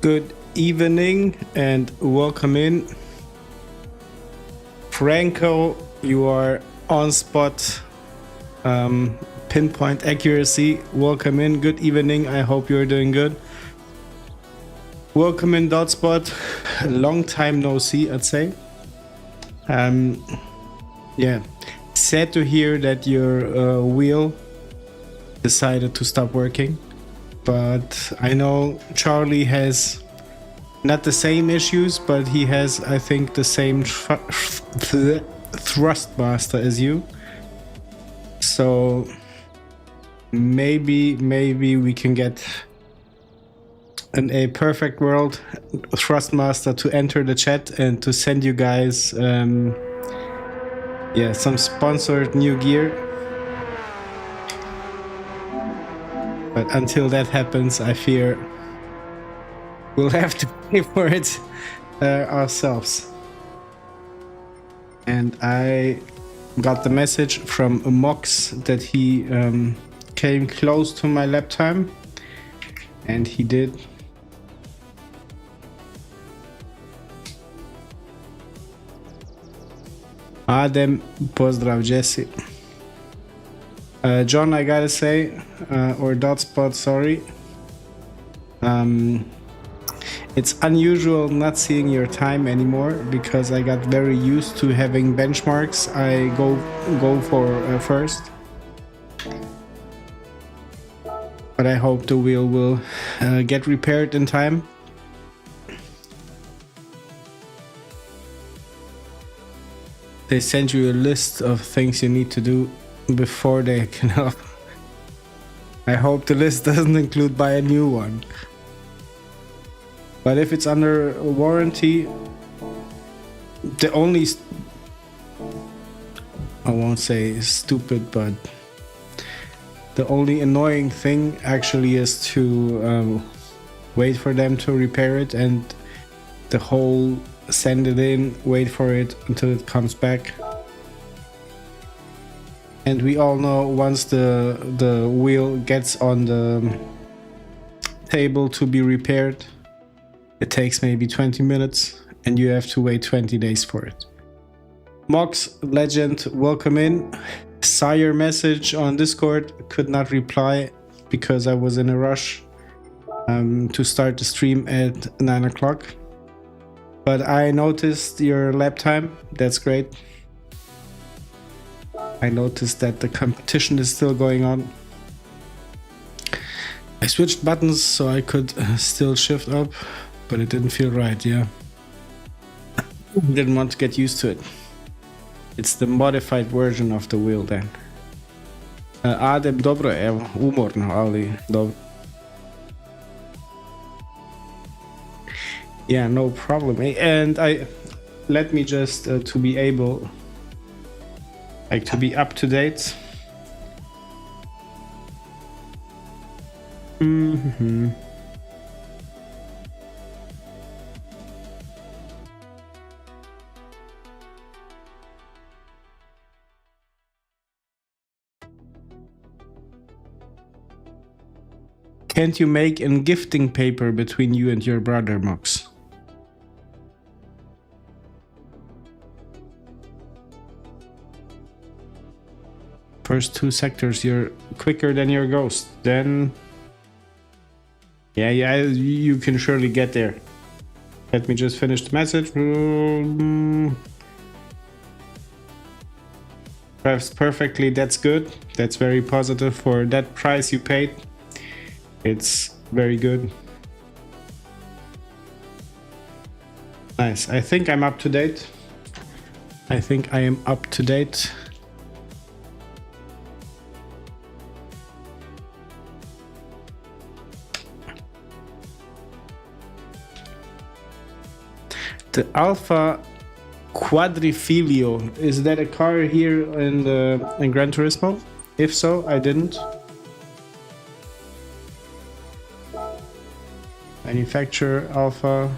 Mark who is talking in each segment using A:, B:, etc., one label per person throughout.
A: Good evening and welcome in. Franco, you are on spot, pinpoint accuracy. Welcome in. Good evening. I hope you're doing good. Welcome in, Dotspot. Long time no see, I'd say. Yeah, sad to hear that your wheel decided to stop working. But I know Charlie has not the same issues, but he has, I think, the same thrustmaster as you. So maybe we can get a perfect world thrustmaster to enter the chat and to send you guys some sponsored new gear. But until that happens, I fear we'll have to pay for it ourselves. And I got the message from Mox that he came close to my lap time, and he did. Adem, pozdrav Jesse. John, I gotta say, or Dotspot, sorry. It's unusual not seeing your time anymore because I got very used to having benchmarks I go for first. But I hope the wheel will get repaired in time. They send you a list of things you need to do before they can help. I hope the list doesn't include buy a new one. But if it's under warranty, the only I won't say stupid, but the only annoying thing actually is to wait for them to repair it, and the whole send it in, wait for it until it comes back. And we all know once the wheel gets on the table to be repaired, it takes maybe 20 minutes and you have to wait 20 days for it. Mox, legend, welcome in. Saw your message on Discord, could not reply because I was in a rush to start the stream at 9 o'clock. But I noticed your lap time, that's great. I noticed that the competition is still going on. I switched buttons so I could still shift up, but it didn't feel right, yeah. Didn't want to get used to it. It's the modified version of the wheel then. Adem, dobro, evo, umorno, ali dobro. Yeah, no problem. And let me just to be able, like, to be up to date. Can't you make a gifting paper between you and your brother, Mox? First 2 sectors, you're quicker than your ghost. Then, yeah, you can surely get there. Let me just finish the message. Drives perfectly, that's good. That's very positive for that price you paid. It's very good. Nice. I think I'm up to date. I think I am up to date. The Alfa Quadrifoglio, is that a car here in Gran Turismo? If so, I didn't. Manufacturer Alfa.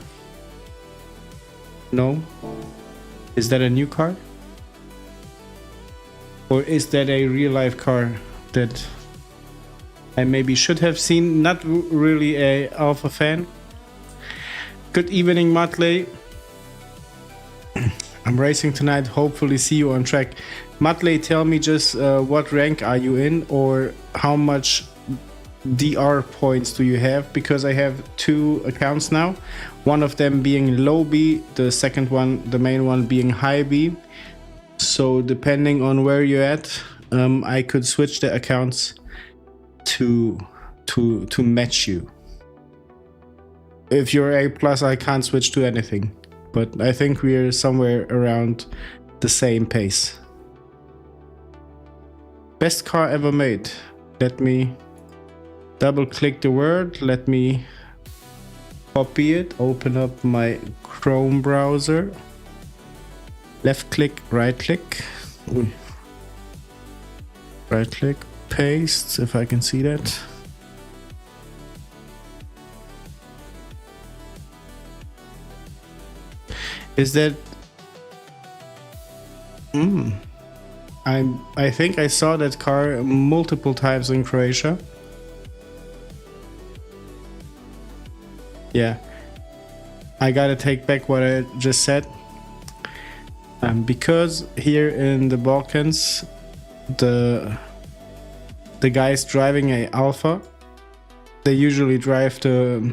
A: No. Is that a new car? Or is that a real life car that I maybe should have seen? Not really a Alfa fan. Good evening, Matley. I'm racing tonight, hopefully see you on track. Matley, tell me just what rank are you in, or how much DR points do you have? Because I have 2 accounts now, one of them being low B, the second one, the main one, being high B. So depending on where you're at, I could switch the accounts to match you. If you're A+, I can't switch to anything. But I think we're somewhere around the same pace. Best car ever made. Let me double click the word. Let me copy it. Open up my Chrome browser. Left click, right click. Right click, paste, if I can see that. Is that... I think I saw that car multiple times in Croatia. Yeah. I gotta take back what I just said. Because here in the Balkans, the guys driving a Alfa, they usually drive the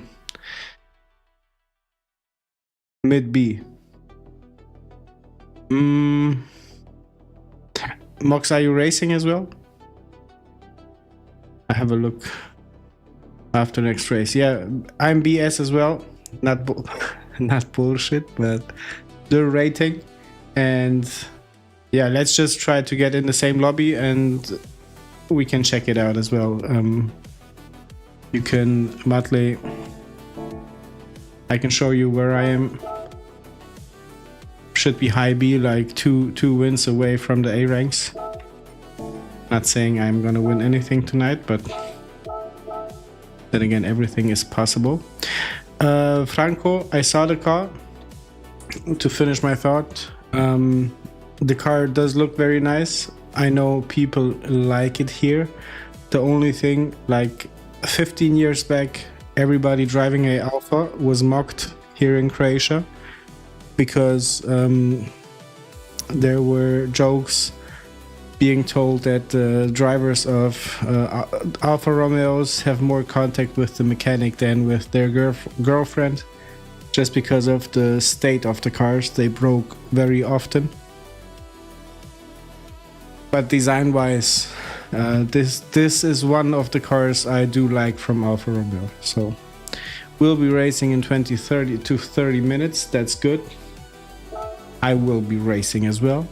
A: mid B. Mox, are you racing as well? I have a look after next race. Yeah, I'm BS as well. Not bullshit, but the rating. And yeah, let's just try to get in the same lobby and we can check it out as well. You can, Matley, I can show you where I am. Should be high B, like two wins away from the A ranks. Not saying I'm gonna win anything tonight, but then again, everything is possible. Franco, I saw the car. To finish my thought, the car does look very nice. I know people like it here. The only thing, like 15 years back, everybody driving a Alfa was mocked here in Croatia, because there were jokes being told that the drivers of Alfa Romeos have more contact with the mechanic than with their girlfriend, just because of the state of the cars. They broke very often. But design-wise, this is one of the cars I do like from Alfa Romeo. So we'll be racing in 30 to 30 minutes. That's good. I will be racing as well.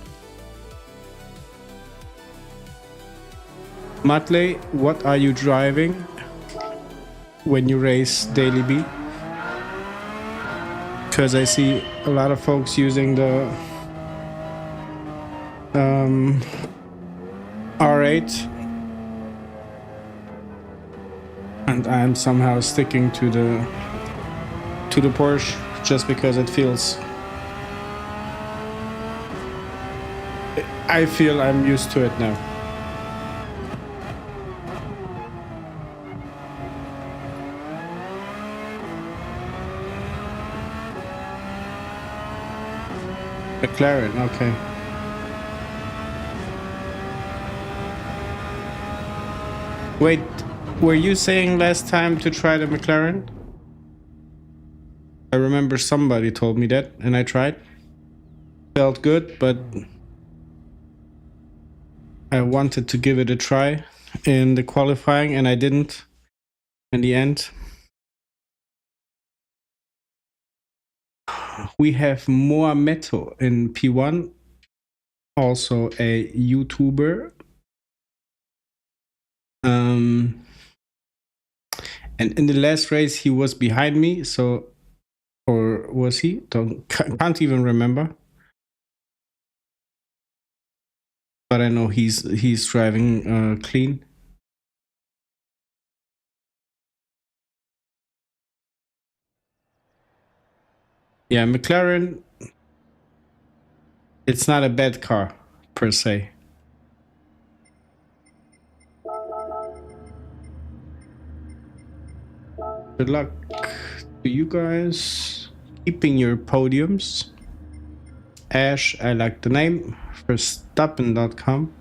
A: Matley, what are you driving when you race Daily B? Because I see a lot of folks using the R8, and I'm somehow sticking to the Porsche just because it feels... I feel I'm used to it now. McLaren, okay. Wait, were you saying last time to try the McLaren? I remember somebody told me that, and I tried. Felt good, but I wanted to give it a try in the qualifying, and I didn't in the end. We have more metal in P1, also a YouTuber. And in the last race, he was behind me, so, or was he? Can't even remember. But I know he's driving clean. Yeah, McLaren, it's not a bad car, per se. Good luck to you guys. Keeping your podiums. Ash, I like the name. Verstappen.com.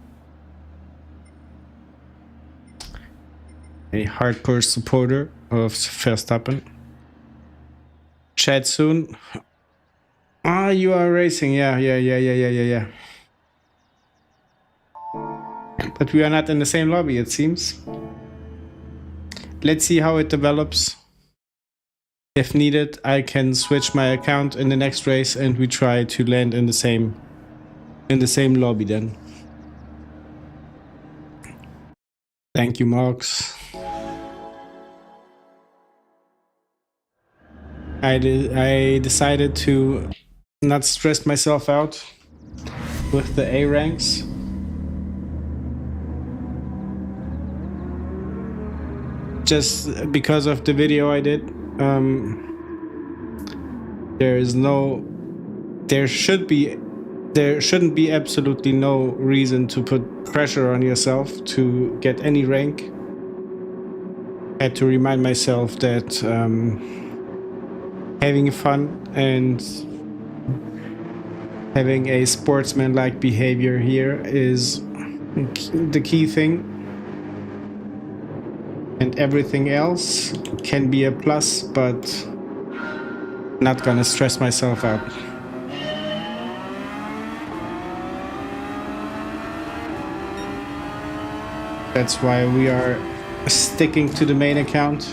A: A hardcore supporter of Verstappen. Chat soon. Ah, you are racing. Yeah. But we are not in the same lobby, it seems. Let's see how it develops. If needed, I can switch my account in the next race and we try to land in the same lobby then. Thank you, Marks. I decided to not stress myself out with the A ranks. Just because of the video I did. There shouldn't be absolutely no reason to put pressure on yourself to get any rank. I had to remind myself that having fun and having a sportsman-like behavior here is the key thing. And everything else can be a plus, but not gonna stress myself out. That's why we are sticking to the main account.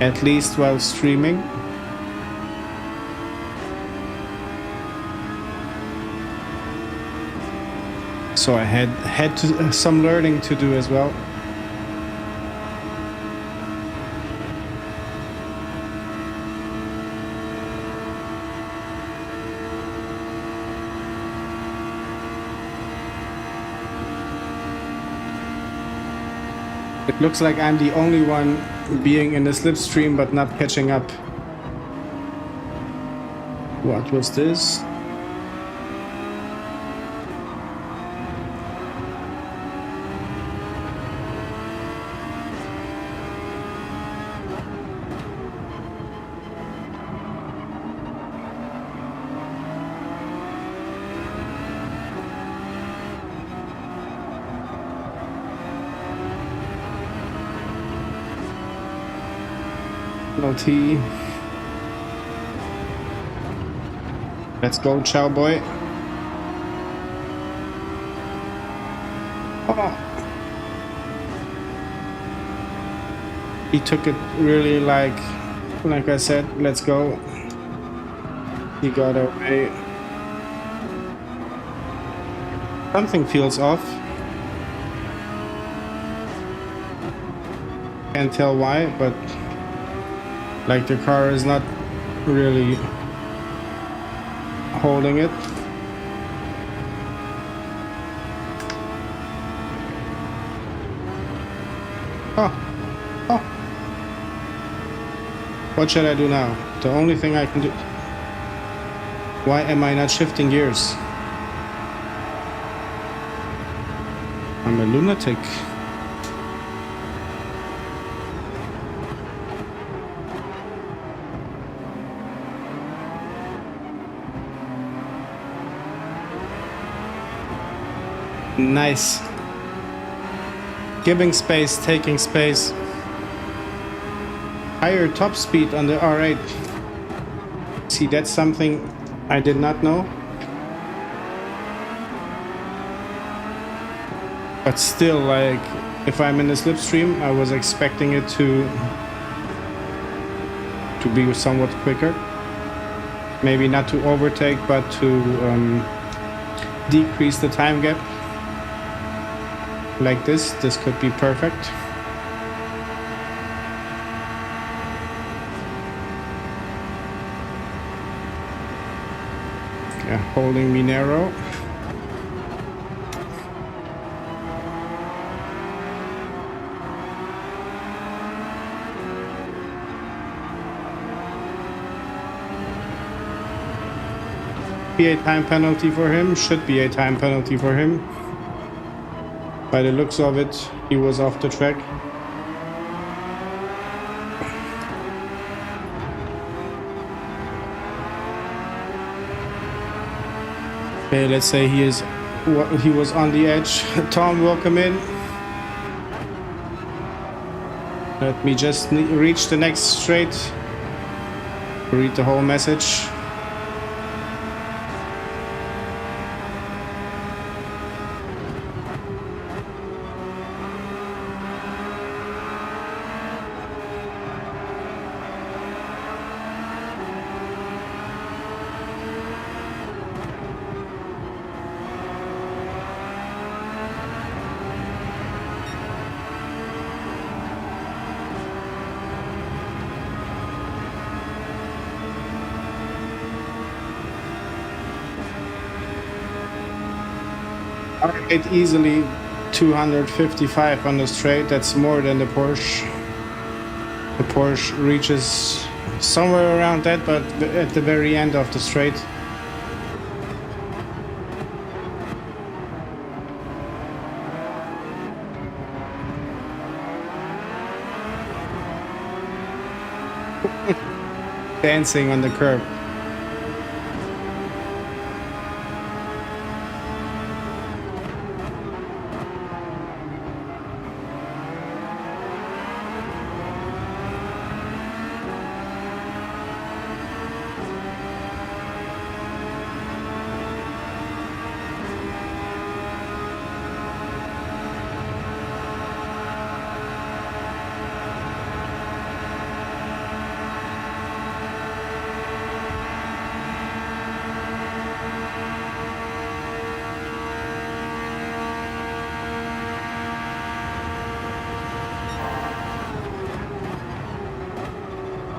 A: At least while streaming. So I had some learning to do as well. It looks like I'm the only one being in the slipstream but not catching up. What was this? LT. Let's go, chow boy. Oh. He took it really like I said, let's go. He got away. Something feels off. Can't tell why, but like the car is not really holding it. Oh. What should I do now? The only thing I can do... Why am I not shifting gears? I'm a lunatic. Nice. Giving space, taking space. Higher top speed on the R8. See, that's something I did not know. But still, like, if I'm in the slipstream, I was expecting it to be somewhat quicker. Maybe not to overtake, but to decrease the time gap. Like this could be perfect. Yeah, holding me narrow. Be a time penalty for him, should be a time penalty for him. By the looks of it, he was off the track. Okay, let's say he was on the edge. Tom, welcome in. Let me just reach the next straight. Read the whole message. It easily 255 on the straight. That's more than the Porsche. The Porsche reaches somewhere around that, but at the very end of the straight. Dancing on the curb.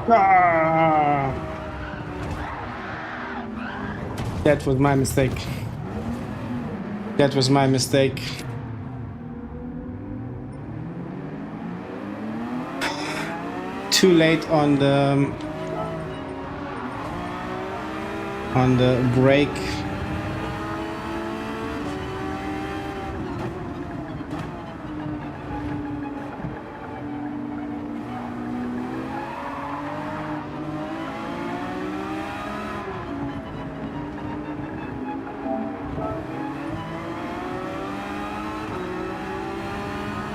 A: Ah! That was my mistake. That was my mistake. Too late on the brake.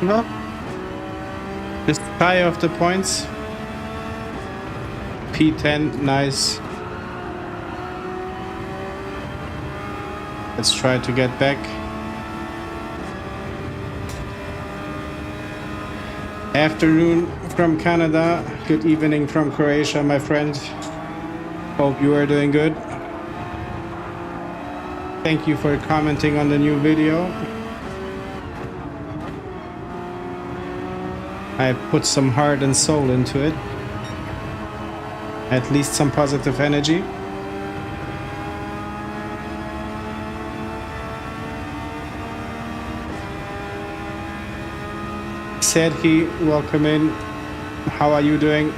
A: No. Just shy of the points. P10, nice. Let's try to get back. Afternoon from Canada. Good evening from Croatia, my friend. Hope you are doing good. Thank you for commenting on the new video. I put some heart and soul into it. At least some positive energy. Serhi, welcome in. How are you doing?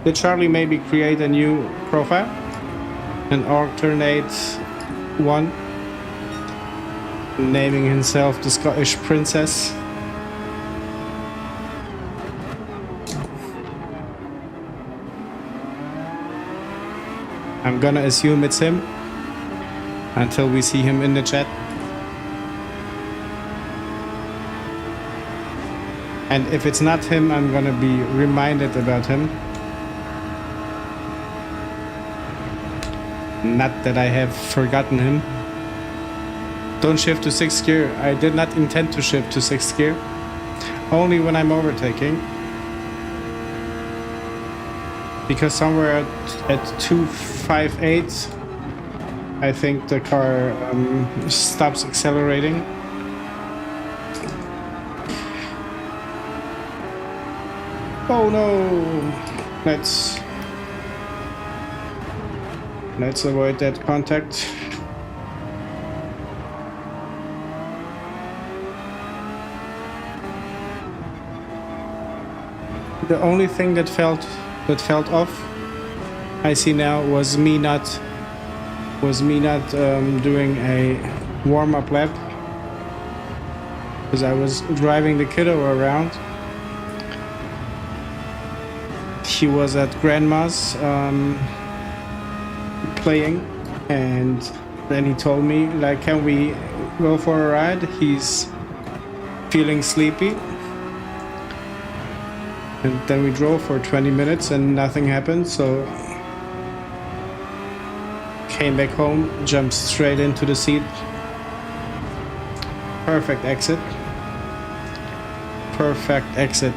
A: Did Charlie maybe create a new profile and alternate one? naming himself the Scottish Princess. I'm gonna assume it's him until we see him in the chat. And if it's not him, I'm gonna be reminded about him. Not that I have forgotten him. Don't shift to 6th gear. I did not intend to shift to 6th gear. Only when I'm overtaking. Because somewhere at 258, I think the car stops accelerating. Oh no! Let's avoid that contact. The only thing that felt off, I see now, was me not doing a warm-up lap, because I was driving the kiddo around. He was at grandma's playing, and then he told me, like, can we go for a ride? He's feeling sleepy. And then we drove for 20 minutes and nothing happened, so came back home, jumped straight into the seat. Perfect exit. Perfect exit.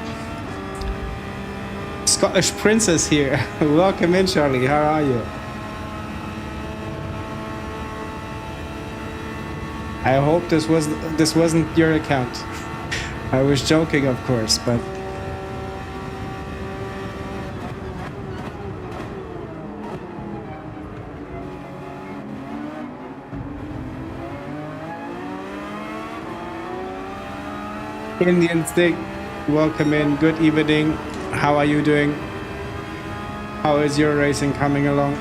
A: Scottish Princess here. Welcome in, Charlie. How are you? I hope this wasn't your account. I was joking, of course, but Indian Stick, welcome in. Good evening. How are you doing? How is your racing coming along?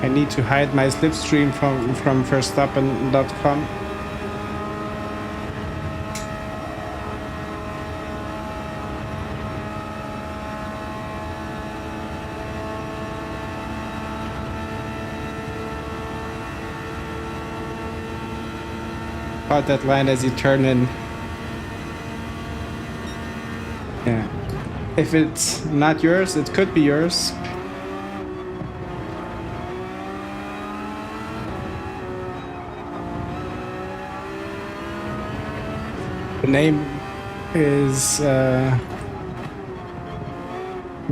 A: I need to hide my slipstream from Verstappen.com. Caught that line as you turn in. Yeah. If it's not yours, it could be yours. The name is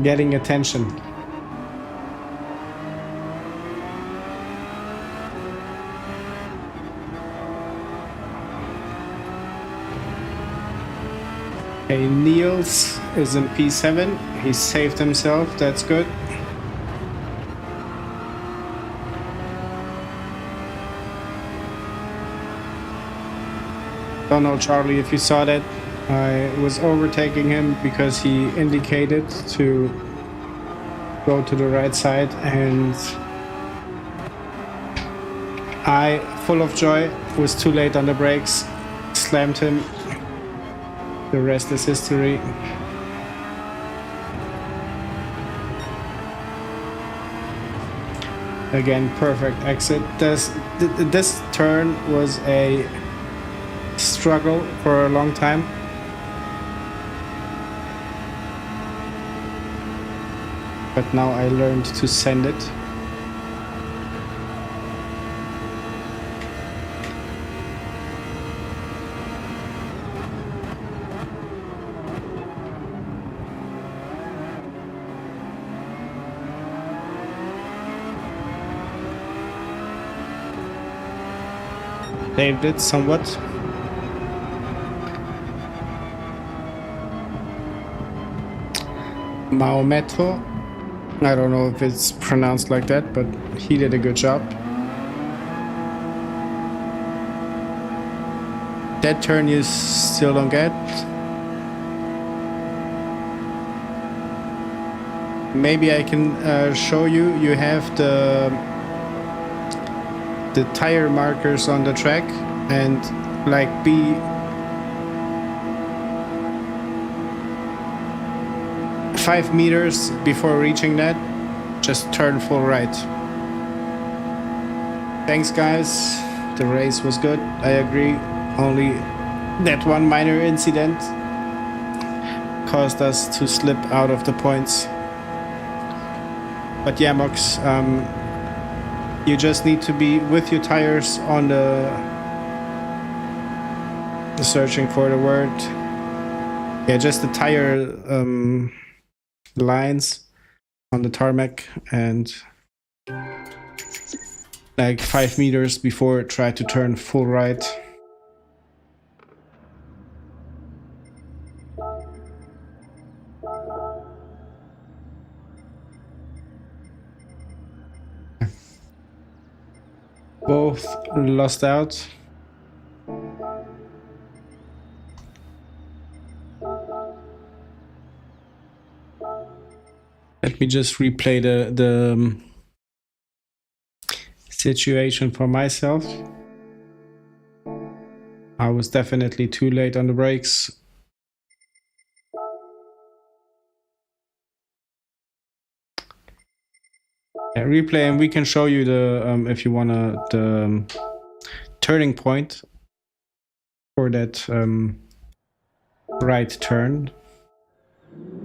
A: getting attention. Okay, Niels is in P7. He saved himself. That's good. Don't know, Charlie, if you saw that. I was overtaking him because he indicated to go to the right side, and I, full of joy, was too late on the brakes, slammed him. The rest is history. Again, perfect exit. This turn was a struggle for a long time. But now I learned to send it. Saved it somewhat. Maometto. I don't know if it's pronounced like that, but he did a good job. That turn you still don't get. maybe I can show you. You have the tire markers on the track, and like be 5 meters before reaching that, just turn full right. Thanks guys, the race was good, I agree. Only that one minor incident caused us to slip out of the points. But yeah, Mox, you just need to be with your tires on the searching for the word. Yeah, just the tire lines on the tarmac, and like 5 meters before try to turn full right. Both lost out. Let me just replay the situation for myself. I was definitely too late on the brakes. Yeah, replay, and we can show you the if you wanna the turning point for that right turn.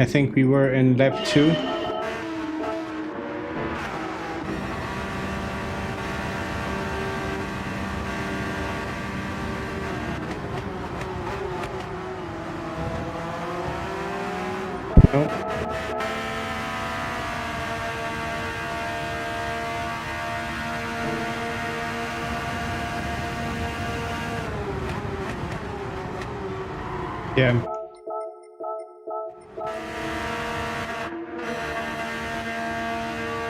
A: I think we were in lap 2. No. Yeah.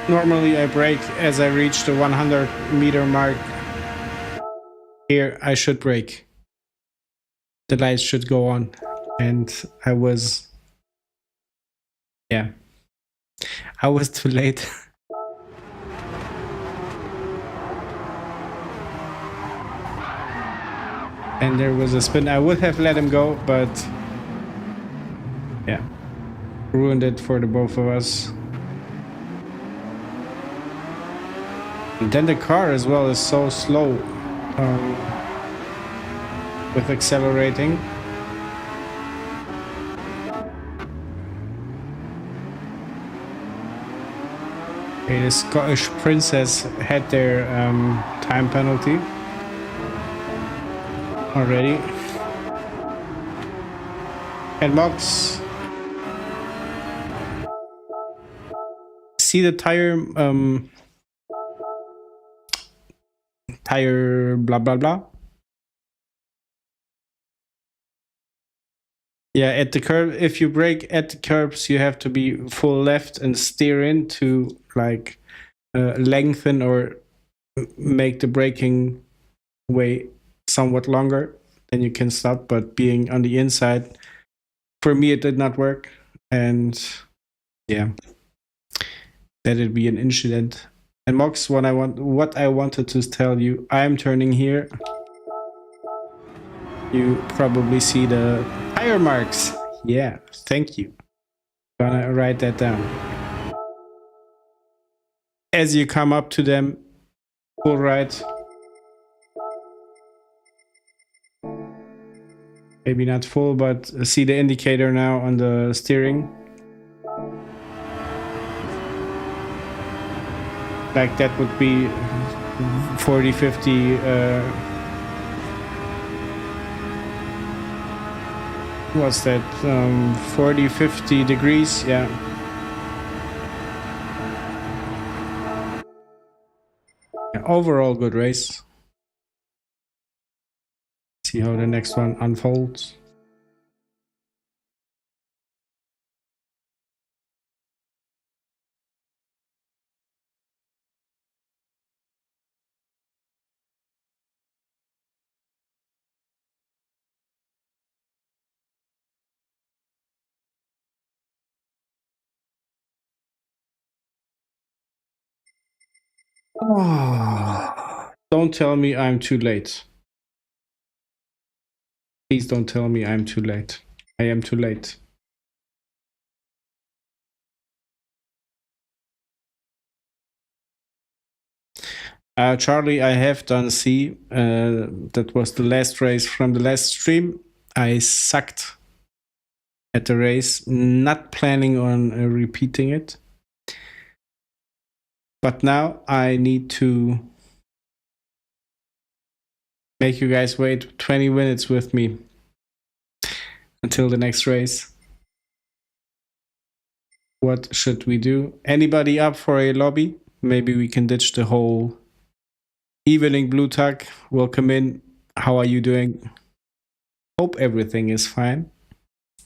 A: Normally I brake as I reach the 100-meter mark. Here I should brake. The lights should go on. And I was... yeah. I was too late. And there was a spin. I would have let him go, but... yeah. Ruined it for the both of us. And then the car as well is so slow with accelerating. Okay, the Scottish Princess had their time penalty already. And Mox, see the tire blah blah blah. Yeah, at the curb, if you brake at the curbs, you have to be full left and steer in to like lengthen or make the braking way somewhat longer. Then you can stop. But being on the inside, for me, it did not work. And yeah, let it be an incident. And Mox, what I wanted to tell you, I'm turning here. You probably see the tire marks. Yeah, thank you. Gonna write that down. As you come up to them, full right. Maybe not full, but see the indicator now on the steering. Like that would be 40, 50... what's that? 40, 50 degrees, yeah. Overall good race. See how the next one unfolds. Oh, don't tell me I'm too late. Please don't tell me I'm too late. I am too late. Charlie, I have done C. That was the last race from the last stream. I sucked at the race, not planning on repeating it. But now I need to make you guys wait 20 minutes with me until the next race. What should we do? Anybody up for a lobby? Maybe we can ditch the whole evening blue tag. Welcome in. How are you doing? Hope everything is fine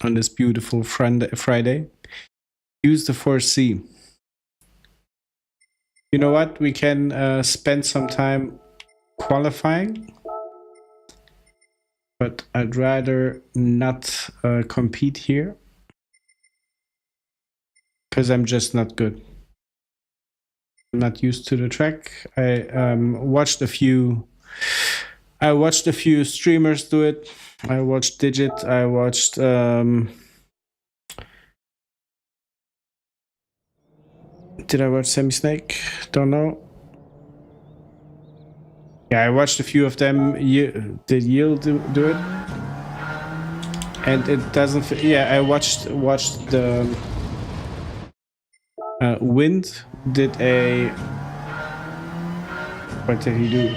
A: on this beautiful Friday. Use the 4C. You know what? We can spend some time qualifying, but I'd rather not compete here because I'm just not good. I'm not used to the track. I watched a few streamers do it. I watched Digit. I watched did I watch Semi Snake? Don't know. Yeah, I watched a few of them. Did Yield do it? And it doesn't. Yeah, I watched the Wind did a. What did he do?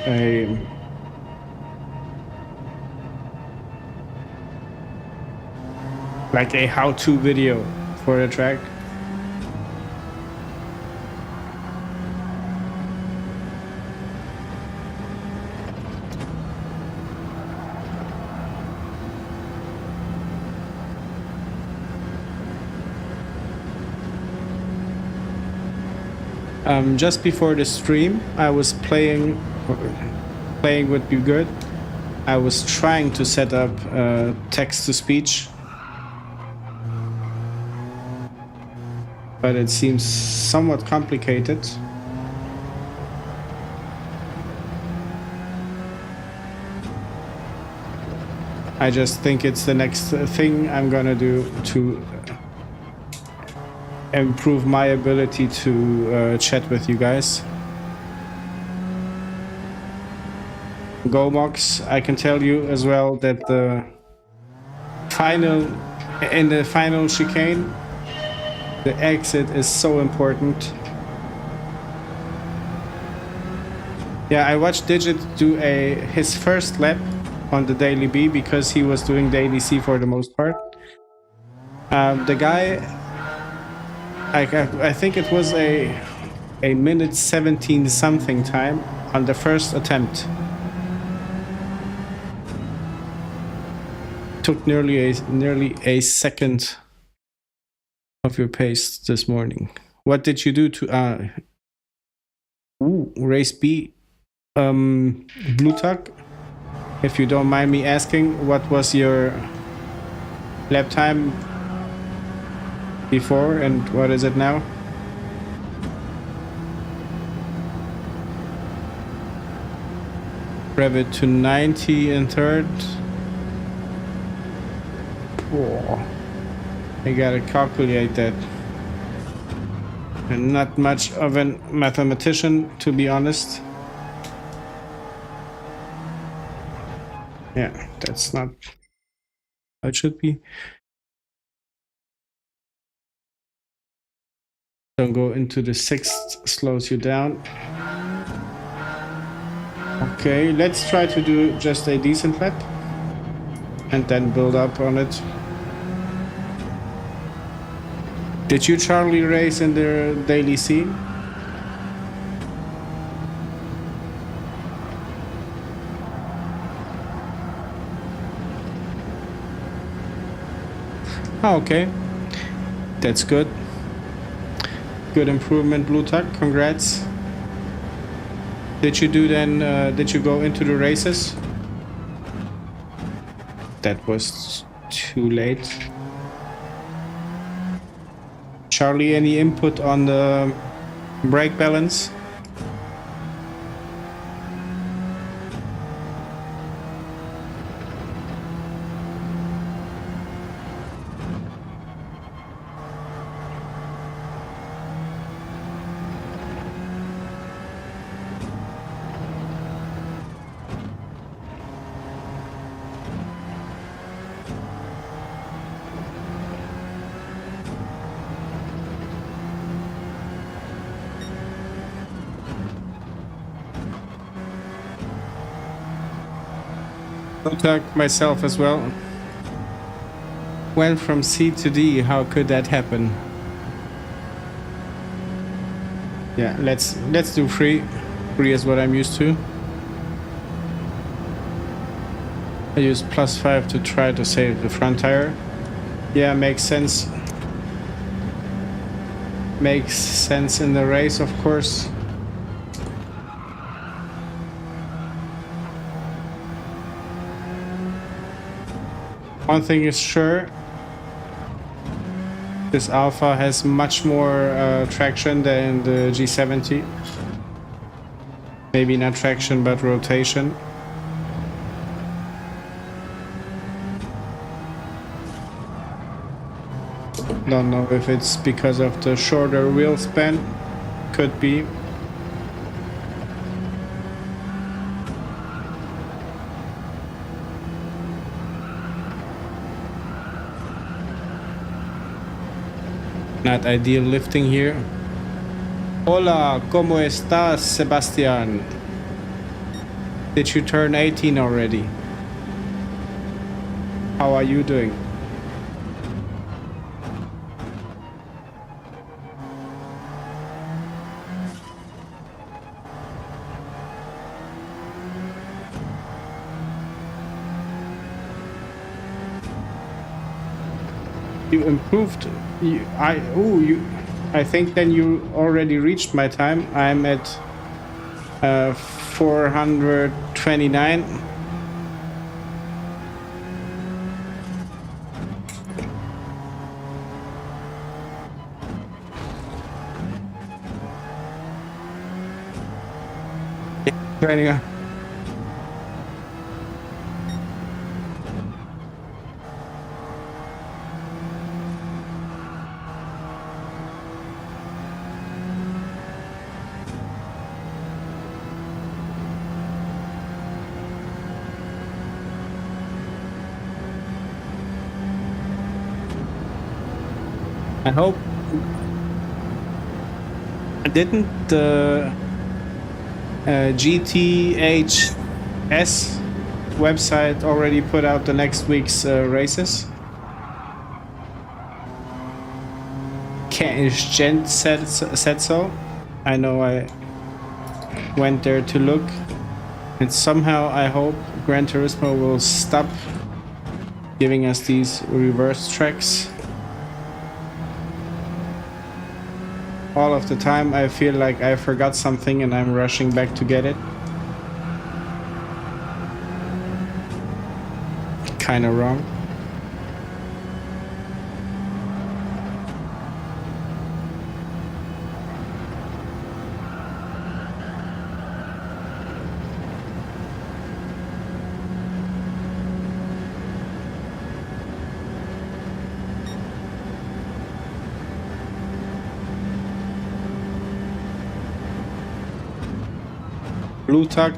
A: Like a how-to video for the track. Just before the stream, I was playing would be good. I was trying to set up text-to-speech, but it seems somewhat complicated. I just think it's the next thing I'm gonna do to improve my ability to chat with you guys. GoMox, I can tell you as well that in the final chicane, the exit is so important. Yeah, I watched Digit do his first lap on the daily B because he was doing daily C for the most part. The guy, I think it was a minute 17 something time on the first attempt. Took nearly a second of your pace this morning. What did you do to race B? Blue Tuck, if you don't mind me asking, what was your lap time before and what is it now? Rev it to 90 in third. Oh, I gotta calculate that. I'm not much of a mathematician, to be honest. Yeah, that's not how it should be. Don't go into the sixth, slows you down. Okay, let's try to do just a decent lap and then build up on it. Did you, Charlie, race in the daily C? Oh, okay, that's good. Good improvement, Blue Tuck. Congrats. Did you do then? Did you go into the races? That was too late. Charlie, any input on the brake balance? Talk myself as well. Went from C to D. How could that happen? Yeah, let's do free. Free is what I'm used to. I use +5 to try to save the front tire. Yeah, makes sense. Makes sense in the race, of course. One thing is sure, this Alpha has much more traction than the G70. Maybe not traction, but rotation. Don't know if it's because of the shorter wheel span. Could be. Not ideal lifting here. Hola, ¿cómo estás, Sebastian? Did you turn 18 already? How are you doing? You improved. I think then you already reached my time. I'm at 429. Anyway. I hope. Didn't the GTHS website already put out the next week's races? Gent said so. I know I went there to look. And somehow I hope Gran Turismo will stop giving us these reverse tracks. All of the time I feel like I forgot something and I'm rushing back to get it. Kinda wrong. Blue Tuck,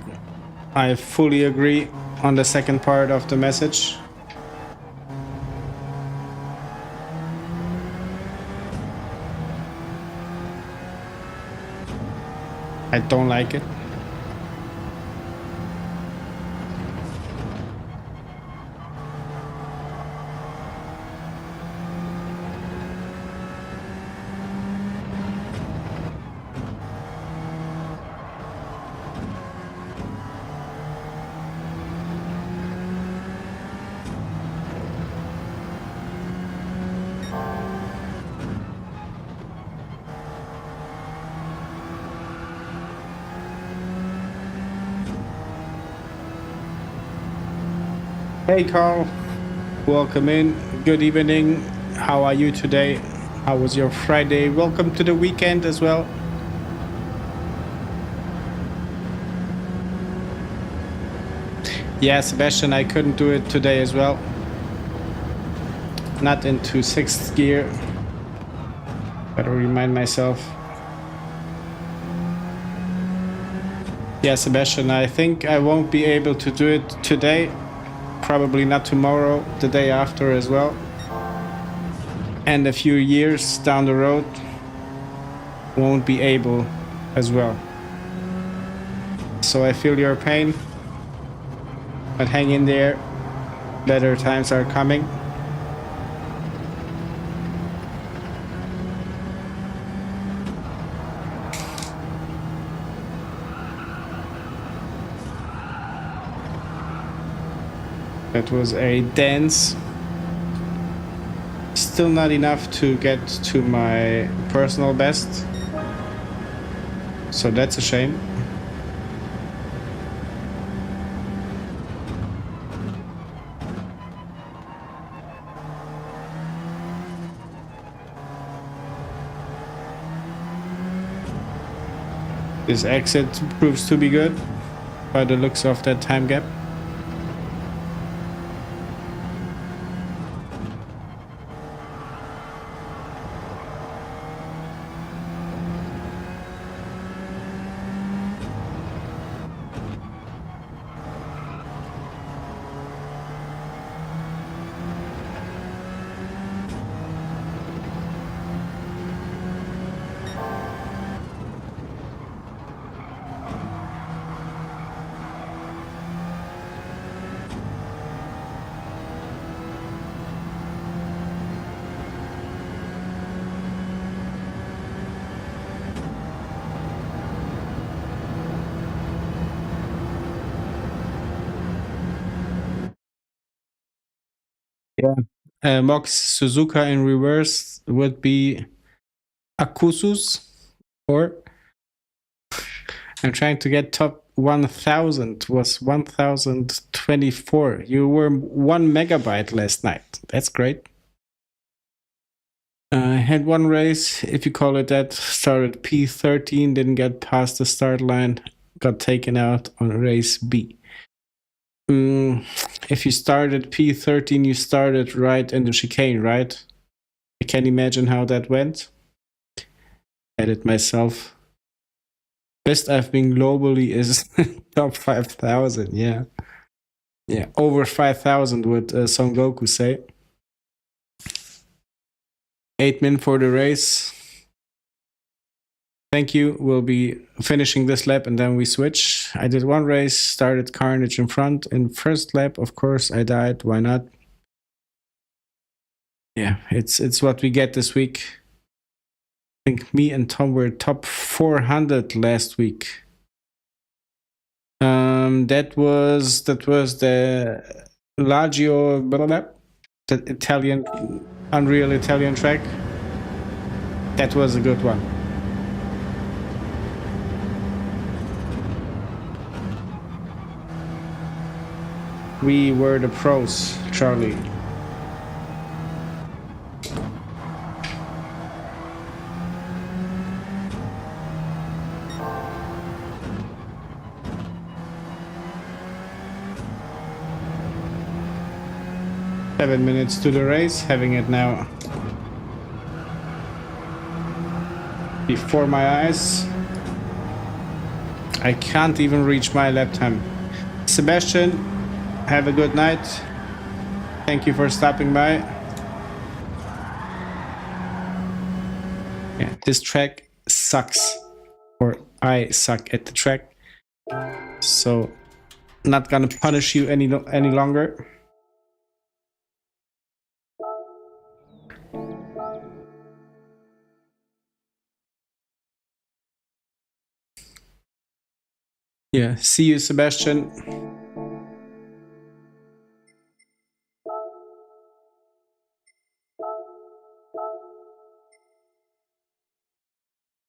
A: I fully agree on the second part of the message. I don't like it. Hey Carl, welcome in. Good evening. How are you today? How was your Friday? Welcome to the weekend as well. Yeah, Sebastian, I couldn't do it today as well. Not into 6th gear. Gotta remind myself. Yeah, Sebastian, I think I won't be able to do it today. Probably not tomorrow, the day after as well. And a few years down the road, won't be able as well. So I feel your pain. But hang in there. Better times are coming. That was a dance. Still not enough to get to my personal best. So that's a shame. This exit proves to be good by the looks of that time gap. Yeah. Mox Suzuka in reverse would be Akusus, or I'm trying to get top 1000, was 1024. You were 1 megabyte last night. That's great. I had one race, if you call it that, started P13, didn't get past the start line, got taken out on race B. If you started P13, you started right in the chicane, right? I can't imagine how that went. Edit myself. Best I've been globally is top 5,000, yeah. Yeah, over 5,000 would Son Goku say. 8 min for the race. Thank you. We'll be finishing this lap and then we switch. I did one race, started Carnage in front. In first lap, of course, I died. Why not? Yeah, it's what we get this week. I think me and Tom were top 400 last week. That was the Lagio, the Italian, Unreal Italian track. That was a good one. We were the pros, Charlie. Seven minutes to the race, having it now before my eyes. I can't even reach my lap time. Sebastian, have a good night. Thank you for stopping by. Yeah, this track sucks, or I suck at the track. So, not gonna punish you any longer. Yeah, see you, Sebastian.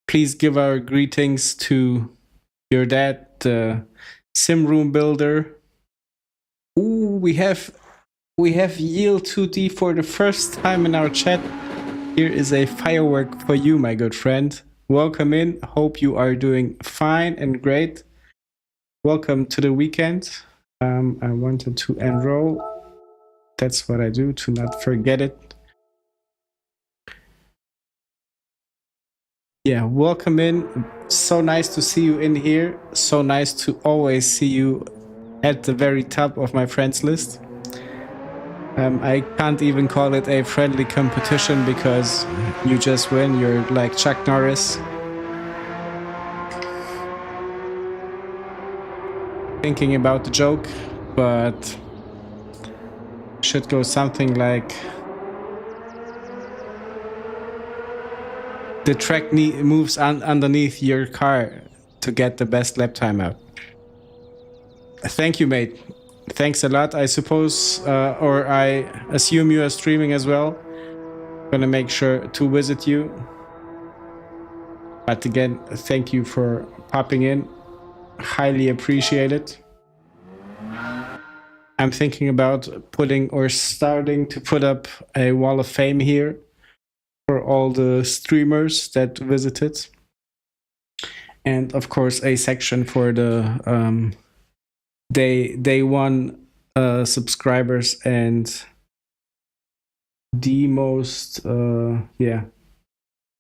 A: Please give our greetings to your dad, the sim room builder. Ooh, we have Yield 2D for the first time in our chat. Here is a firework for you, my good friend. Welcome in. Hope you are doing fine and great. Welcome to the weekend. I wanted to enroll. That's what I do, to not forget it. Yeah, welcome in. So nice to see you in here. So nice to always see you at the very top of my friends list. I can't even call it a friendly competition because you just win. You're like Chuck Norris. Thinking about the joke. but should go something like the track moves underneath your car to get the best lap time out. Thank you, mate. Thanks a lot. I suppose, or I assume you are streaming as well. Gonna make sure to visit you. But again, thank you for popping in. Highly appreciate it. I'm thinking about putting or starting to put up a wall of fame here for all the streamers that visited. And of course, a section for the day one subscribers and the most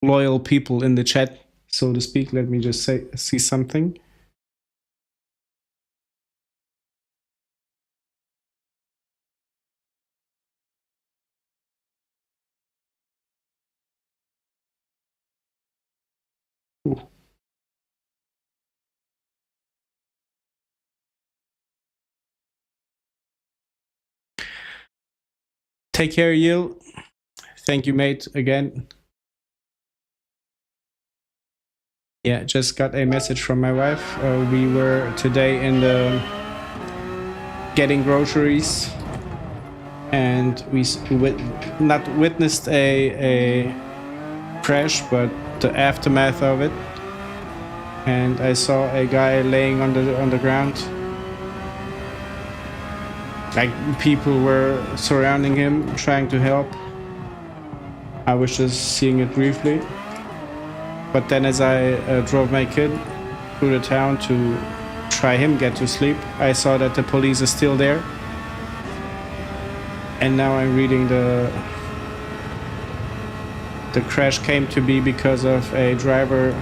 A: loyal people in the chat, so to speak. Let me just see something. Ooh. Take care, Yil. Thank you, mate, again. Yeah, just got a message from my wife. We were today in the getting groceries, and we not witnessed a crash, but the aftermath of it. And I saw a guy laying on the ground. Like, people were surrounding him, trying to help. I was just seeing it briefly. But then as I drove my kid through the town to try him get to sleep, I saw that the police is still there. And now I'm reading the crash came to be because of a driver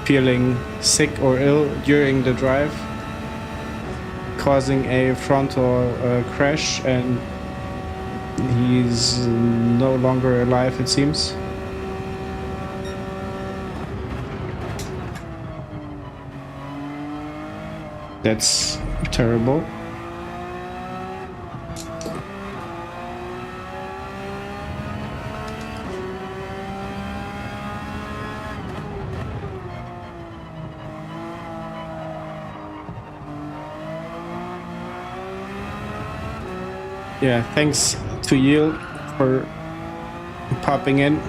A: feeling sick or ill during the drive, causing a frontal crash, and he's no longer alive, it seems. That's terrible. Yeah, thanks to you for popping in.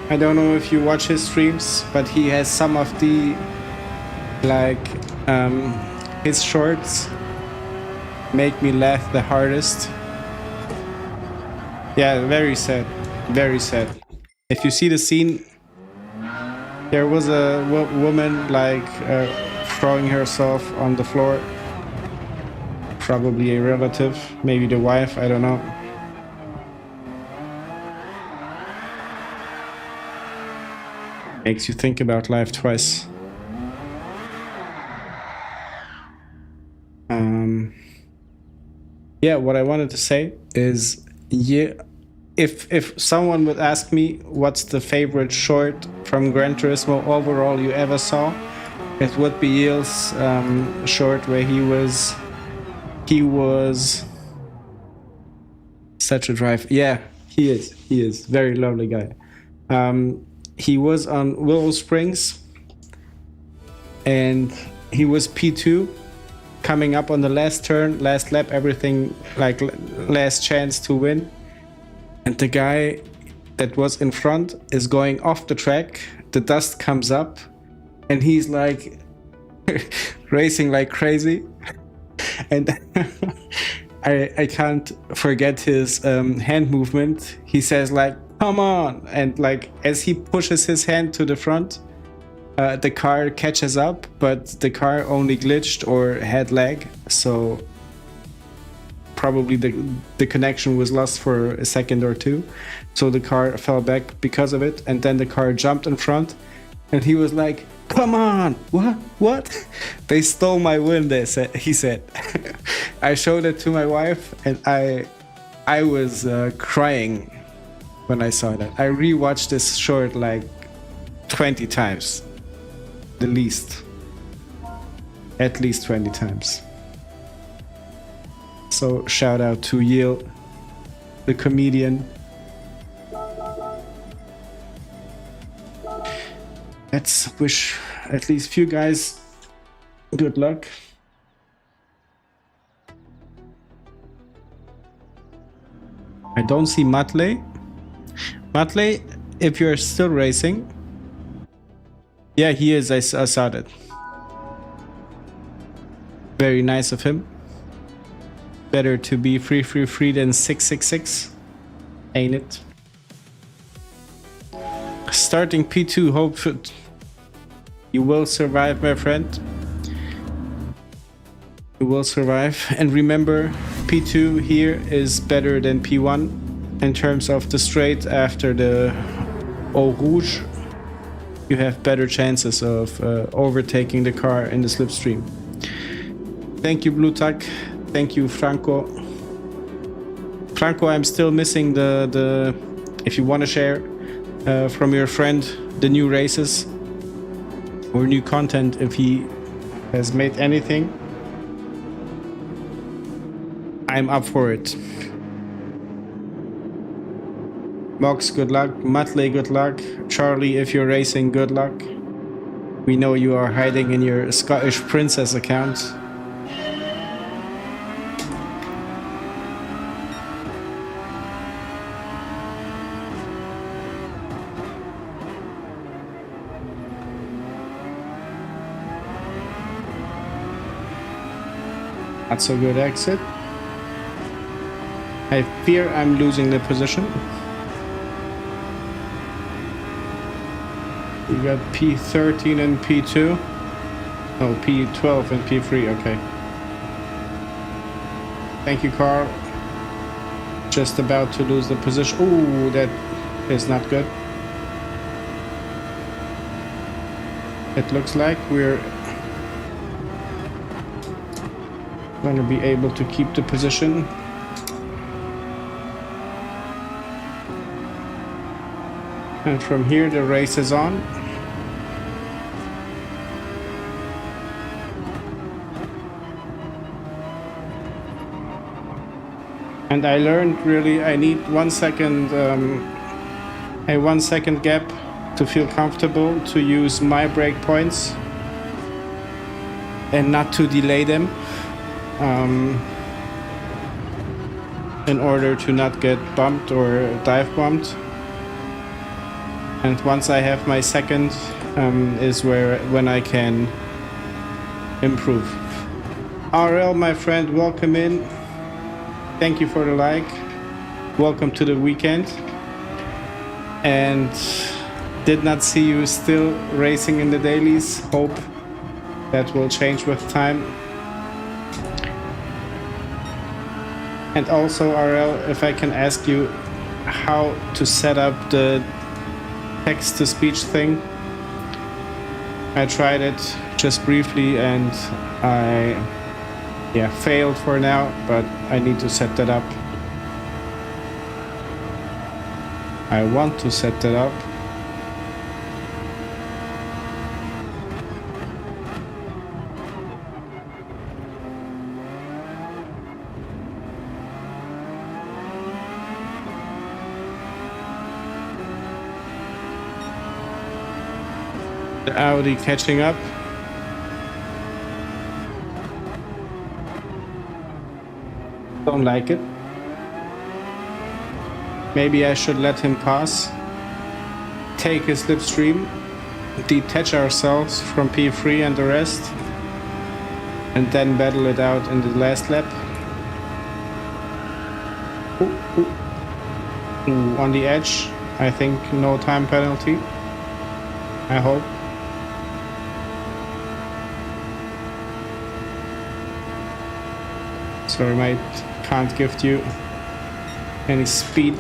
A: I don't know if you watch his streams, but he has some of the, like, his shorts make me laugh the hardest. Yeah, very sad, very sad. If you see the scene, there was a woman like throwing herself on the floor. Probably a relative, maybe the wife, I don't know. Makes you think about life twice. Yeah, what I wanted to say is, yeah, if someone would ask me what's the favorite short from Gran Turismo overall you ever saw, it would be Yil's short where he was such a drive. Yeah, he is very lovely guy. He was on Willow Springs and he was P2 coming up on the last turn, last lap, everything, like last chance to win. And the guy that was in front is going off the track, the dust comes up and he's like racing like crazy. And I can't forget his hand movement. He says like, come on. And like, as he pushes his hand to the front, the car catches up, but the car only glitched or had lag. So probably the connection was lost for a second or two. So the car fell back because of it. And then the car jumped in front and he was like, come on, what? They stole my win, he said. I showed it to my wife and I was crying when I saw that. I rewatched this short like 20 times, the least. At least 20 times. Also, shout out to Yale, the comedian. Let's wish at least few guys good luck. I don't see Matley. Matley, if you're still racing. Yeah, he is. I saw that. Very nice of him. Better to be 333 than 666. Ain't it? Starting P2, hope you will survive, my friend. You will survive. And remember, P2 here is better than P1 in terms of the straight after the Eau Rouge. You have better chances of overtaking the car in the slipstream. Thank you, Blue Tuck. Thank you, Franco. Franco, I'm still missing the if you want to share from your friend the new races or new content, if he has made anything, I'm up for it. Mox, good luck. Matley, good luck. Charlie, if you're racing, good luck. We know you are hiding in your Scottish Princess account. Not so good exit. I fear I'm losing the position. We got P13 and P2. Oh, P12 and P3, okay. Thank you, Carl. Just about to lose the position. Ooh, that is not good. It looks like we're going to be able to keep the position. And from here the race is on. And I learned really I need 1 second, a 1 second gap to feel comfortable to use my brake points and not to delay them, in order to not get bumped or dive bombed. And once I have my second, is when I can improve. RL, my friend, welcome in. Thank you for the like. Welcome to the weekend. And did not see you still racing in the dailies. Hope that will change with time. And also, RL, if I can ask you how to set up the text-to-speech thing. I tried it just briefly and I failed for now, but I need to set that up. I want to set that up. The Audi catching up. Don't like it. Maybe I should let him pass. Take his slipstream. Detach ourselves from P3 and the rest. And then battle it out in the last lap. Ooh, on the edge. I think no time penalty. I hope. Sorry, mate, can't gift you any speed.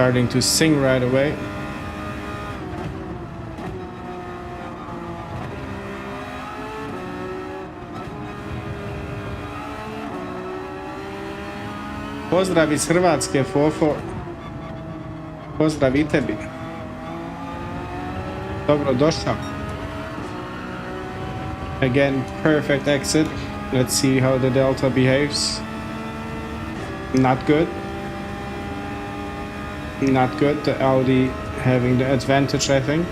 A: Starting to sing right away. Pozdrav iz Hrvatske, Fofo. Pozdrav i tebi. Dobro došao. Again, perfect exit. Let's see how the Delta behaves. Not good. Not good. The Audi having the advantage, I think.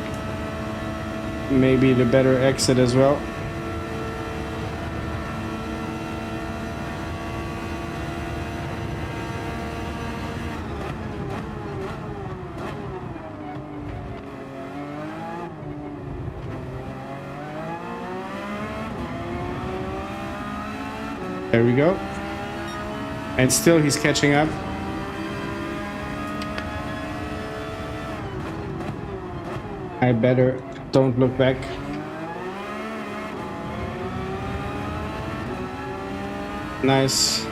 A: Maybe the better exit as well. There we go. And still he's catching up. I better don't look back. Nice.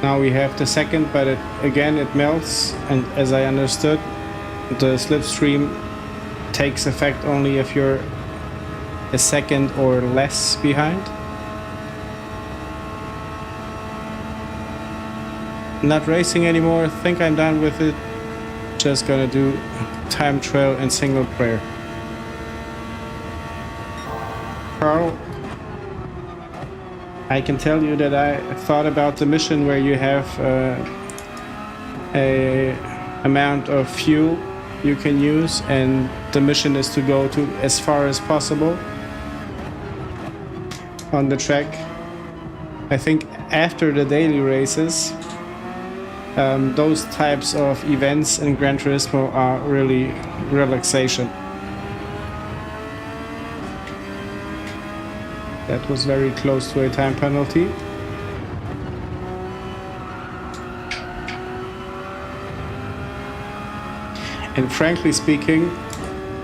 A: Now we have the second, but again it melts, and as I understood, the slipstream takes effect only if you're a second or less behind. Not racing anymore, think I'm done with it. Just gonna do time trial and single player. Carl, I can tell you that I thought about the mission where you have a amount of fuel you can use, and the mission is to go to as far as possible on the track. I think after the daily races, those types of events in Gran Turismo are really relaxation. That was very close to a time penalty. And frankly speaking,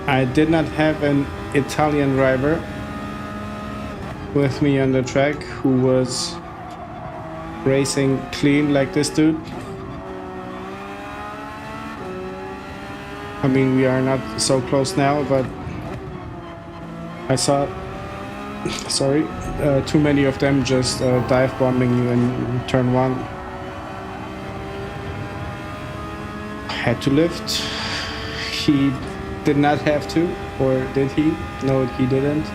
A: I did not have an Italian driver with me on the track who was racing clean like this dude. I mean, we are not so close now, but I saw, sorry, too many of them just dive bombing you in turn one. Had to lift. He did not have to, or did he? No, he didn't.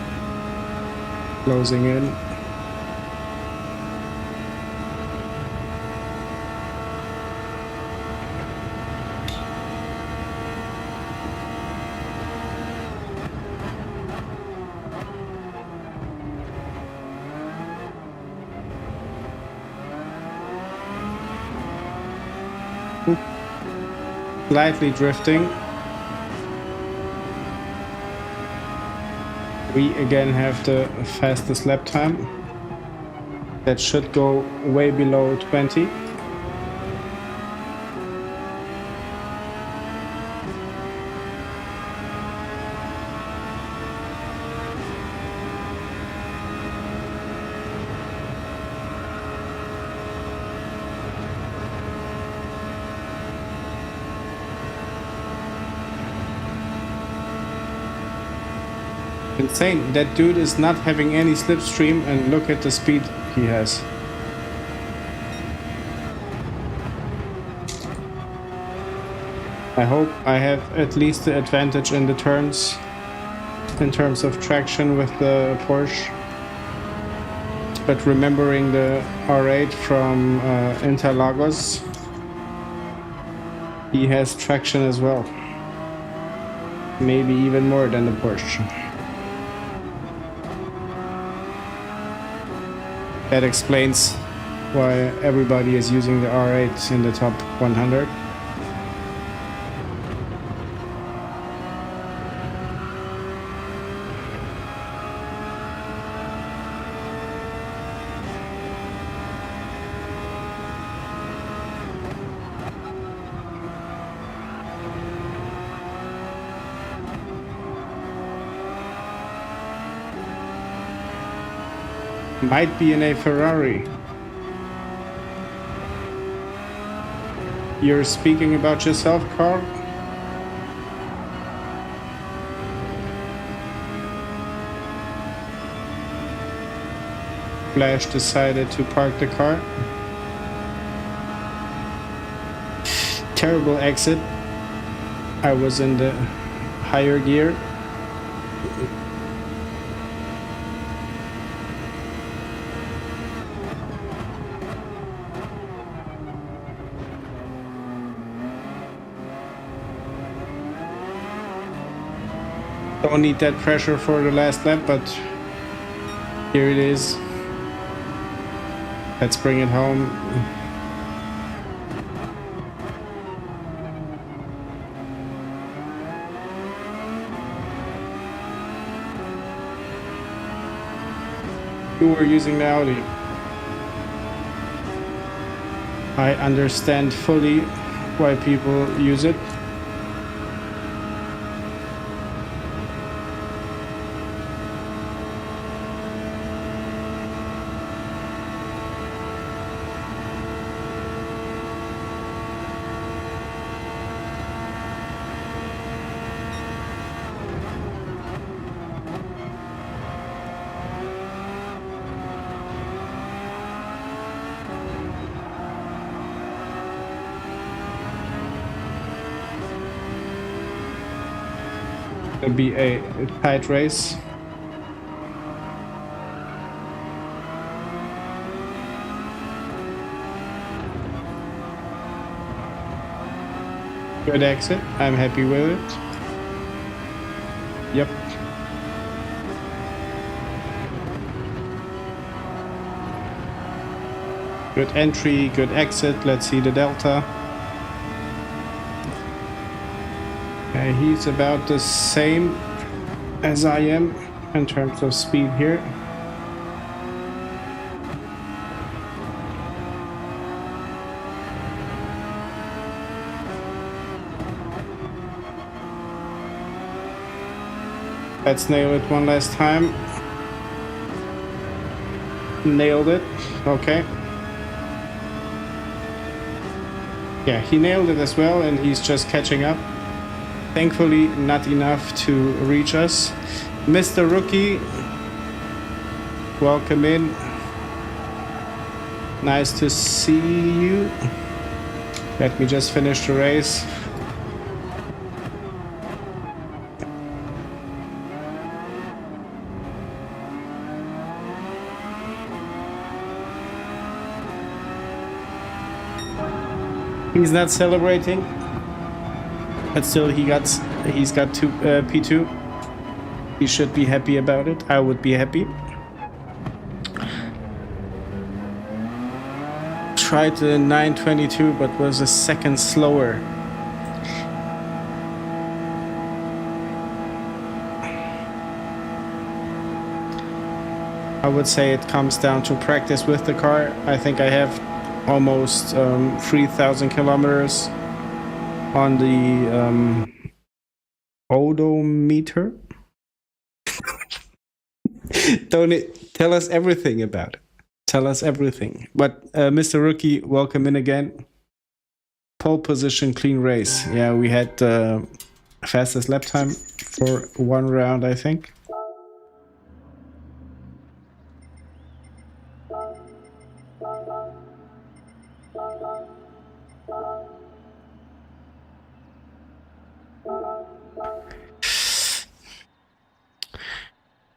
A: Closing in. Slightly drifting. We again have the fastest lap time. That should go way below 20. Insane, that dude is not having any slipstream, and look at the speed he has. I hope I have at least the advantage in the turns in terms of traction with the Porsche. But remembering the R8 from Interlagos, he has traction as well. Maybe even more than the Porsche. That explains why everybody is using the R8 in the top 100. Might be in a Ferrari. You're speaking about yourself, Carl? Flash decided to park the car. Terrible exit. I was in the higher gear. Don't need that pressure for the last lap, but here it is. Let's bring it home. You were using the Audi. I understand fully why people use it. It'll be a tight race. Good exit. I'm happy with it. Yep. Good entry, good exit. Let's see the delta. Okay, he's about the same as I am in terms of speed here. Let's nail it one last time. Nailed it. Okay. Yeah, he nailed it as well, and he's just catching up. Thankfully, not enough to reach us. Mr. Rookie, welcome in. Nice to see you. Let me just finish the race. He's not celebrating, but still he's got P2. He should be happy about it. I would be happy. Tried the 922, but was a second slower. I would say it comes down to practice with the car. I think I have almost 3,000 kilometers on the odometer. Don't tell us everything about it. Tell us everything. But Mr. Rookie, welcome in again. Pole position, clean race. Yeah, we had fastest lap time for one round, I think.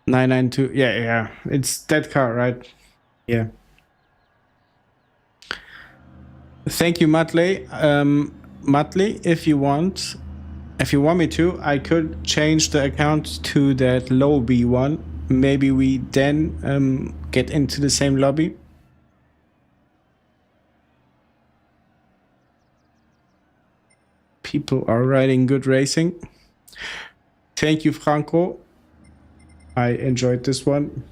A: (992). Yeah, it's that car, right? Yeah. Thank you, Matley. Matley, if you want me to, I could change the account to that low B one. Maybe we then get into the same lobby. People are riding good racing. Thank you, Franco. I enjoyed this one.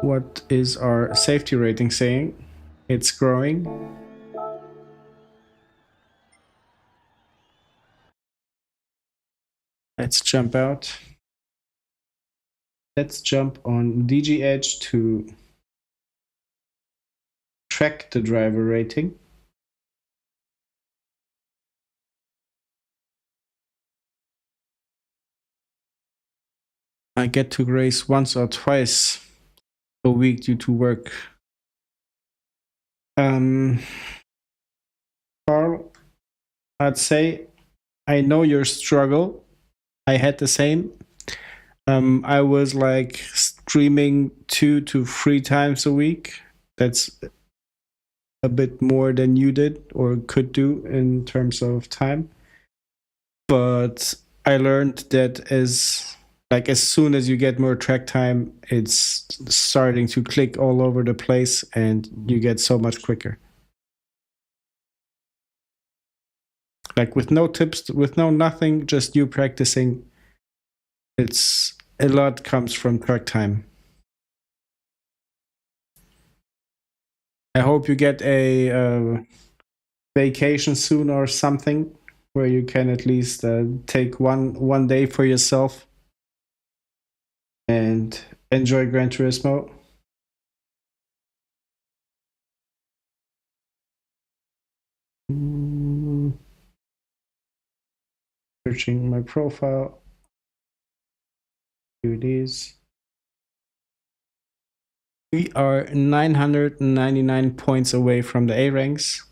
A: What is our safety rating saying? It's growing. Let's jump out. Let's jump on DG Edge to track the driver rating. I get to race once or twice a week due to work. Carl, I'd say I know your struggle. I had the same. I was like streaming 2 to 3 times a week. That's a bit more than you did or could do in terms of time. But I learned that as soon as you get more track time, it's starting to click all over the place and you get so much quicker. Like with no tips, with no nothing, just you practicing, it's a lot comes from track time. I hope you get a vacation soon or something where you can at least take one day for yourself and enjoy Gran Turismo. Searching my profile. Here it is. We are 999 points away from the A ranks.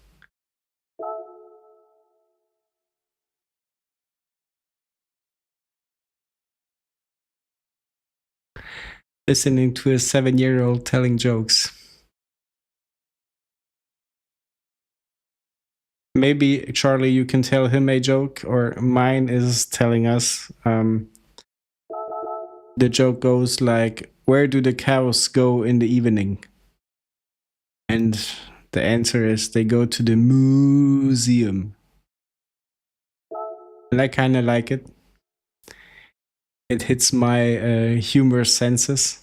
A: Listening to a 7-year-old telling jokes. Maybe, Charlie, you can tell him a joke, or mine is telling us. The joke goes like, where do the cows go in the evening? And the answer is they go to the museum. And I kind of like it. It hits my humor senses.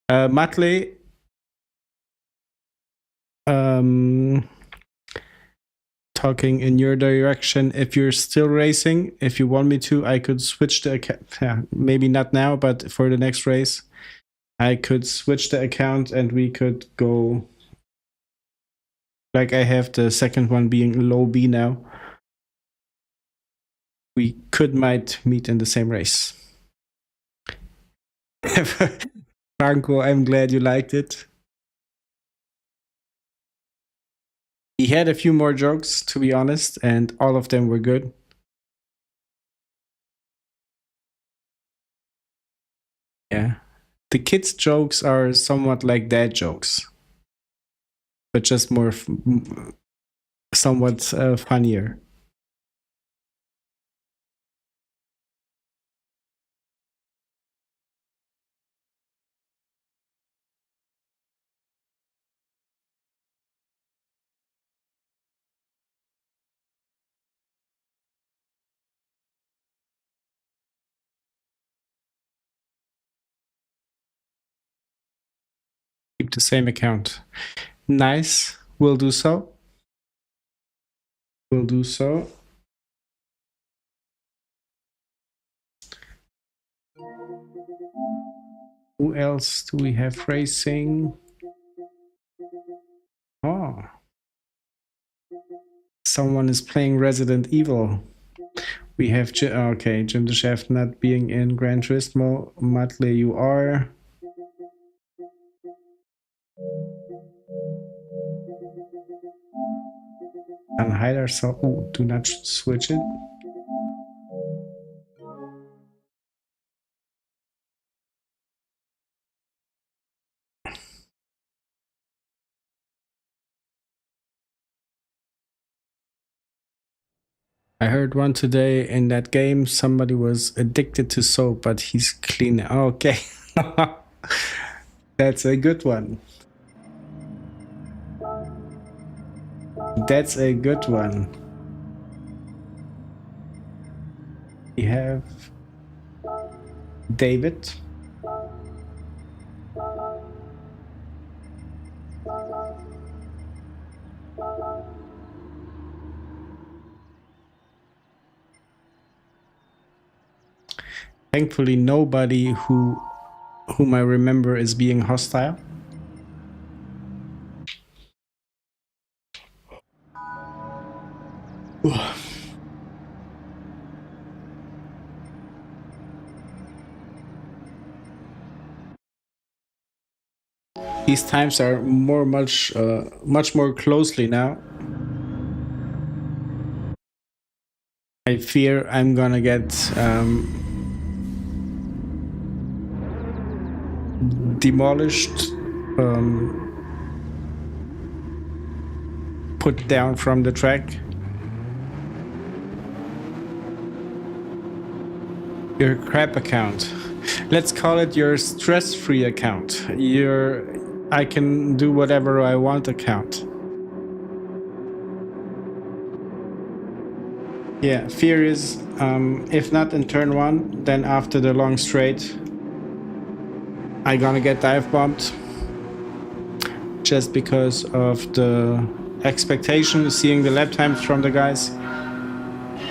A: Matley, talking in your direction. If you're still racing, if you want me to, I could switch the account. Yeah, maybe not now, but for the next race, I could switch the account and we could go. Like I have the second one being low B now. We might meet in the same race. Franco, I'm glad you liked it. He had a few more jokes, to be honest, and all of them were good. Yeah. The kids' jokes are somewhat like dad jokes, but just more somewhat funnier. Keep the same account. Nice. We'll do so. We'll do so. Who else do we have racing? Oh. Someone is playing Resident Evil. We have okay, Jim the Chef not being in Gran Turismo. Matley, you are. And hide ourselves. Oh, do not switch it. I heard one today in that game, somebody was addicted to soap, but he's clean. Okay. That's a good one. That's a good one. We have David. Thankfully, nobody whom I remember is being hostile. These times are much more closely now. I fear I'm gonna get demolished, put down from the track. Your crap account. Let's call it your stress-free account. Your I can do whatever I want account. Yeah, fear is if not in turn 1, then after the long straight I gonna get dive bombed. Just because of the expectation, seeing the lap times from the guys.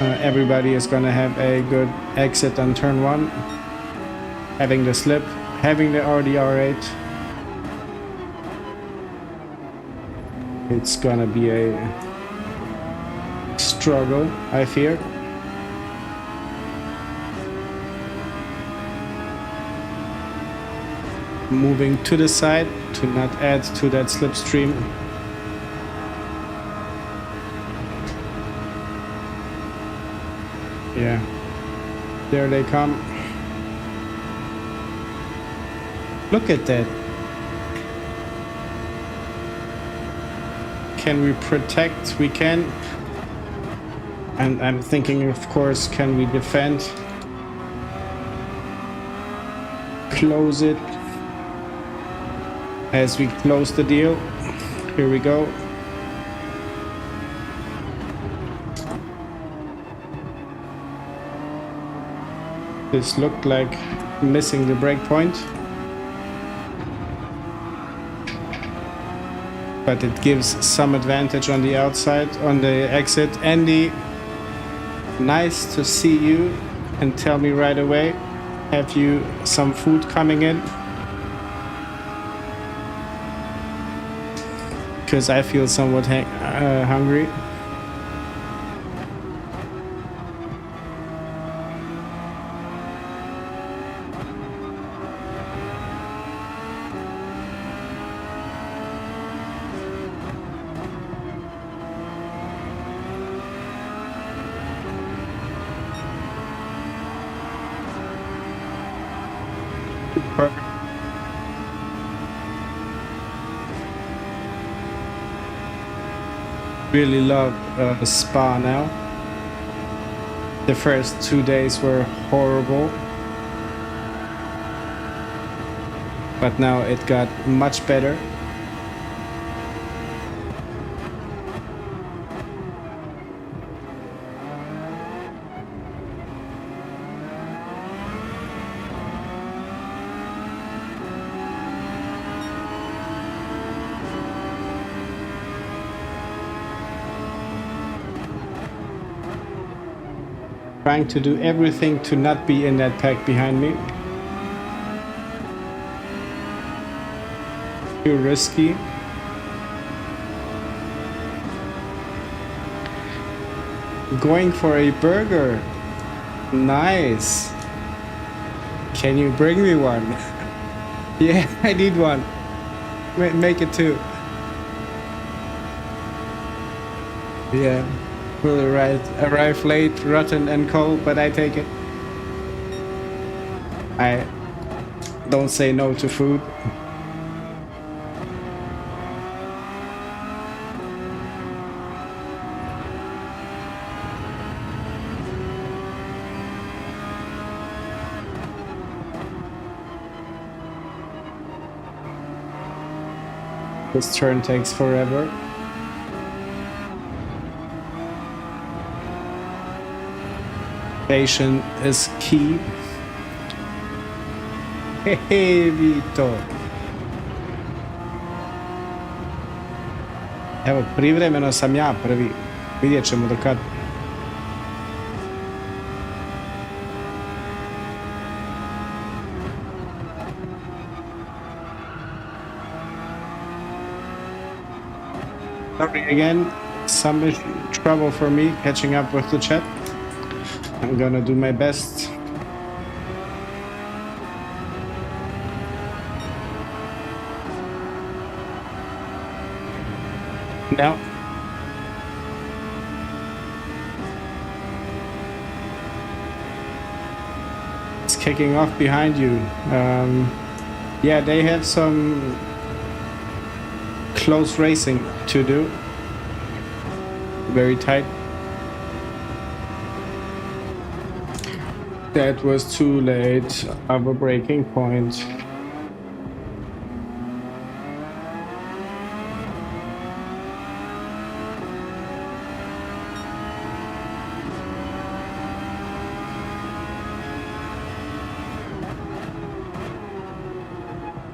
A: Everybody is gonna have a good exit on turn 1. Having the slip, having the RDR8. It's gonna be a struggle, I fear. Moving to the side to not add to that slipstream. Yeah, there they come. Look at that. Can we protect? We can. And I'm thinking, of course, can we defend? Close it. As we close the deal. Here we go. This looked like missing the breakpoint. But it gives some advantage on the outside, on the exit. Andy, nice to see you, and tell me right away, have you some food coming in? Because I feel somewhat hungry. Really love Spa now. The first 2 days were horrible, but now it got much better. Trying to do everything to not be in that pack behind me. Too risky. Going for a burger. Nice. Can you bring me one? Yeah, I need one. Make it two. Yeah. Will arrive late, rotten and cold, but I take it. I don't say no to food. This turn takes forever. Patience is key. Hehe, Vito. Evo, privremeno sam ja prvi. Vidjet ćemo do kad. Sorry again. some trouble for me catching up with the chat. I'm gonna do my best. Now. It's kicking off behind you. Yeah, they have some close racing to do. Very tight. That was too late of a braking point.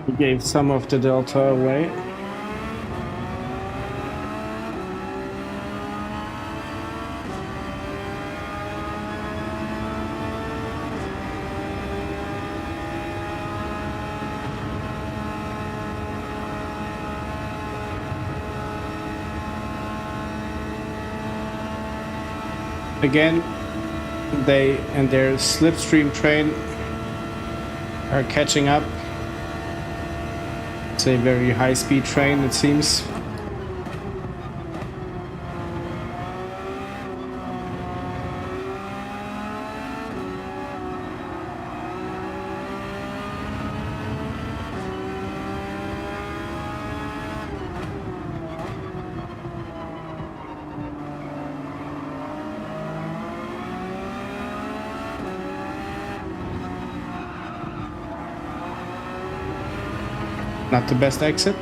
A: He gave some of the delta away. Again, they and their slipstream train are catching up. It's a very high-speed train, it seems. Not the best exit.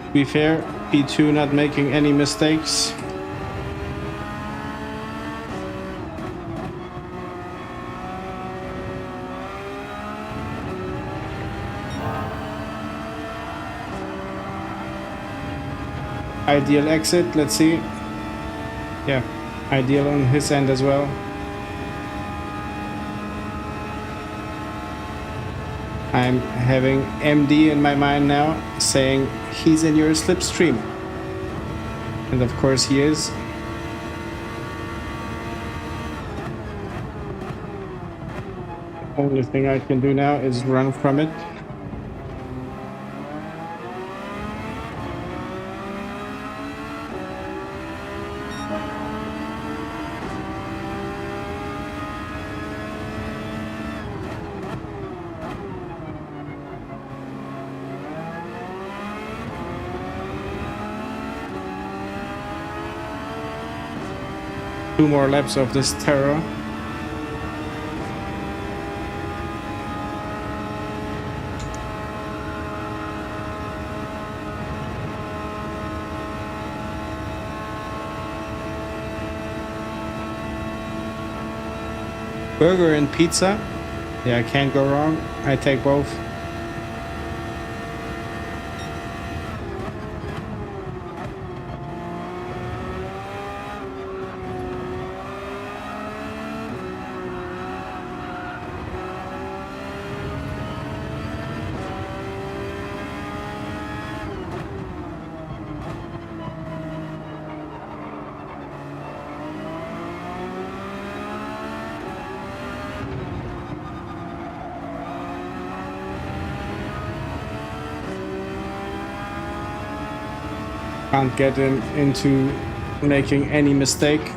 A: To be fair, P2 not making any mistakes. Ideal exit, let's see. Yeah, ideal on his end as well. I'm having MD in my mind now saying he's in your slipstream. And of course he is. The only thing I can do now is run from it. Two more laps of this terror. Burger and pizza. Yeah, I can't go wrong. I take both. Can't get him into making any mistake.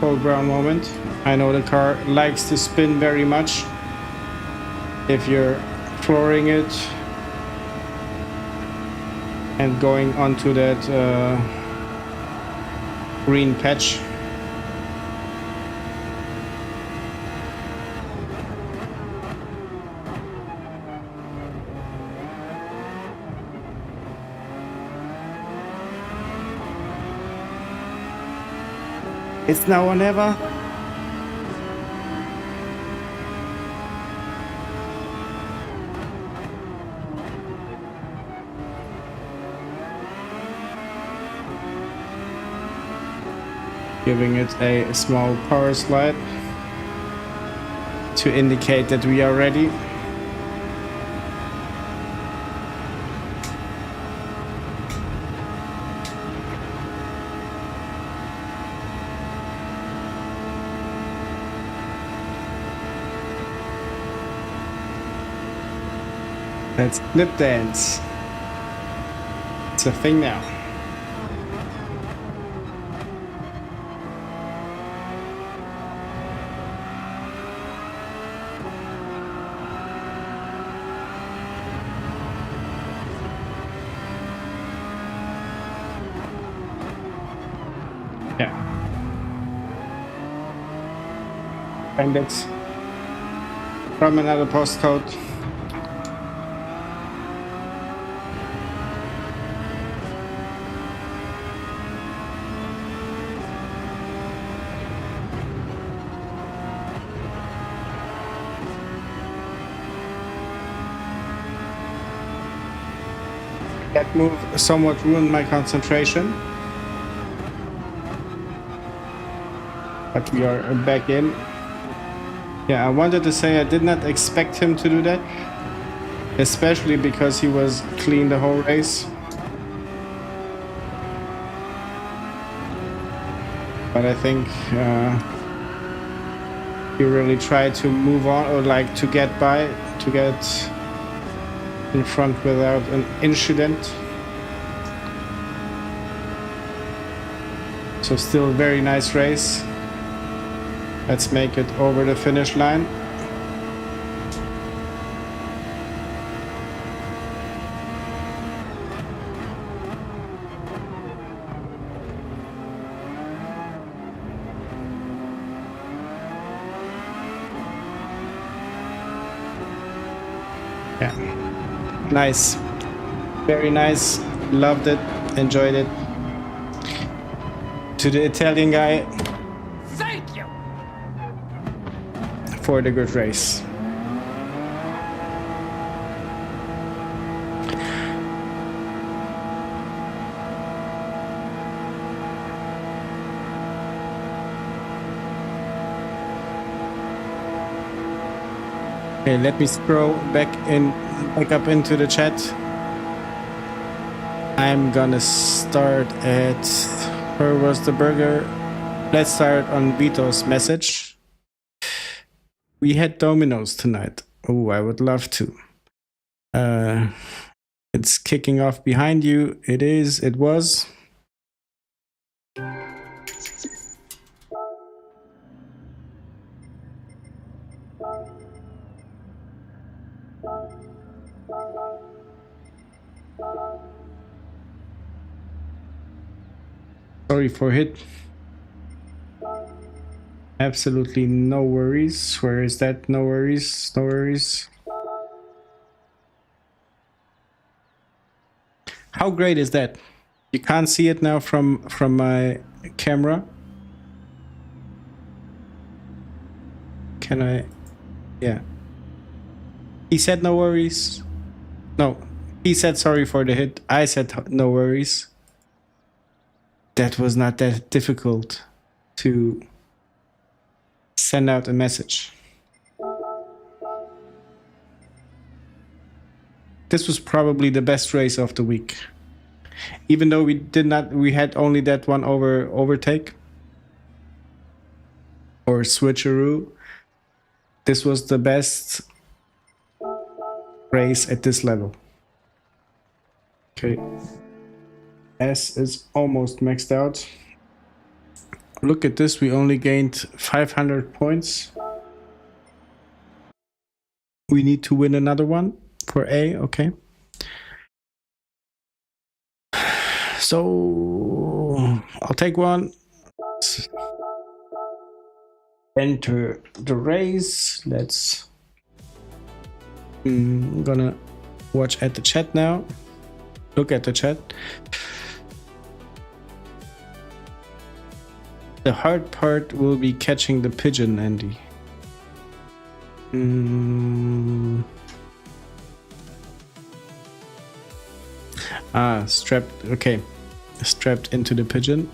A: full ground moment. I know the car likes to spin very much if you're flooring it and going onto that green patch. It's now or never. Giving it a small power slide to indicate that we are ready. Let's lip dance. It's a thing now. Yeah. And it's from another postcode. That move somewhat ruined my concentration. But we are back in. Yeah, I wanted to say I did not expect him to do that. Especially because he was clean the whole race. But I think he really tried to move on, or like to get by, to get in front without an incident. So still a very nice race. Let's make it over the finish line. Yeah. Nice. Very nice. Loved it. Enjoyed it. To the Italian guy,
B: Thank you
A: for the good race. Okay, let me scroll back up into the chat. I'm gonna start at, where was the burger? Let's start on Vito's message. We had Domino's tonight. Oh, I would love to. It's kicking off behind you. It is, it was. Sorry for hit. Absolutely no worries. Where is that? No worries. No worries. How great is that? You can't see it now from my camera. Can I? Yeah. He said no worries. No, he said sorry for the hit. I said no worries. That was not that difficult to send out a message. This was probably the best race of the week. Even though we had only that one overtake or switcheroo. This was the best race at this level. Okay. S is almost maxed out. Look at this, we only gained 500 points. We need to win another one for A, okay. So I'll take one. Enter the race. Let's. I'm gonna watch at the chat now. Look at the chat. The hard part will be catching the pigeon, Andy. Strapped. Okay, strapped into the pigeon.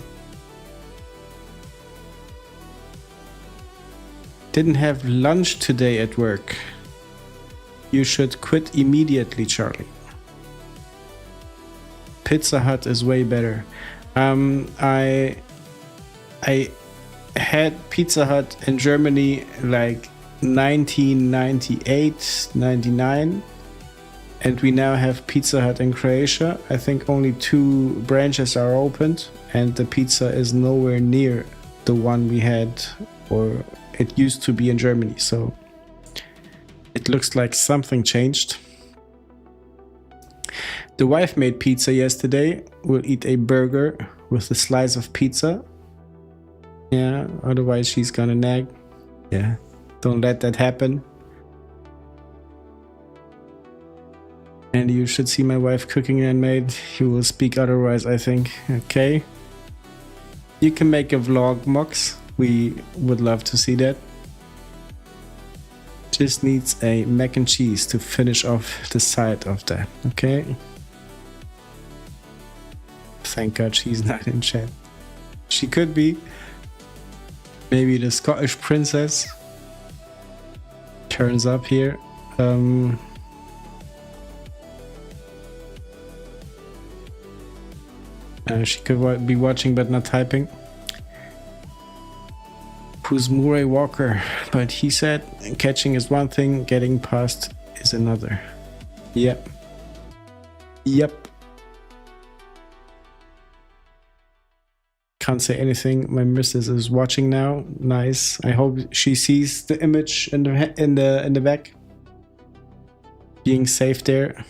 A: Didn't have lunch today at work. You should quit immediately, Charlie. Pizza Hut is way better. I had Pizza Hut in Germany like 1998, 99. And we now have Pizza Hut in Croatia. I think only 2 branches are opened, and the pizza is nowhere near the one we had, or it used to be in Germany. So it looks like something changed. The wife made pizza yesterday. We'll eat a burger with a slice of pizza. Yeah, otherwise she's gonna nag. Yeah, don't let that happen. And you should see my wife cooking handmade. You will speak otherwise, I think. Okay. You can make a vlog, Mox. We would love to see that. Just needs a mac and cheese to finish off the side of that. Okay. Thank God she's not in chat. She could be. Maybe the Scottish princess turns up here. She could be watching but not typing. Who's Murray Walker? But he said catching is one thing, getting past is another. Yep. Yep. Can't say anything. My missus is watching now. Nice. I hope she sees the image in the back. Being safe there.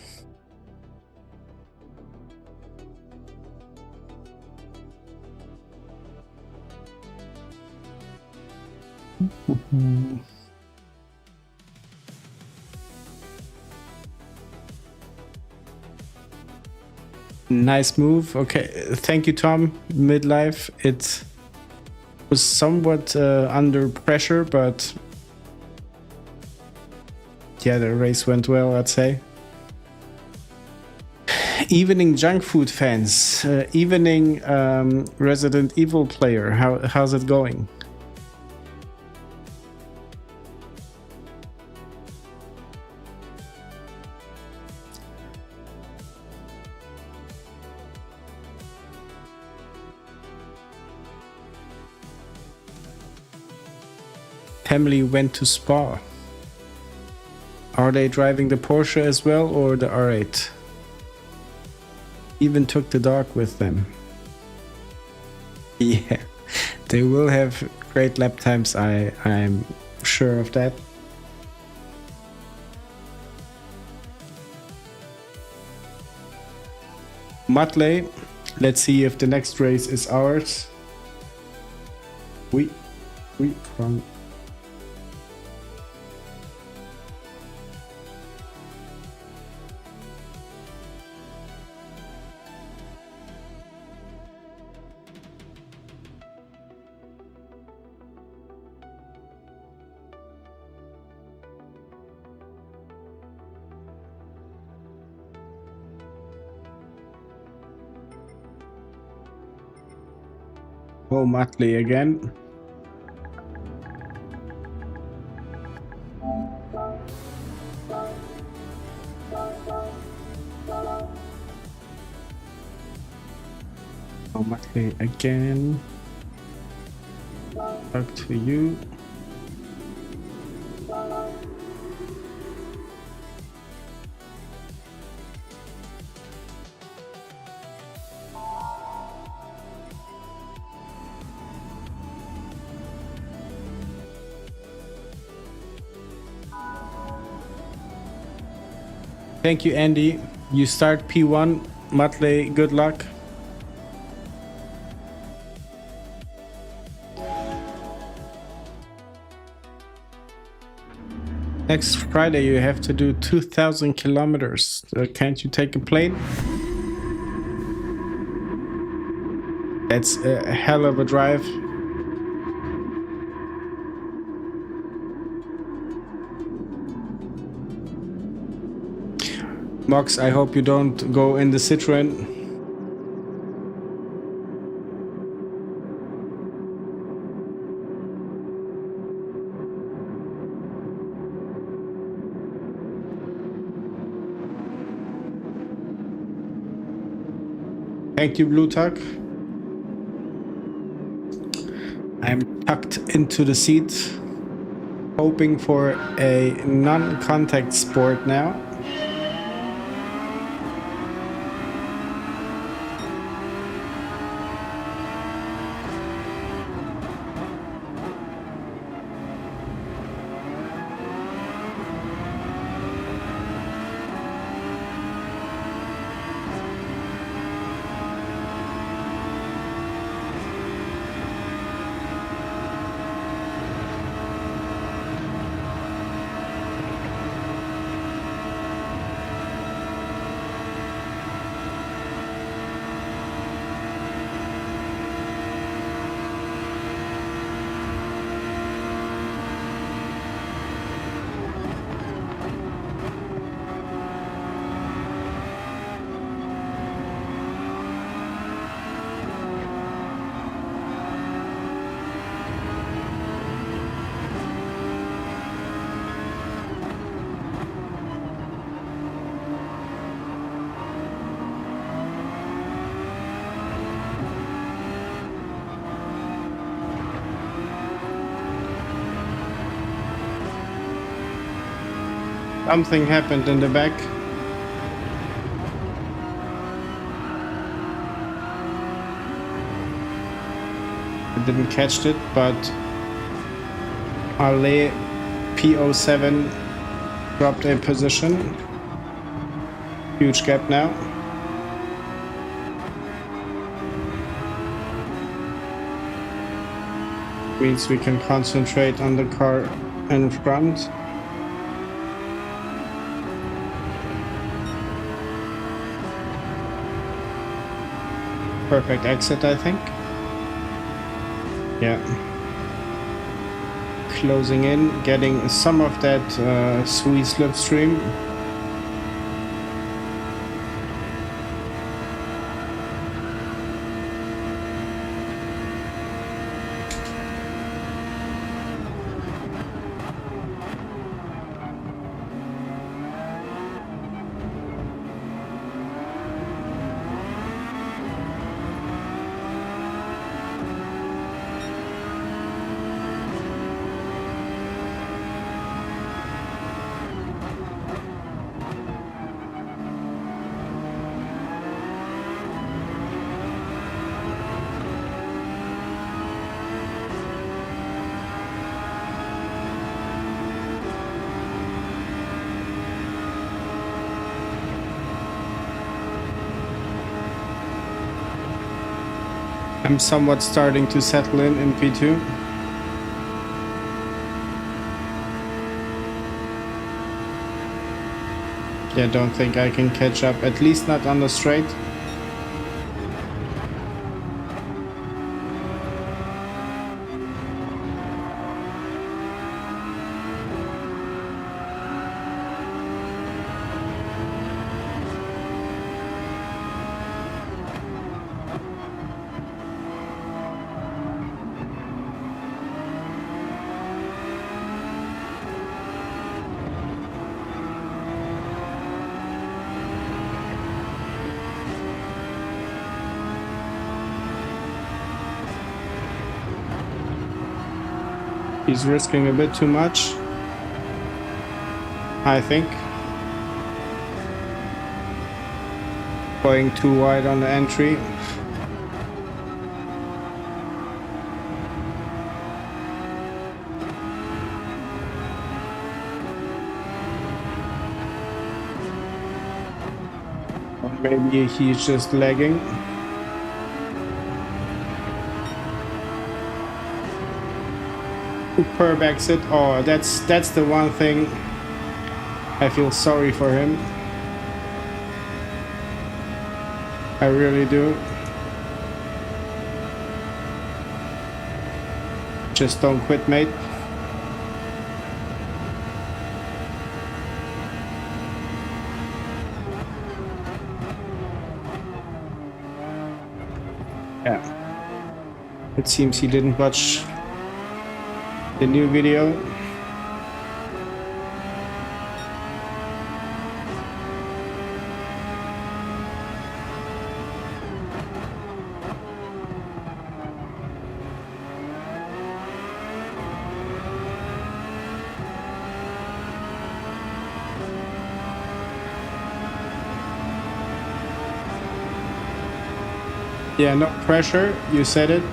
A: Nice move. Okay, thank you, Tom. Midlife. It was somewhat under pressure, but yeah, the race went well, I'd say. Evening junk food fans. Evening Resident Evil player. How's it going? Family went to Spa. Are they driving the Porsche as well, or the R8? Even took the dog with them. Yeah, they will have great lap times, I'm sure of that. Mutley, let's see if the next race is ours. We from Mutley again. Mutley again. Back to you. Thank you, Andy. You start P1. Matley, good luck. Next Friday you have to do 2,000 kilometers. Can't you take a plane? That's a hell of a drive. Mox, I hope you don't go in the Citroen. Thank you, Blue Tuck. I'm tucked into the seat, hoping for a non-contact sport now. Something happened in the back. I didn't catch it, but Ale P07 dropped a position. Huge gap now. Means we can concentrate on the car in front. Perfect exit, I think. Yeah. Closing in, getting some of that sweet slipstream. I'm somewhat starting to settle in P2. Yeah, don't think I can catch up, at least not on the straight. He's risking a bit too much, I think. Going too wide on the entry. Maybe he's just lagging. Superb exit. Oh, that's the one thing I feel sorry for him. I really do. Just don't quit, mate. Yeah. It seems he didn't watch the new video. Yeah, no pressure, you said it.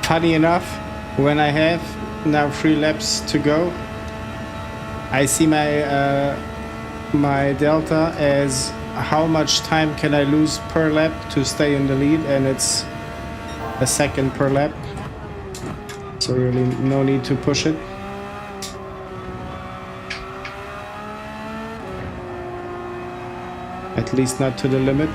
A: Funny enough, when I have now 3 laps to go, I see my my delta as how much time can I lose per lap to stay in the lead, and it's a second per lap. So really no need to push it. At least not to the limit.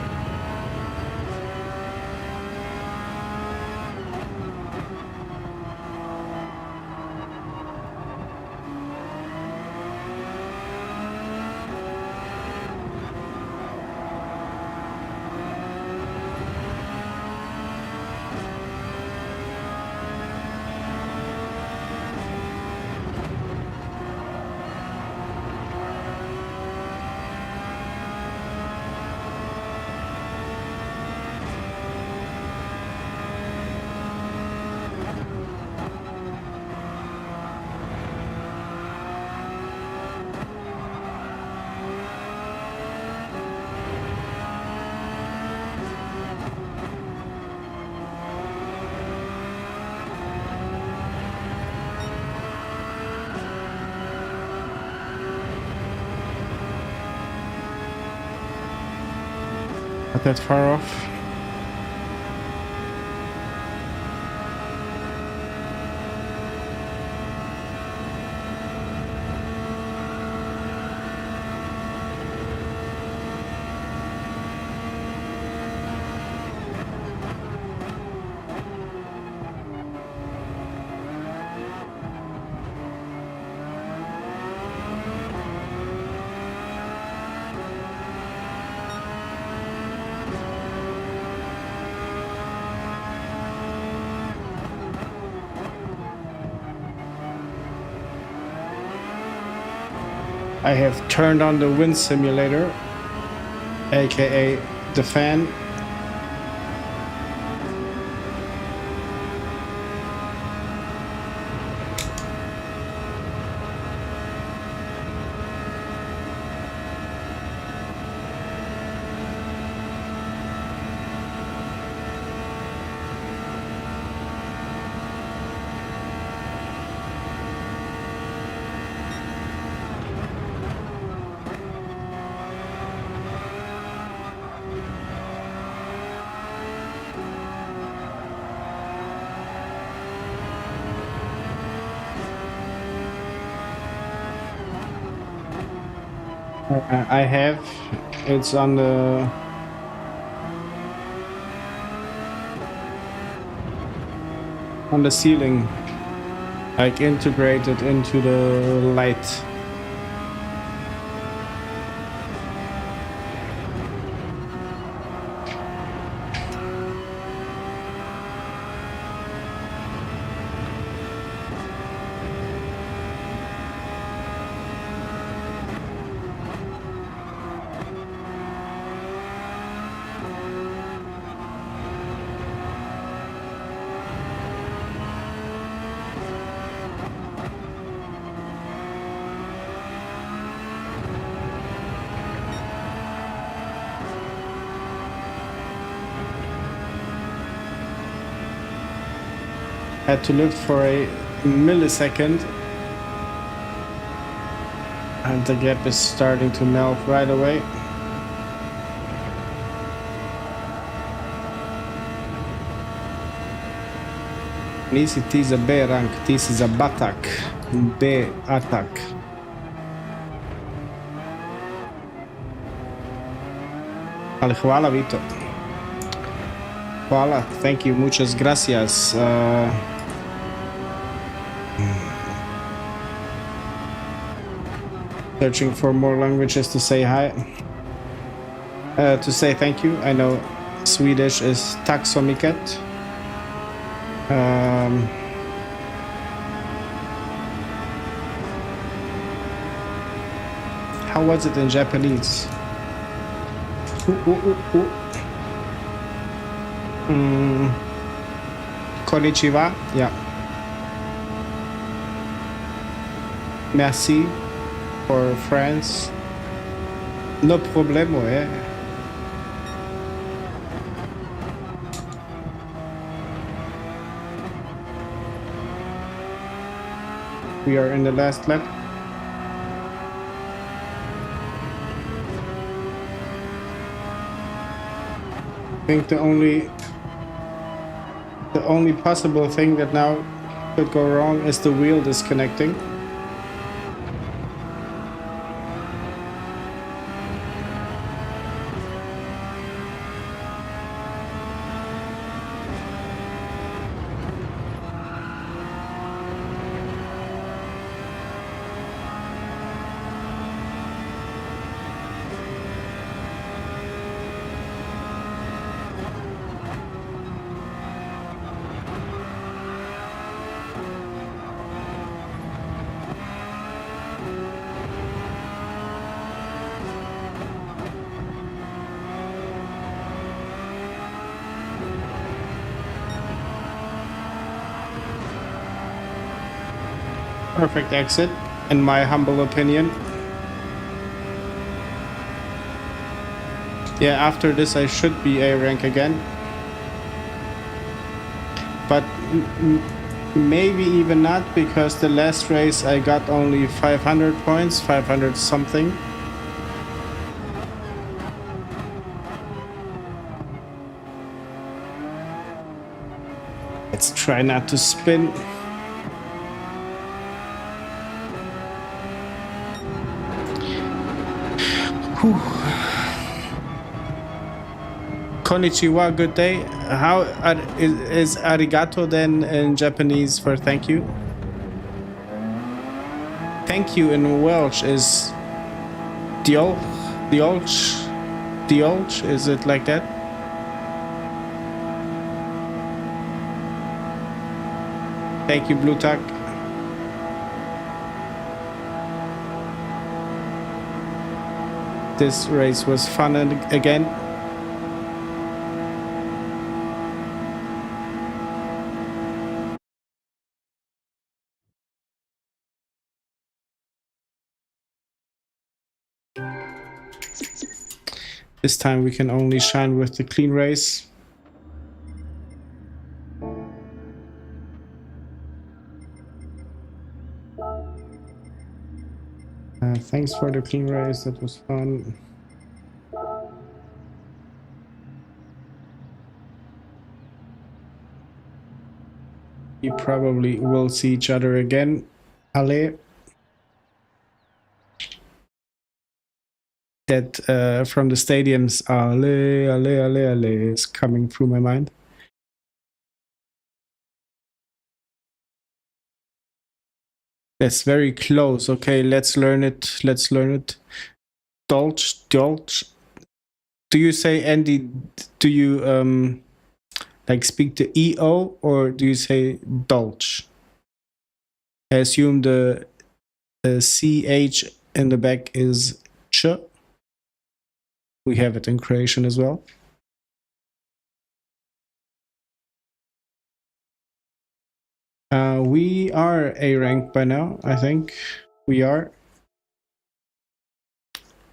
A: Not that far off. I have turned on the wind simulator, aka the fan. I have. It's on the ceiling, like integrated into the light. Had to lift for a millisecond. And the gap is starting to melt right away. Nisi ti za B rank, ti si za batak. B atak. Ali hvala Vito. Hvala, thank you, muchas gracias. Searching for more languages to say hi. To say thank you. I know Swedish is tack så mycket. How was it in Japanese? Konnichiwa. Yeah. Merci for France. No problemo, eh? We are in the last lap. I think the only possible thing that now could go wrong is the wheel disconnecting. Perfect exit, in my humble opinion. Yeah, after this I should be A rank again. But maybe even not, because the last race I got only 500 points, 500 something. Let's try not to spin. Whew. Konnichiwa, good day. How is arigato then in Japanese for thank you? Thank you in Welsh is diolch. Is it like that? Thank you, Blue Tack. This race was fun again. This time we can only shine with the clean race. Thanks for the clean race, that was fun. We probably will see each other again. Ale. That from the stadiums, ale is coming through my mind. That's very close. Okay, let's learn it. Let's learn it. Dolch. Do you say Andy? Do you like speak the EO, or do you say Dolch? I assume the CH in the back is ch. We have it in Croatian as well. We are A rank by now, I think. We are.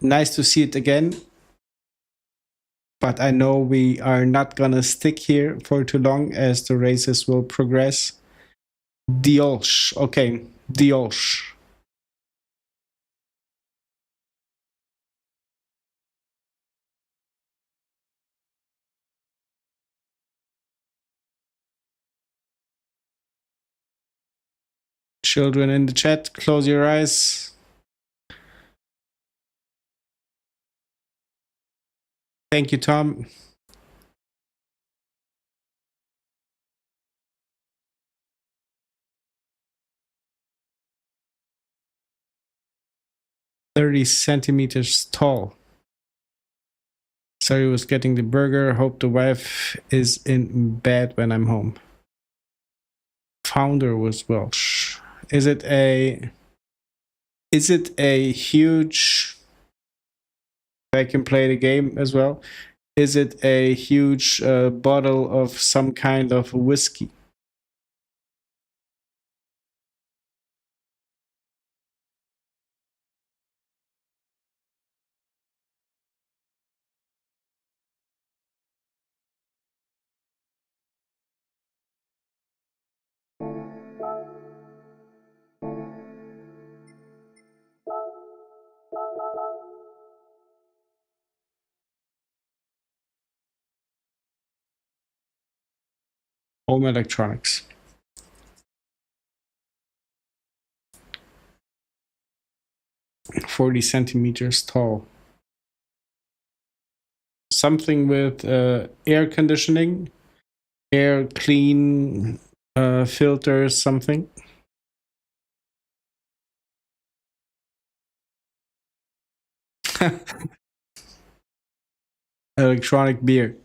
A: Nice to see it again. But I know we are not gonna stick here for too long, as the races will progress. Diolch. Okay, Diolch. Children in the chat, close your eyes. Thank you, Tom. "30 centimeters tall." Sorry, was getting the burger. Hope the wife is in bed when I'm home. Founder was Welsh. Is it a huge... I can play the game as well. Is it a huge bottle of some kind of whiskey? Home electronics. "40 centimeters tall." Something with air conditioning, air clean filters, something. Electronic beer.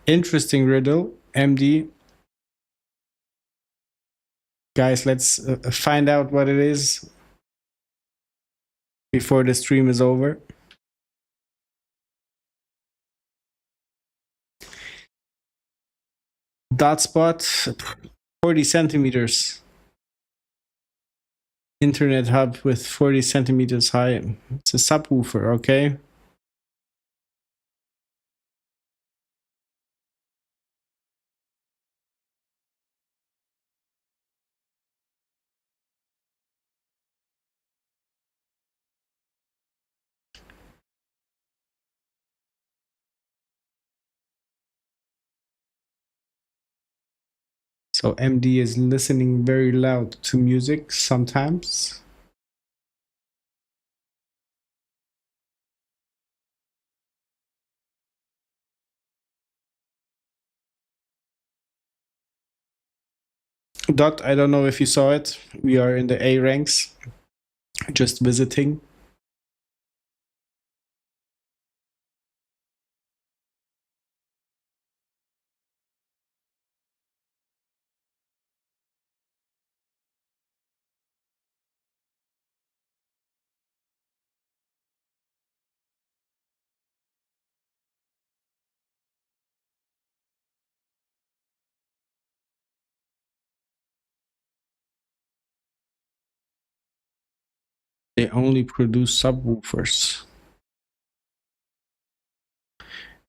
A: Interesting riddle, MD. Guys, let's find out what it is before the stream is over. Dot spot, 40 centimeters. Internet hub with 40 centimeters high. It's a subwoofer, okay? So MD is listening very loud to music sometimes. Dot, I don't know if you saw it. We are in the A ranks, just visiting. They only produce subwoofers.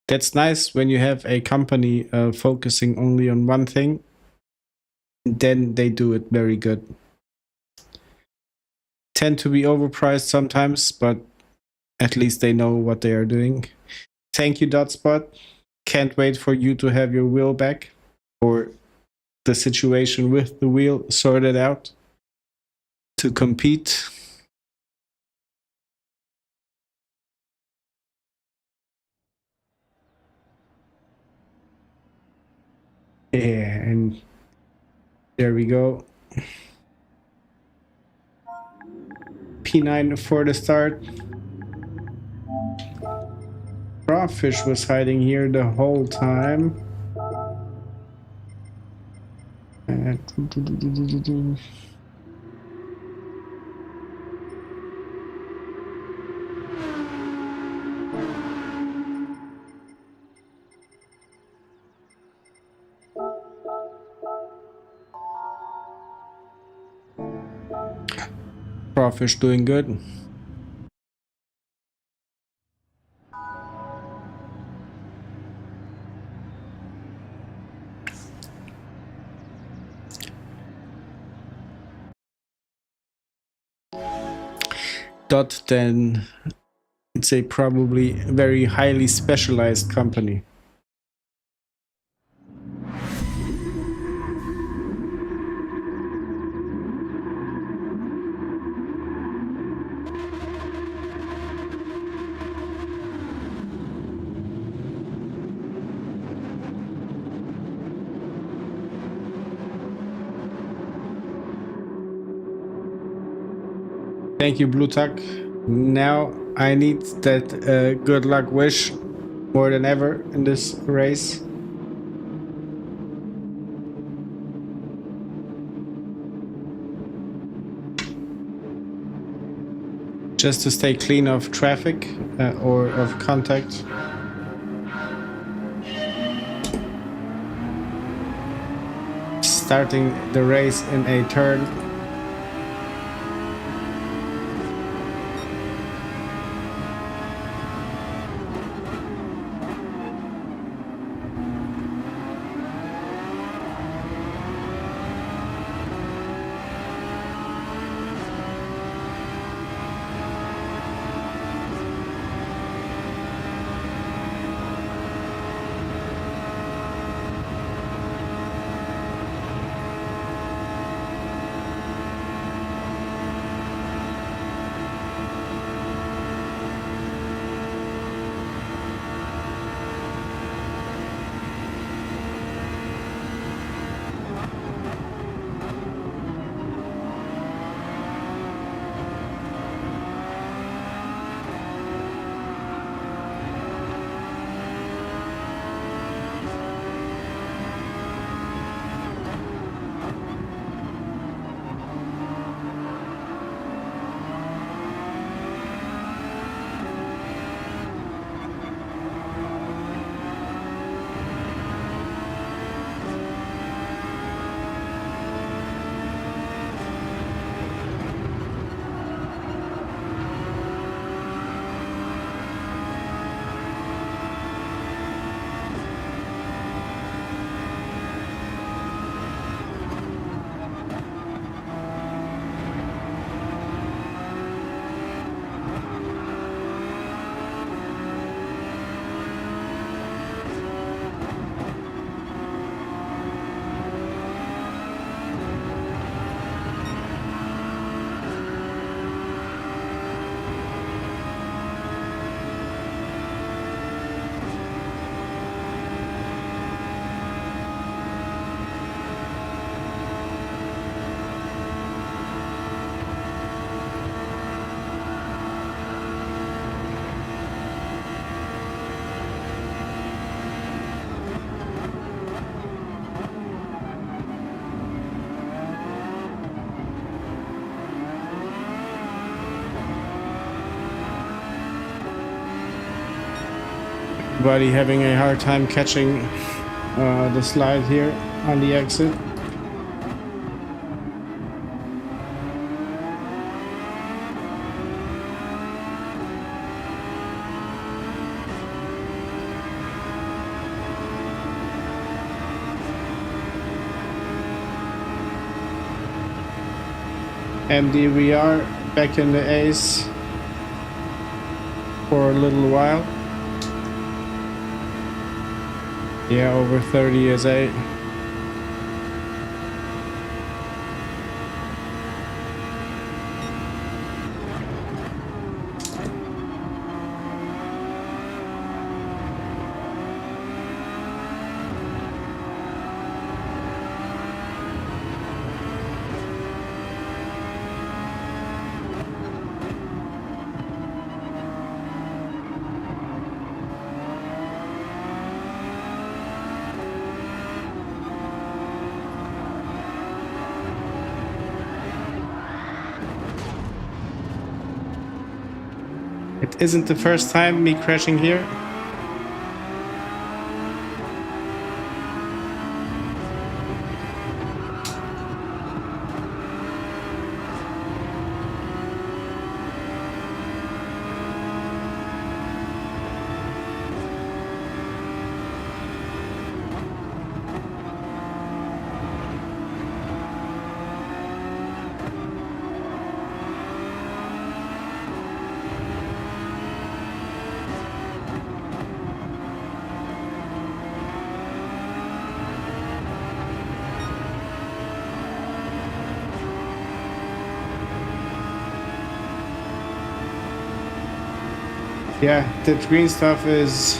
A: That's nice when you have a company focusing only on one thing. Then they do it very good. Tend to be overpriced sometimes, but at least they know what they are doing. Thank you, Dotspot. Can't wait for you to have your wheel back, or the situation with the wheel sorted out to compete. Yeah, and there we go. P9 for the start. Crawfish was hiding here the whole time. Crawfish doing good. dot, then it's a probably very highly specialized company. Thank you, Blue Tuck. Now I need that good luck wish more than ever in this race. Just to stay clean of traffic or of contact. Starting the race in a turn. Everybody having a hard time catching the slide here on the exit. MD, we are back in the Ace for a little while. Yeah, over 30 years A. It isn't the first time me crashing here. Yeah, the green stuff is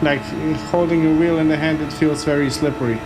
A: like holding a wheel in the hand. It feels very slippery.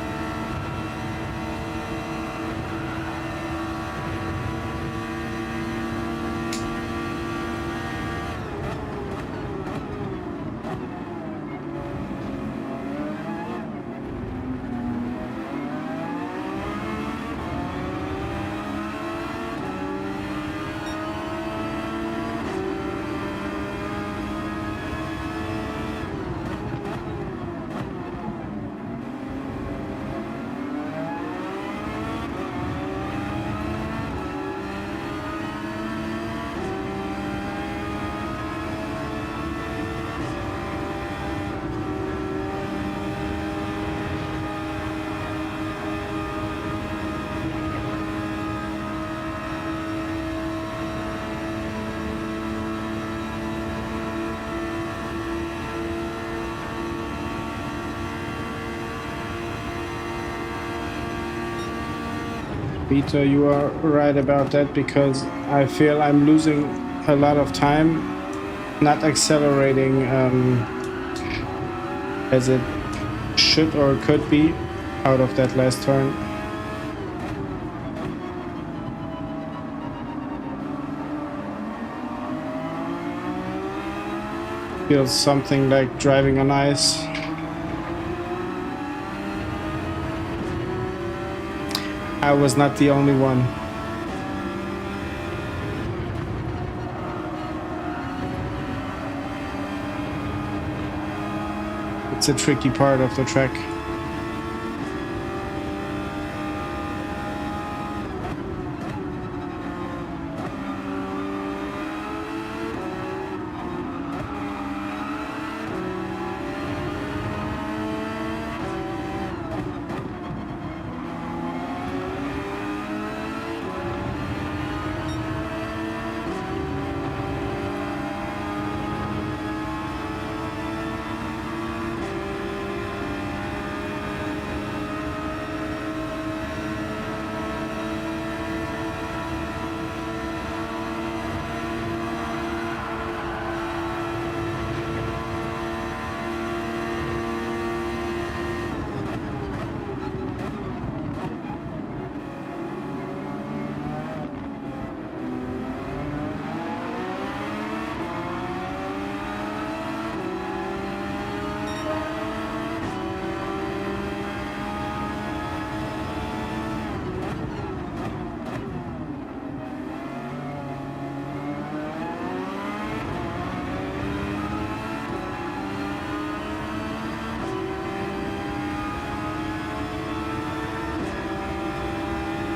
A: Peter, you are right about that, because I feel I'm losing a lot of time, not accelerating as it should or could be out of that last turn. Feels something like driving on ice. I was not the only one. It's a tricky part of the track.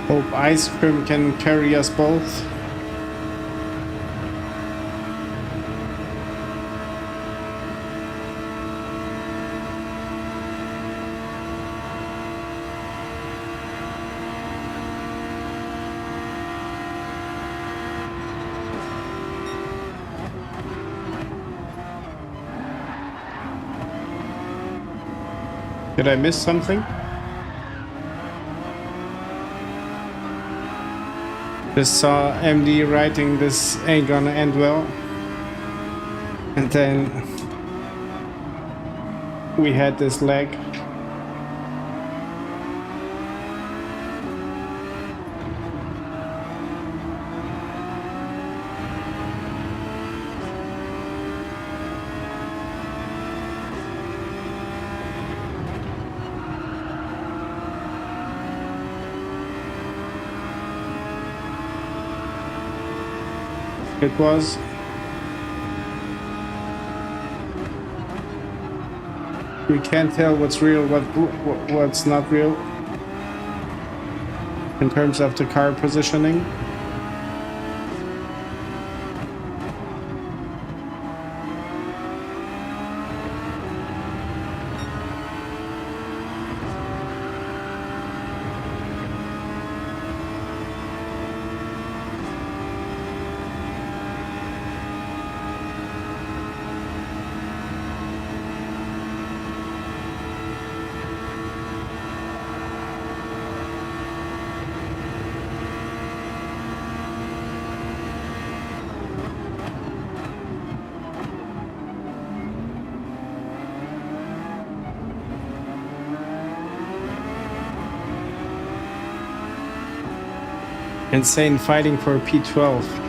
A: Hope ice cream can carry us both. Did I miss something? Just saw MD writing this ain't gonna end well. And then we had this lag. It was. We can't tell what's real, what's not real in terms of the car positioning. Insane fighting for P12.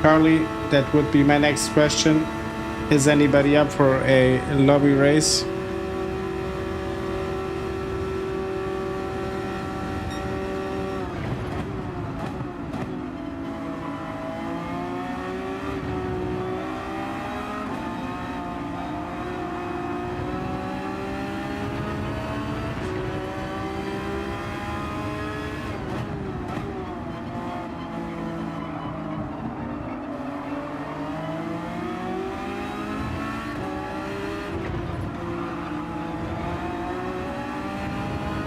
A: Charlie, that would be my next question. Is anybody up for a lobby race?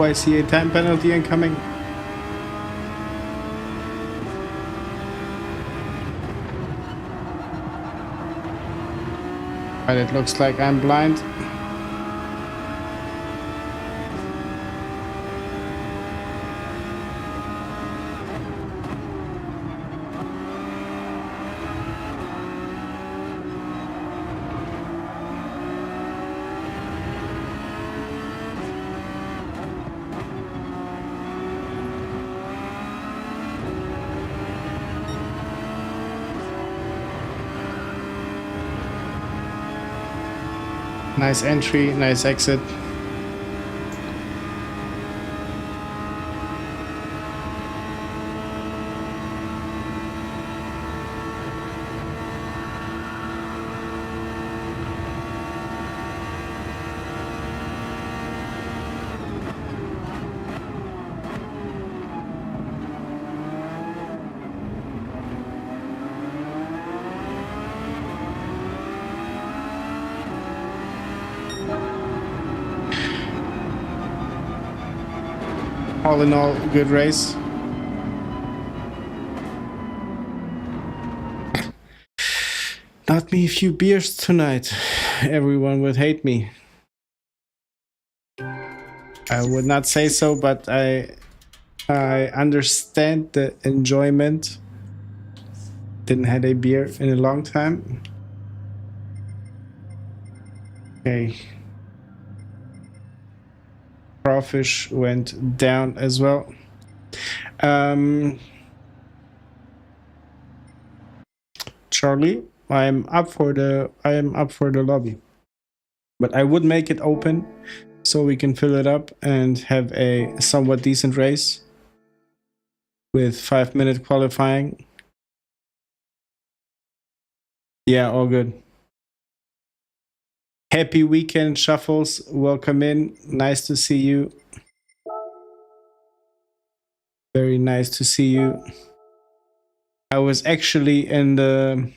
A: I see a time penalty incoming. But it looks like I'm blind. Nice entry, nice exit. All in all, good race. Not me a few beers tonight. Everyone would hate me. I would not say so, but I understand the enjoyment. Didn't had a beer in a long time. Okay. Crawfish went down as well. Charlie, I am up for the lobby, but I would make it open so we can fill it up and have a somewhat decent race with 5-minute qualifying. Yeah, all good. Happy weekend, Shuffles. Welcome in. Nice to see you. Very nice to see you. I was actually in the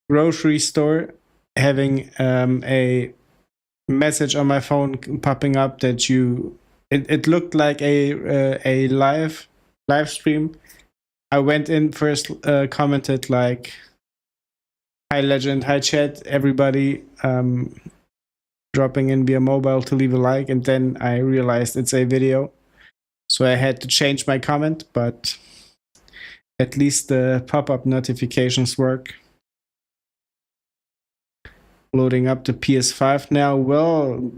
A: grocery store having a message on my phone popping up that it looked like a live stream. I went in first, commented like, "Hi legend, hi chat, everybody, dropping in via mobile to leave a like," and then I realized it's a video, so I had to change my comment, but at least the pop-up notifications work. Loading up the PS5 now. Well,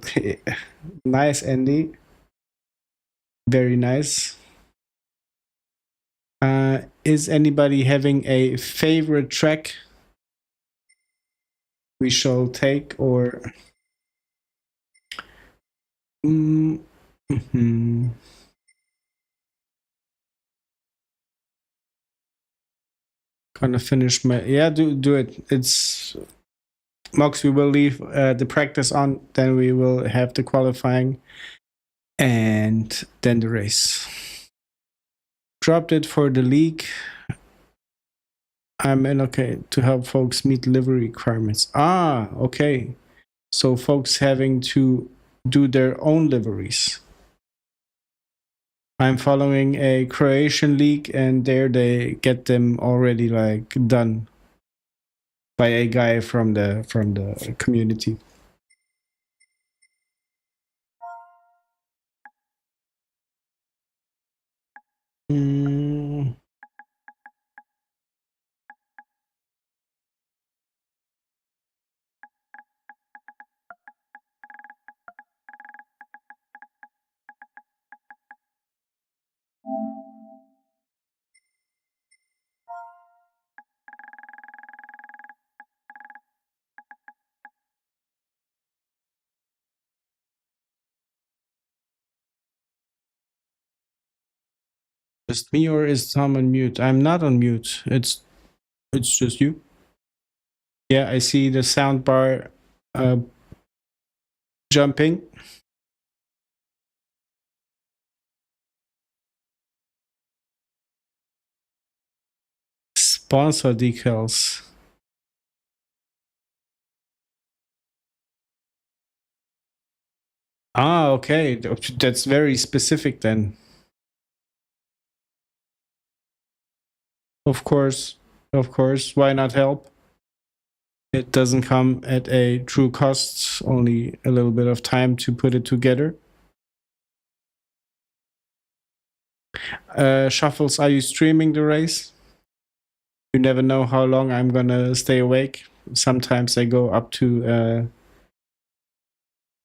A: nice, Andy. Very nice. Is anybody having a favorite track we shall take, or gonna finish my do it. It's Mox, we will leave the practice on, then we will have the qualifying and then the race. Dropped it for the league. I'm in, okay, to help folks meet livery requirements. Ah, okay. So folks having to do their own liveries. I'm following a Croatian league, and there they get them already like done by a guy from the community. Just me, or is Tom on mute? I'm not on mute. It's just you. Yeah, I see the sound bar jumping. Sponsor decals. Ah, okay. That's very specific then. Of course. Of course. Why not help? It doesn't come at a true cost, only a little bit of time to put it together. Shuffles, are you streaming the race? You never know how long I'm gonna stay awake. Sometimes I go up to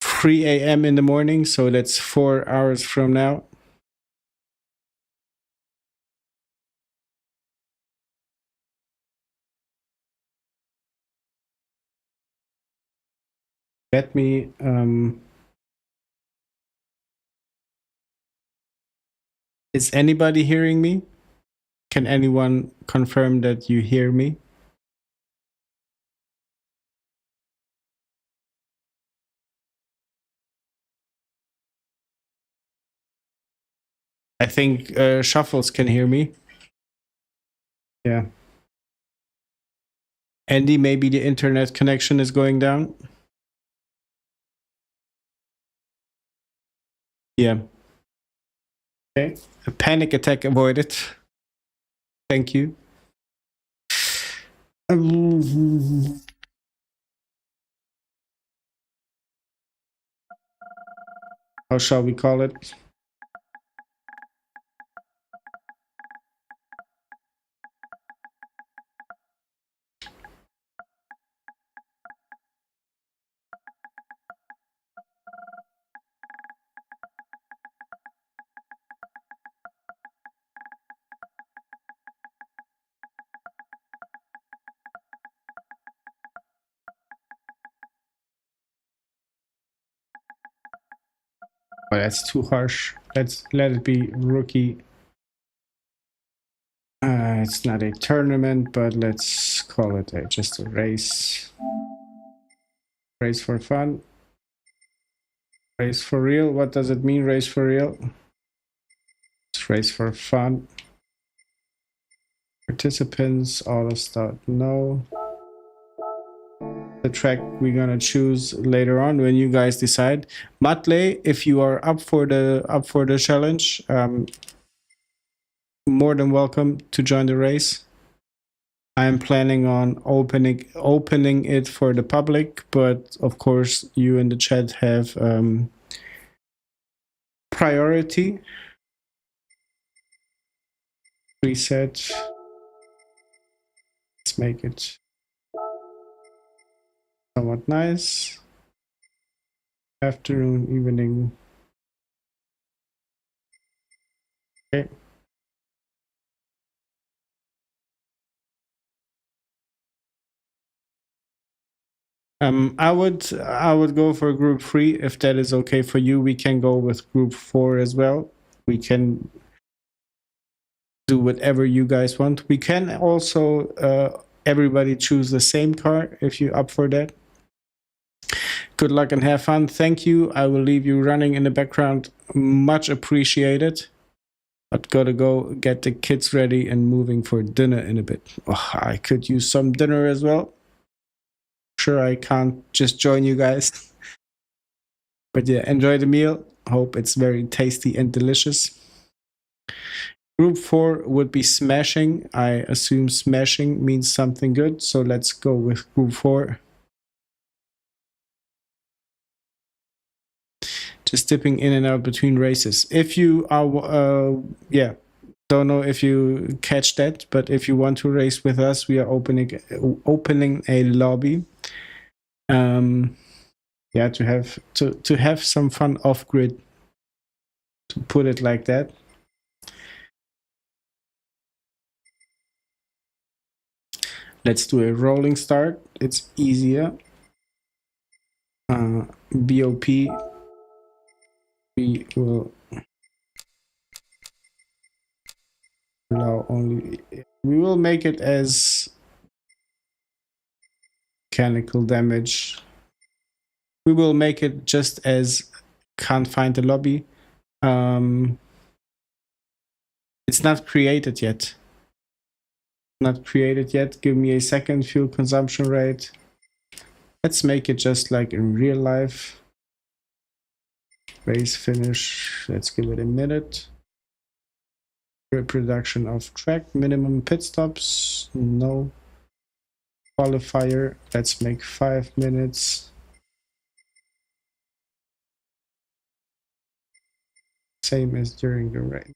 A: 3 a.m. in the morning, so that's 4 hours from now. Let me is anybody hearing me? Can anyone confirm that you hear me? I think Shuffles can hear me. Yeah. Andy, maybe the internet connection is going down. Yeah. Okay. A panic attack avoided. Thank you. How shall we call it? Oh, that's too harsh. Let's let it be rookie. It's not a tournament, but let's call it just a race. Race for fun. Race for real. What does it mean, race for real? It's race for fun. Participants, auto start, no. The track we're gonna choose later on when you guys decide. Matle, if you are up for the challenge, more than welcome to join the race. I'm planning on opening it for the public, but of course you in the chat have priority. Reset. Let's make it somewhat nice. Afternoon, evening. Okay. I would go for group 3 if that is okay for you. We can go with group 4 as well. We can do whatever you guys want. We can also everybody choose the same car if you're up for that. Good luck and have fun. Thank you. I will leave you running in the background. Much appreciated. I've got to go get the kids ready and moving for dinner in a bit. Oh, I could use some dinner as well. Sure, I can't just join you guys. But yeah, enjoy the meal. Hope it's very tasty and delicious. Group 4 would be smashing. I assume smashing means something good, so let's go with group 4. Just dipping in and out between races. If you are, don't know if you catch that, but if you want to race with us, we are opening a lobby. Yeah, to have some fun off grid, to put it like that. Let's do a rolling start. It's easier. BOP. We will allow only. We will make it as mechanical damage. We will make it just as can't find the lobby. It's not created yet. Not created yet. Give me a second. Fuel consumption rate. Let's make it just like in real life. Race finish. Let's give it a minute. Reproduction of track. Minimum pit stops. No. Qualifier. Let's make 5 minutes. Same as during the race.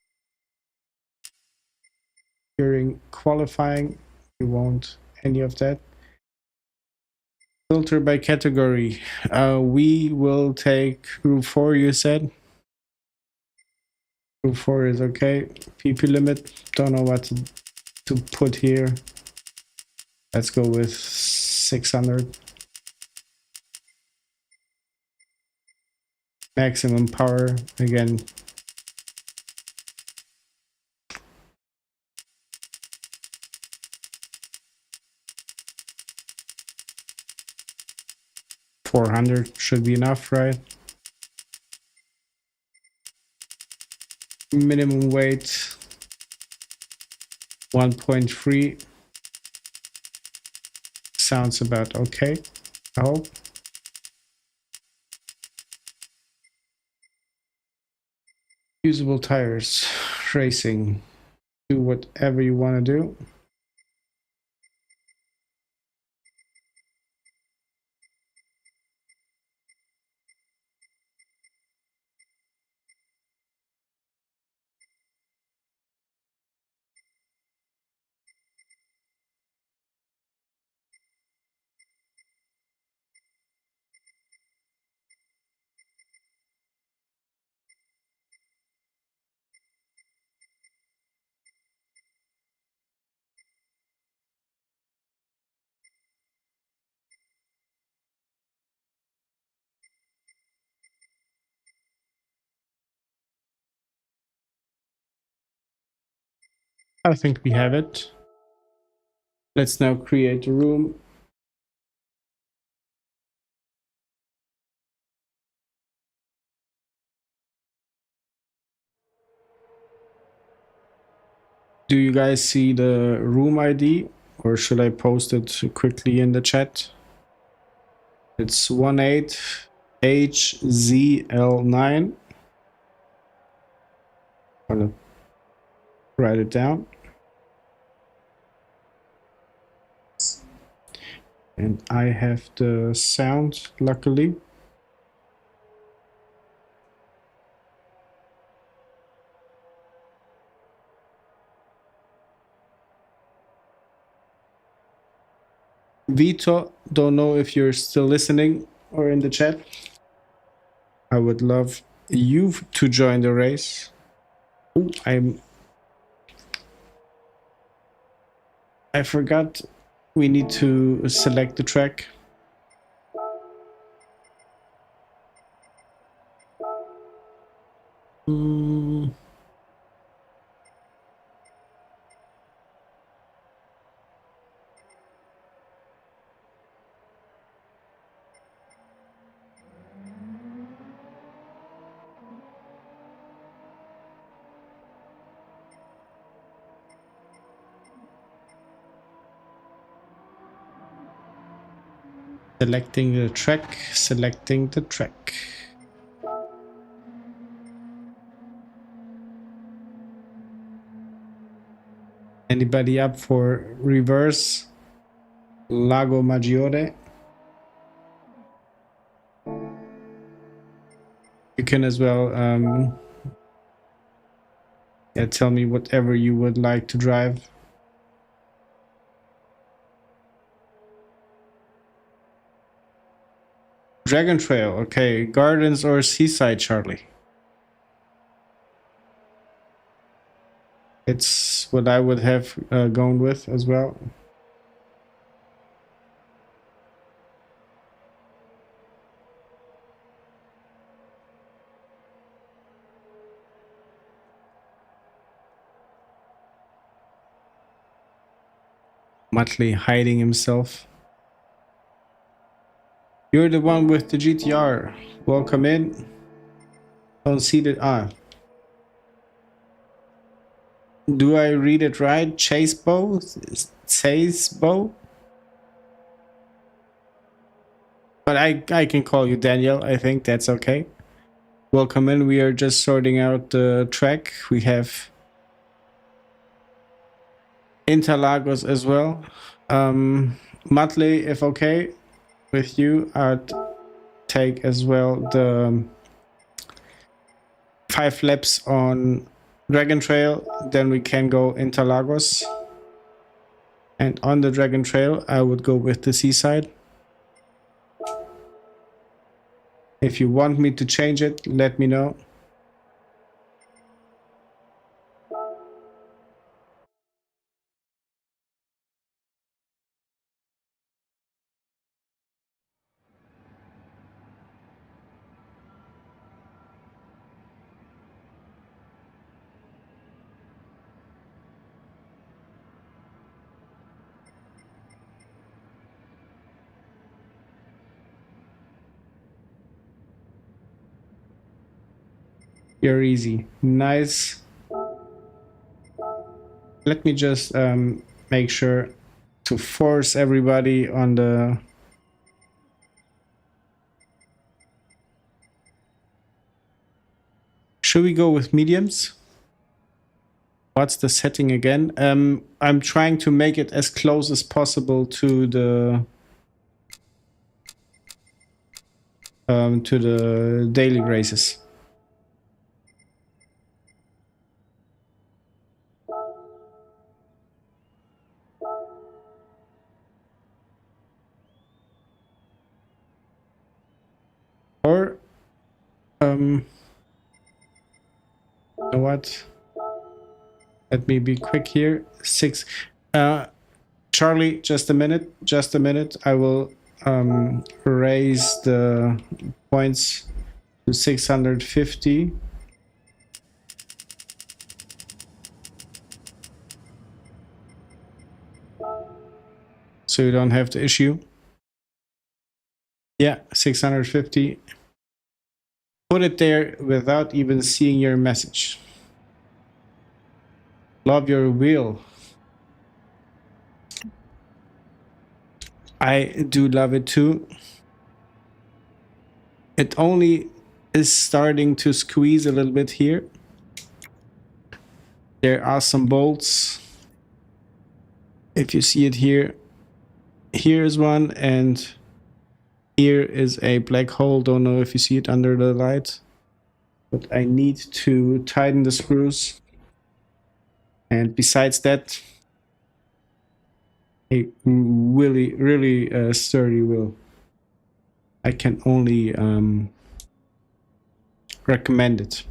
A: During qualifying, you won't any of that. Filter by category. We will take group 4, you said. Group 4 is okay. PP limit, don't know what to put here. Let's go with 600. Maximum power, again. $400 should be enough, right? Minimum weight 1.3 sounds about okay, I hope. Usable tires, racing, do whatever you want to do. I think we have it. Let's now create a room. Do you guys see the room ID, or should I post it quickly in the chat? It's 18HZL9. I'm gonna write it down. And I have the sound, luckily. Vito, don't know if you're still listening or in the chat. I would love you to join the race. Ooh, I forgot we need to select the track. Selecting the track, selecting the track. Anybody up for reverse Lago Maggiore? You can as well yeah, tell me whatever you would like to drive. Dragon Trail, okay. Gardens or Seaside, Charlie? It's what I would have gone with as well. Muttley hiding himself. You're the one with the GTR. Welcome in. Don't see that. Ah. Do I read it right? Chasebo? Chasebo? But I can call you Daniel. I think that's okay. Welcome in. We are just sorting out the track. We have Interlagos as well. Muttley, if okay with you, I'd take as well the 5 laps on Dragon Trail. Then we can go Interlagos. And on the Dragon Trail, I would go with the Seaside. If you want me to change it, let me know. You're easy. Nice. Let me just make sure to force everybody on the... Should we go with mediums? What's the setting again? I'm trying to make it as close as possible to the daily races. Or you know what? Let me be quick here. 6. Charlie, just a minute. Just a minute. I will raise the points to 650. So you don't have the issue. Yeah, 650. Put it there without even seeing your message. Love your wheel. I do love it too. It only is starting to squeeze a little bit here. There are some bolts. If you see it here, here is one, and here is a black hole. Don't know if you see it under the light, but I need to tighten the screws. And besides that, a really sturdy wheel. I can only recommend it.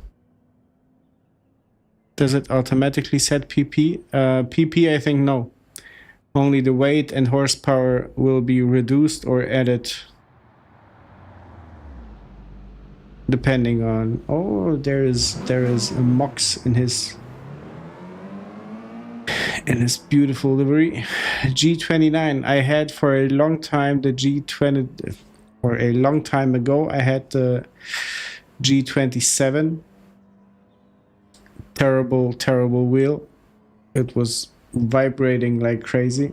A: Does it automatically set PP? PP, I think no. Only the weight and horsepower will be reduced or added depending on... Oh, there is a Mox in his beautiful livery. G29. I had for a long time the G20, or a long time ago I had the G27. Terrible wheel. It was vibrating like crazy.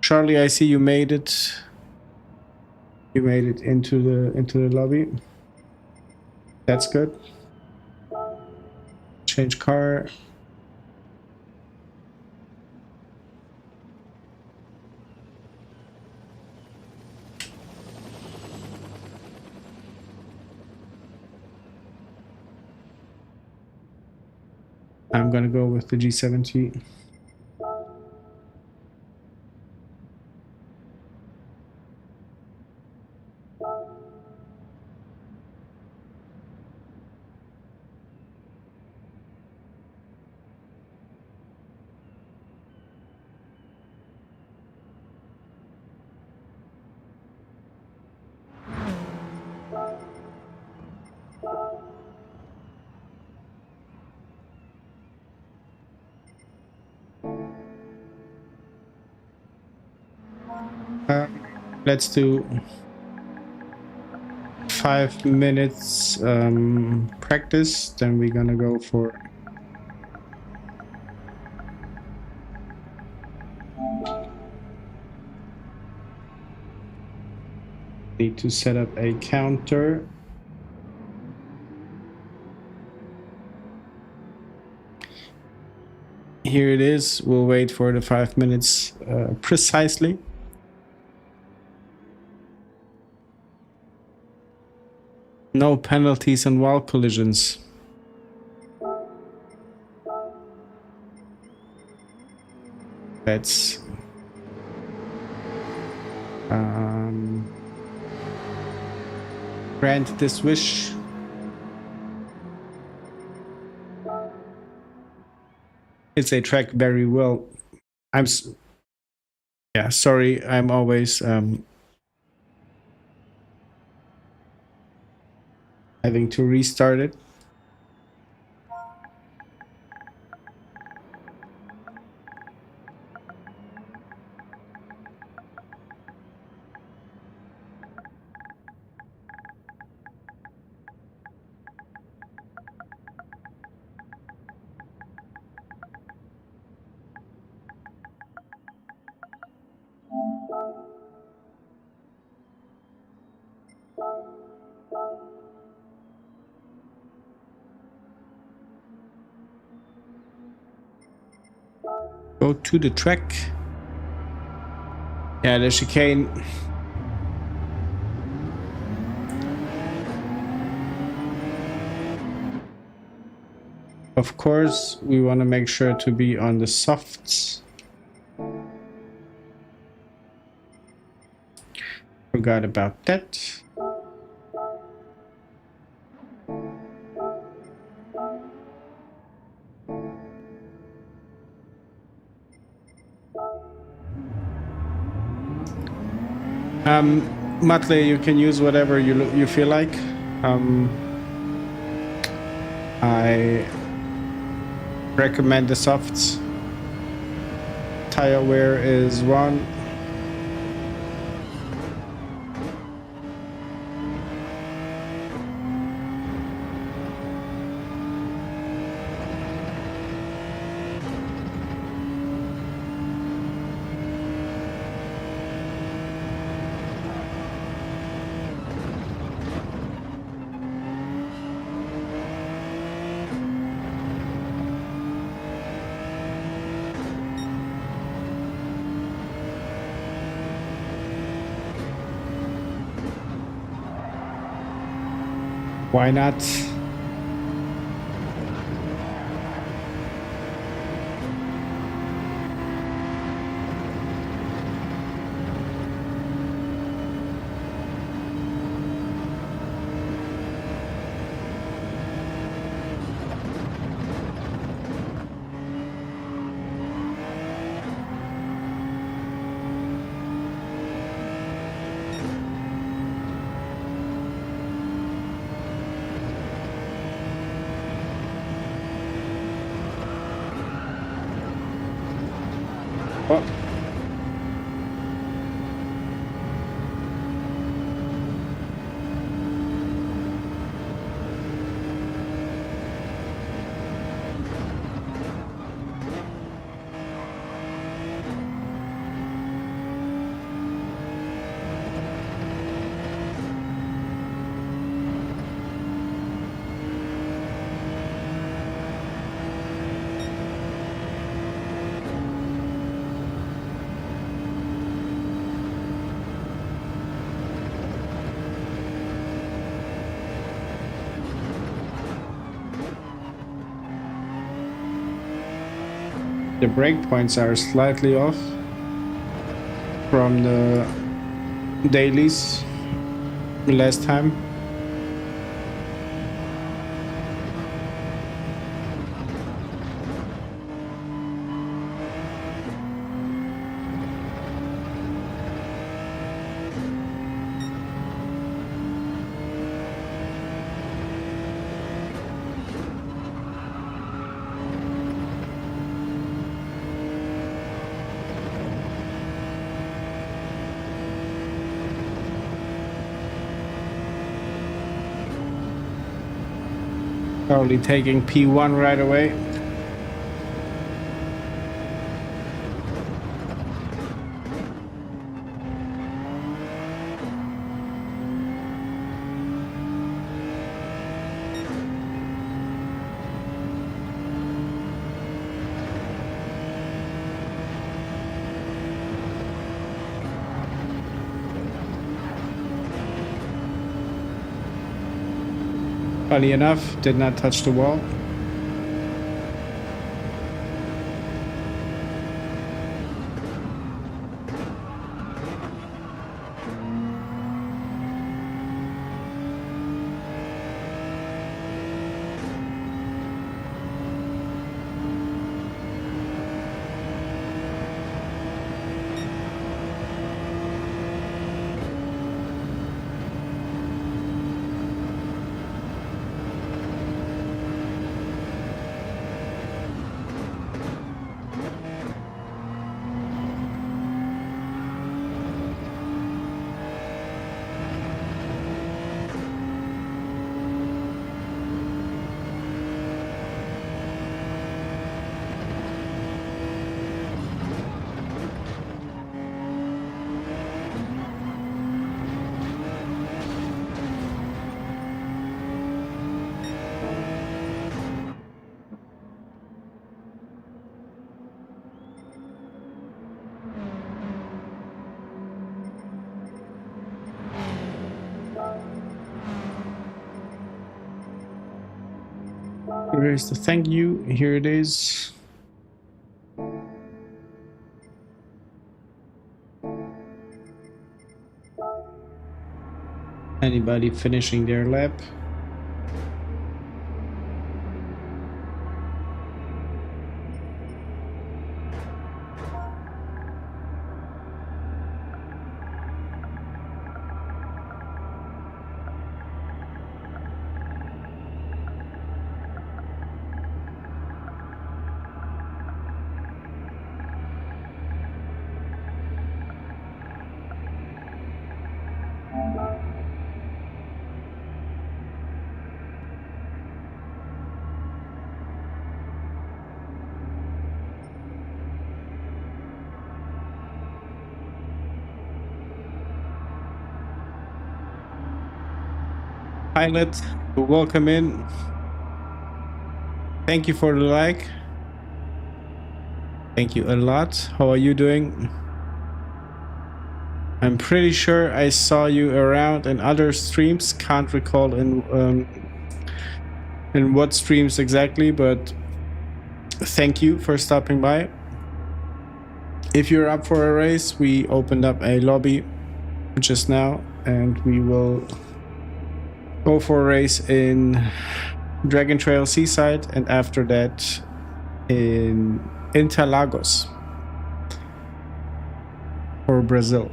A: Charlie, I see you made it. You made it into the lobby. That's good. Change car. I'm gonna go with the G70. Let's do 5 minutes practice, then we're gonna go for need to set up a counter. Here it is. We'll wait for the 5 minutes precisely. No penalties and wall collisions. Let's grant this wish. It's a track very well. Yeah, sorry, I'm always having to restart it. Go to the track. Yeah, the chicane. Of course, we want to make sure to be on the softs. Forgot about that. Matle, you can use whatever you feel like. I recommend the softs. Tire wear is one. Why not? Oh. The breakpoints are slightly off from the dailies last time. Probably taking P1 right away. Funny enough, did not touch the wall. Here is the thank you. Here it is. Anybody finishing their lap? Pilot, welcome in. Thank you for the like. Thank you a lot. How are you doing? I'm pretty sure I saw you around in other streams. Can't recall in what streams exactly, but thank you for stopping by. If you're up for a race, we opened up a lobby just now, and we will go for a race in Dragon Trail Seaside, and after that in Interlagos for Brazil.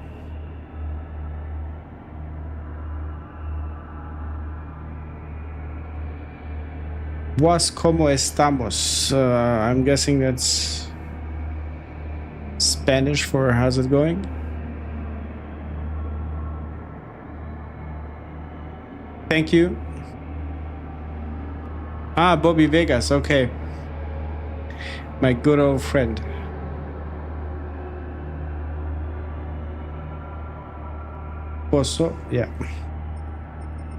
A: Was como estamos? I'm guessing that's Spanish for how's it going? Thank you. Ah, Bobby Vegas, okay. My good old friend. Poso, yeah.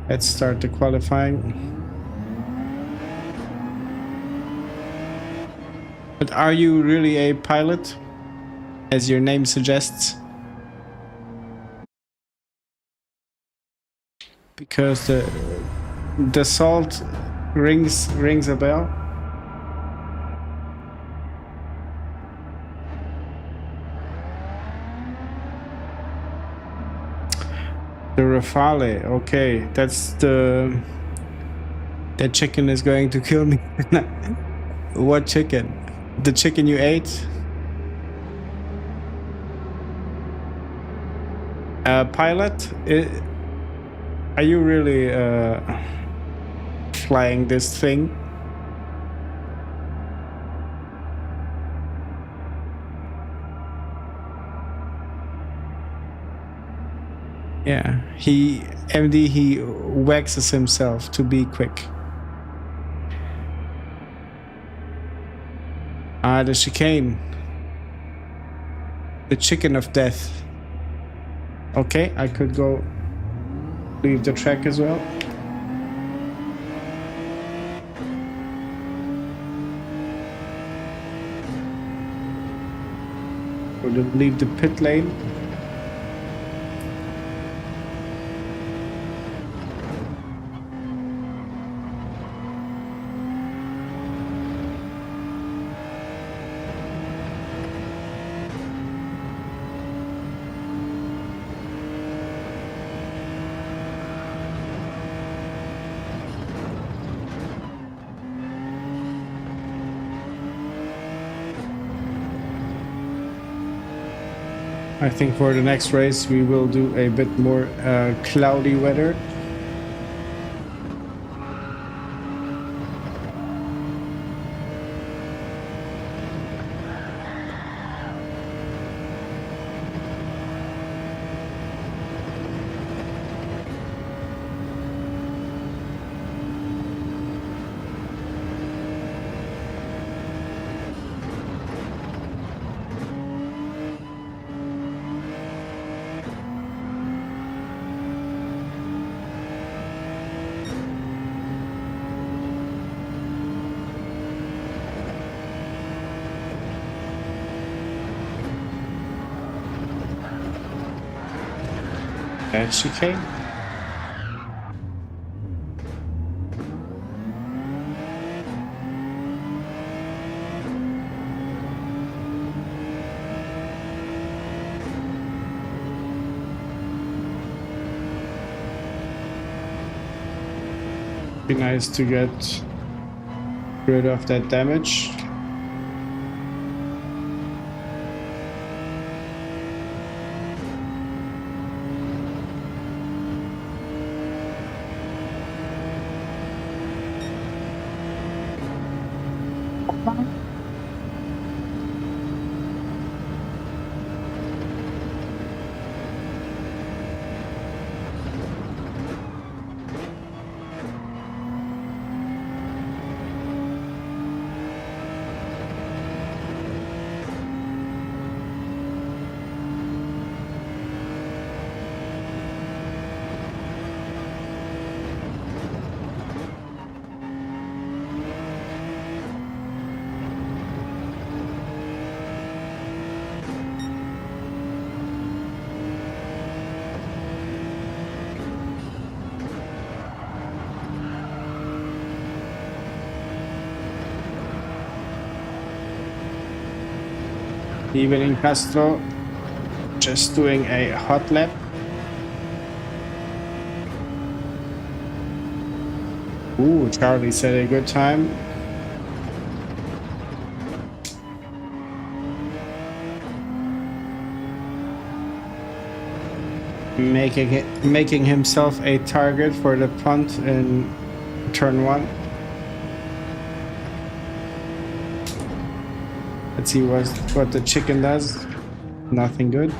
A: Let's start the qualifying. But are you really a pilot, as your name suggests? Because the salt rings a bell. The Rafale, okay, that's the... That chicken is going to kill me. What chicken? The chicken you ate? Pilot? Are you really flying this thing? Yeah, MD, he waxes himself to be quick. The chicane. The chicken of death. Okay, I could go leave the track as well. Or leave the pit lane. I think for the next race we will do a bit more cloudy weather. Chicane. Be nice to get rid of that damage. Evening Castro, just doing a hot lap. Ooh, Charlie said a good time. Making himself a target for the punt in turn 1. Let's see what the chicken does. Nothing good.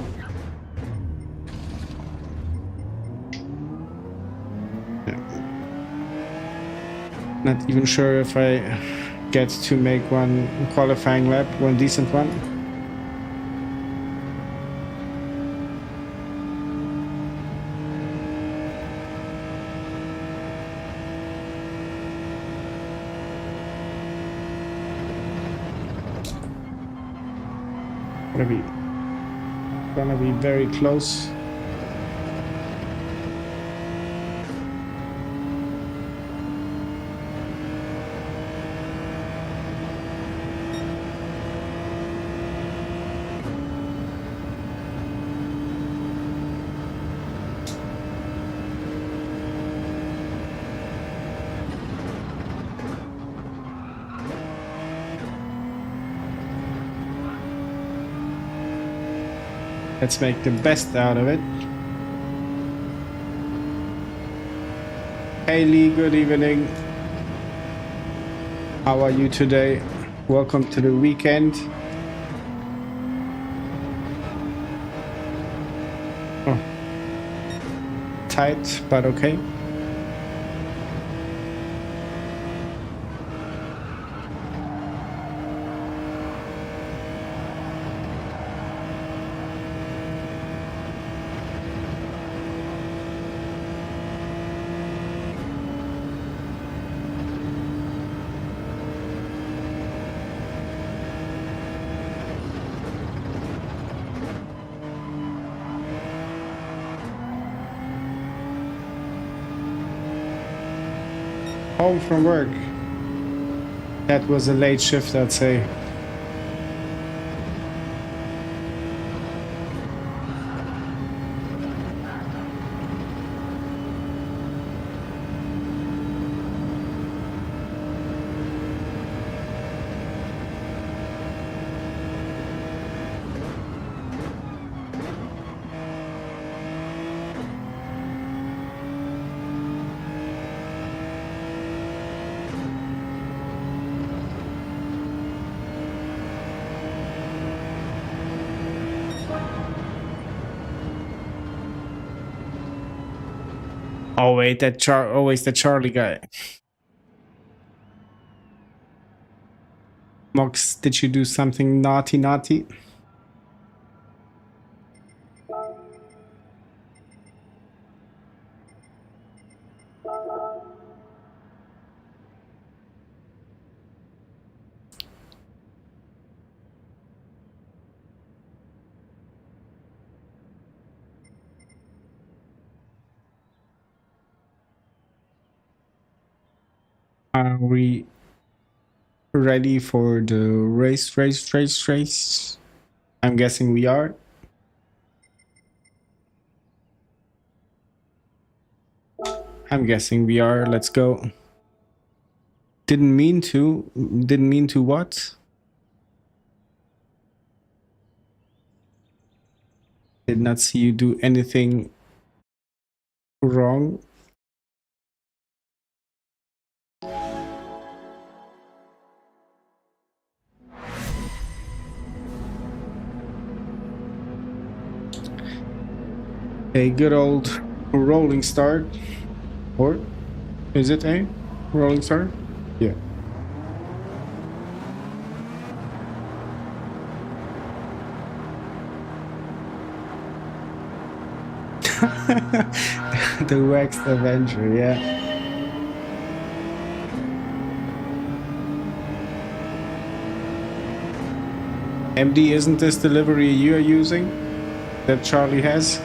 A: Not even sure if I get to make one qualifying lap, one decent one. Gonna be very close. Let's make the best out of it. Hey Lee, good evening. How are you today? Welcome to the weekend. Oh. Tight, but okay. Home from work. That was a late shift, I'd say. Oh wait, that always the Charlie guy. Mox, did you do something naughty? Are we ready for the race? I'm guessing we are. I'm guessing we are. Let's go. Didn't mean to what? Did not see you do anything wrong. A good old rolling start. Or is it a rolling start? Yeah. The Waxed Avenger, yeah. MD, isn't this the livery you are using? That Charlie has?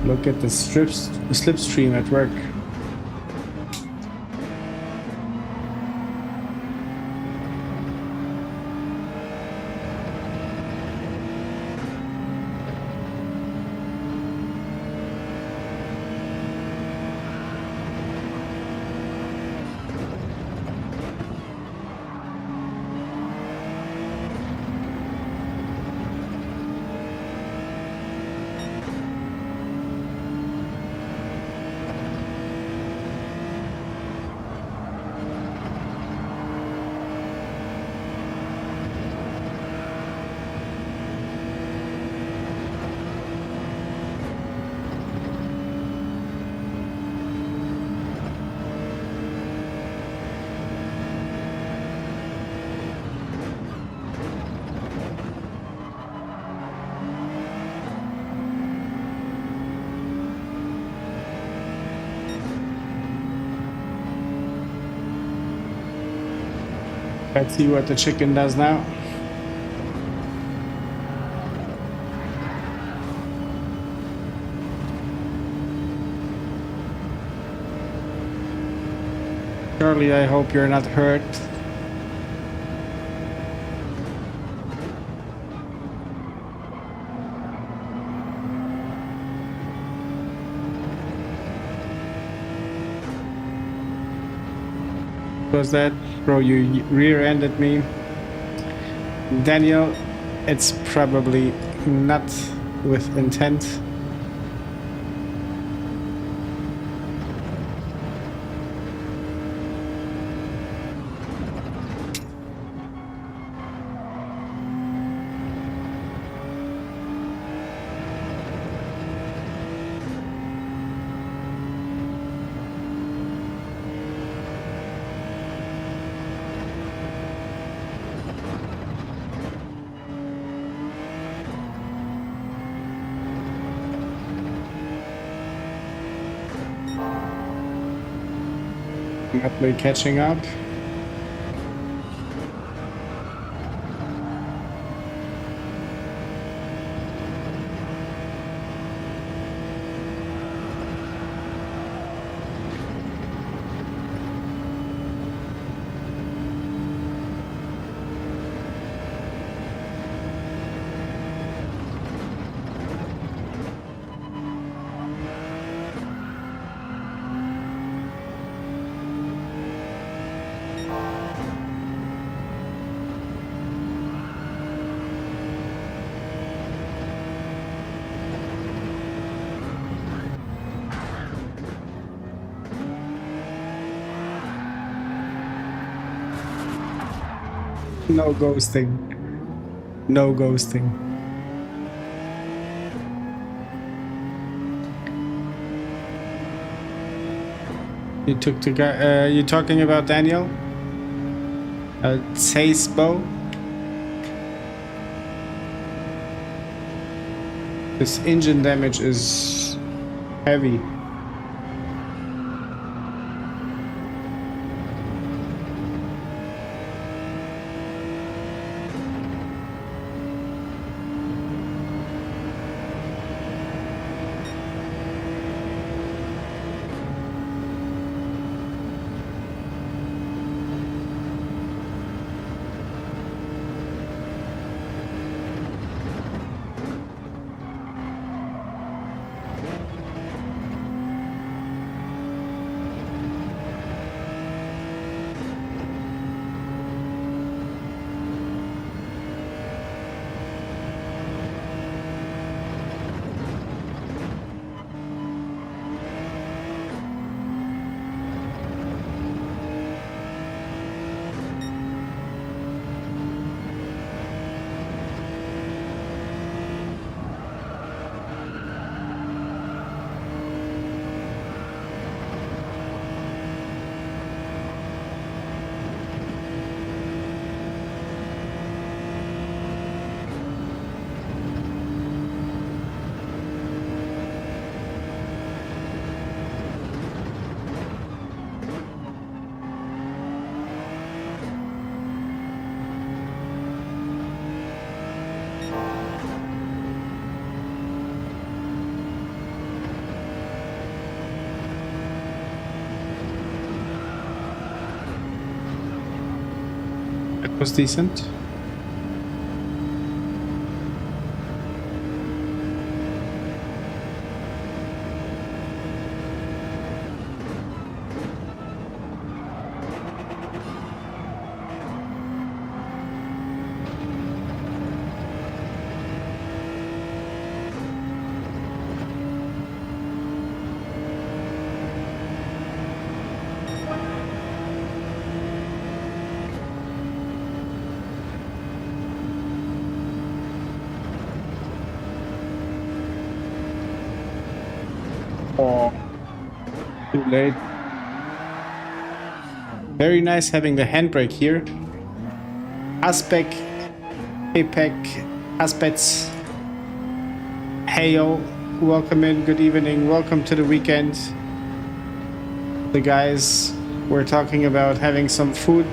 A: Look at the slipstream at work. Let's see what the chicken does now. Charlie, I hope you're not hurt. What was that? Bro, you rear-ended me. Daniel, it's probably not with intent. Rapidly catching up. No ghosting. No ghosting. You took the guy. You talking about Daniel? Seisbo. This engine damage is heavy. Was decent. Oh, too late. Very nice having the handbrake here. Aspec, APEC, Aspects. Heyo, welcome in, good evening, welcome to the weekend. The guys were talking about having some food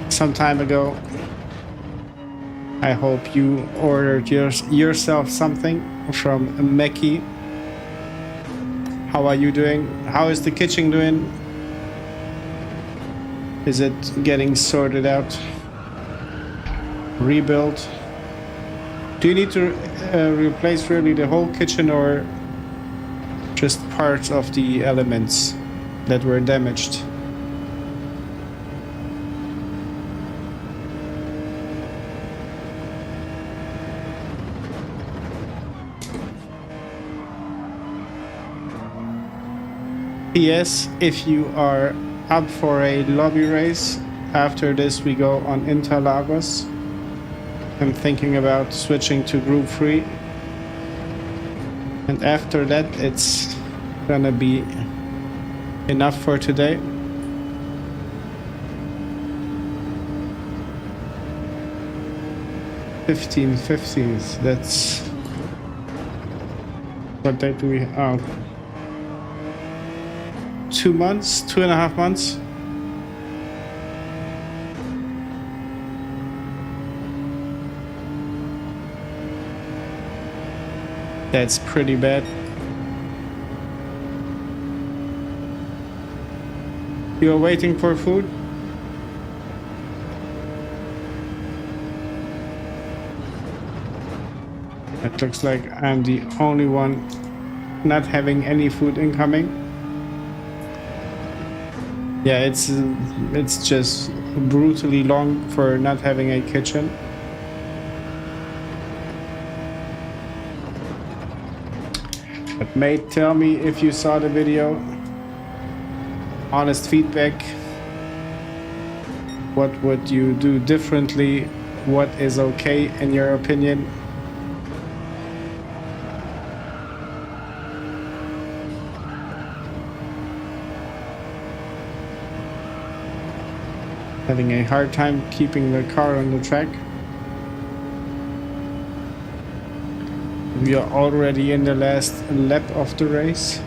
A: some time ago. I hope you ordered yourself something from Meki. How are you doing? How is the kitchen doing? Is it getting sorted out? Rebuilt? Do you need to replace really the whole kitchen or just parts of the elements that were damaged? P.S. If you are up for a lobby race, after this we go on Interlagos. I'm thinking about switching to Group 3. And after that it's gonna be enough for today. Fifteenth, that's... What date do we have? Oh. 2 months, 2.5 months. That's pretty bad. You're waiting for food? It looks like I'm the only one not having any food incoming. Yeah, it's just brutally long for not having a kitchen. But mate, tell me if you saw the video. Honest feedback. What would you do differently? What is okay in your opinion? Having a hard time keeping the car on the track. We are already in the last lap of the race.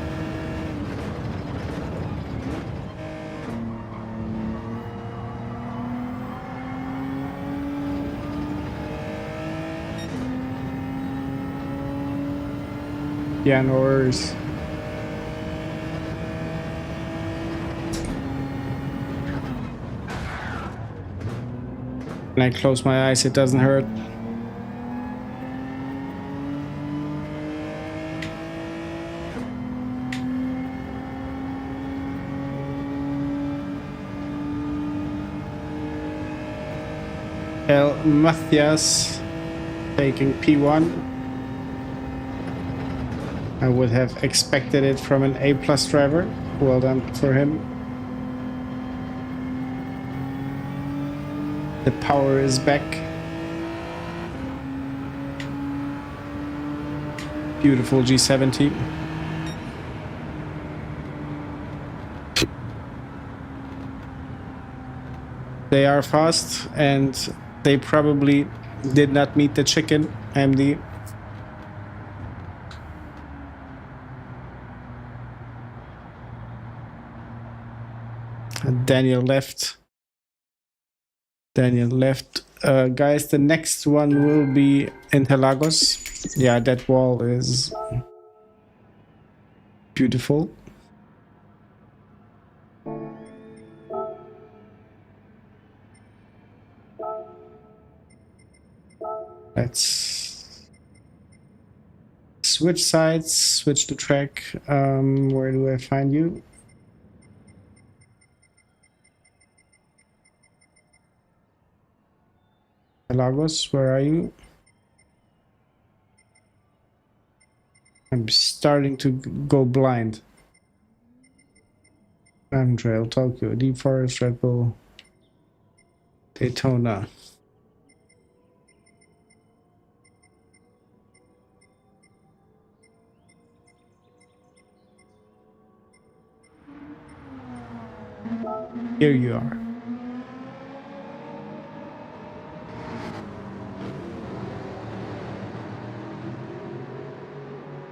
A: Yeah, no worries. When I close my eyes, it doesn't hurt. El Matthias taking P1. I would have expected it from an A+ driver. Well done for him. The power is back. Beautiful G70. They are fast and they probably did not meet the chicken, MD. Daniel left. Guys, the next one will be Interlagos. Yeah, that wall is beautiful. Let's switch sides, switch the track. Where do I find you? Lagos, where are you? I'm starting to go blind. Trail, Tokyo, Deep Forest, Red Bull, Daytona. Here you are.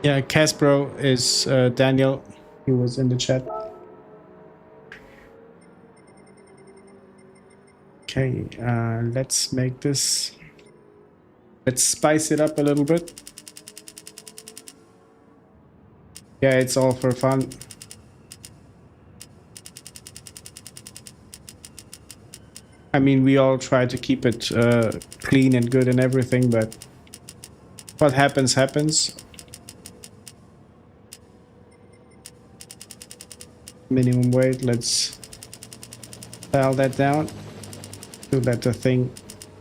A: Yeah, Casbro is Daniel. He was in the chat. Okay, let's make this. Let's spice it up a little bit. Yeah, it's all for fun. I mean, we all try to keep it clean and good and everything, but what happens, happens. Minimum weight, let's dial that down to let the thing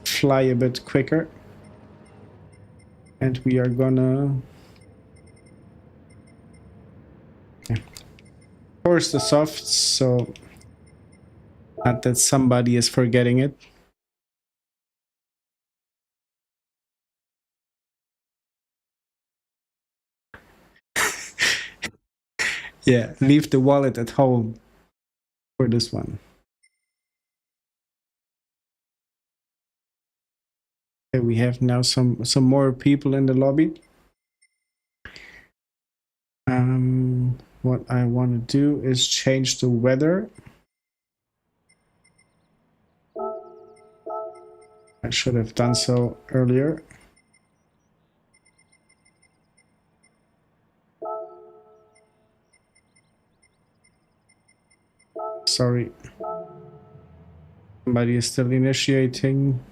A: fly a bit quicker. And we are gonna... Okay. Of course, the softs, so not that somebody is forgetting it. Yeah, leave the wallet at home for this one. Okay, we have now some more people in the lobby. What I want to do is change the weather. I should have done so earlier. Sorry. Somebody is still initiating.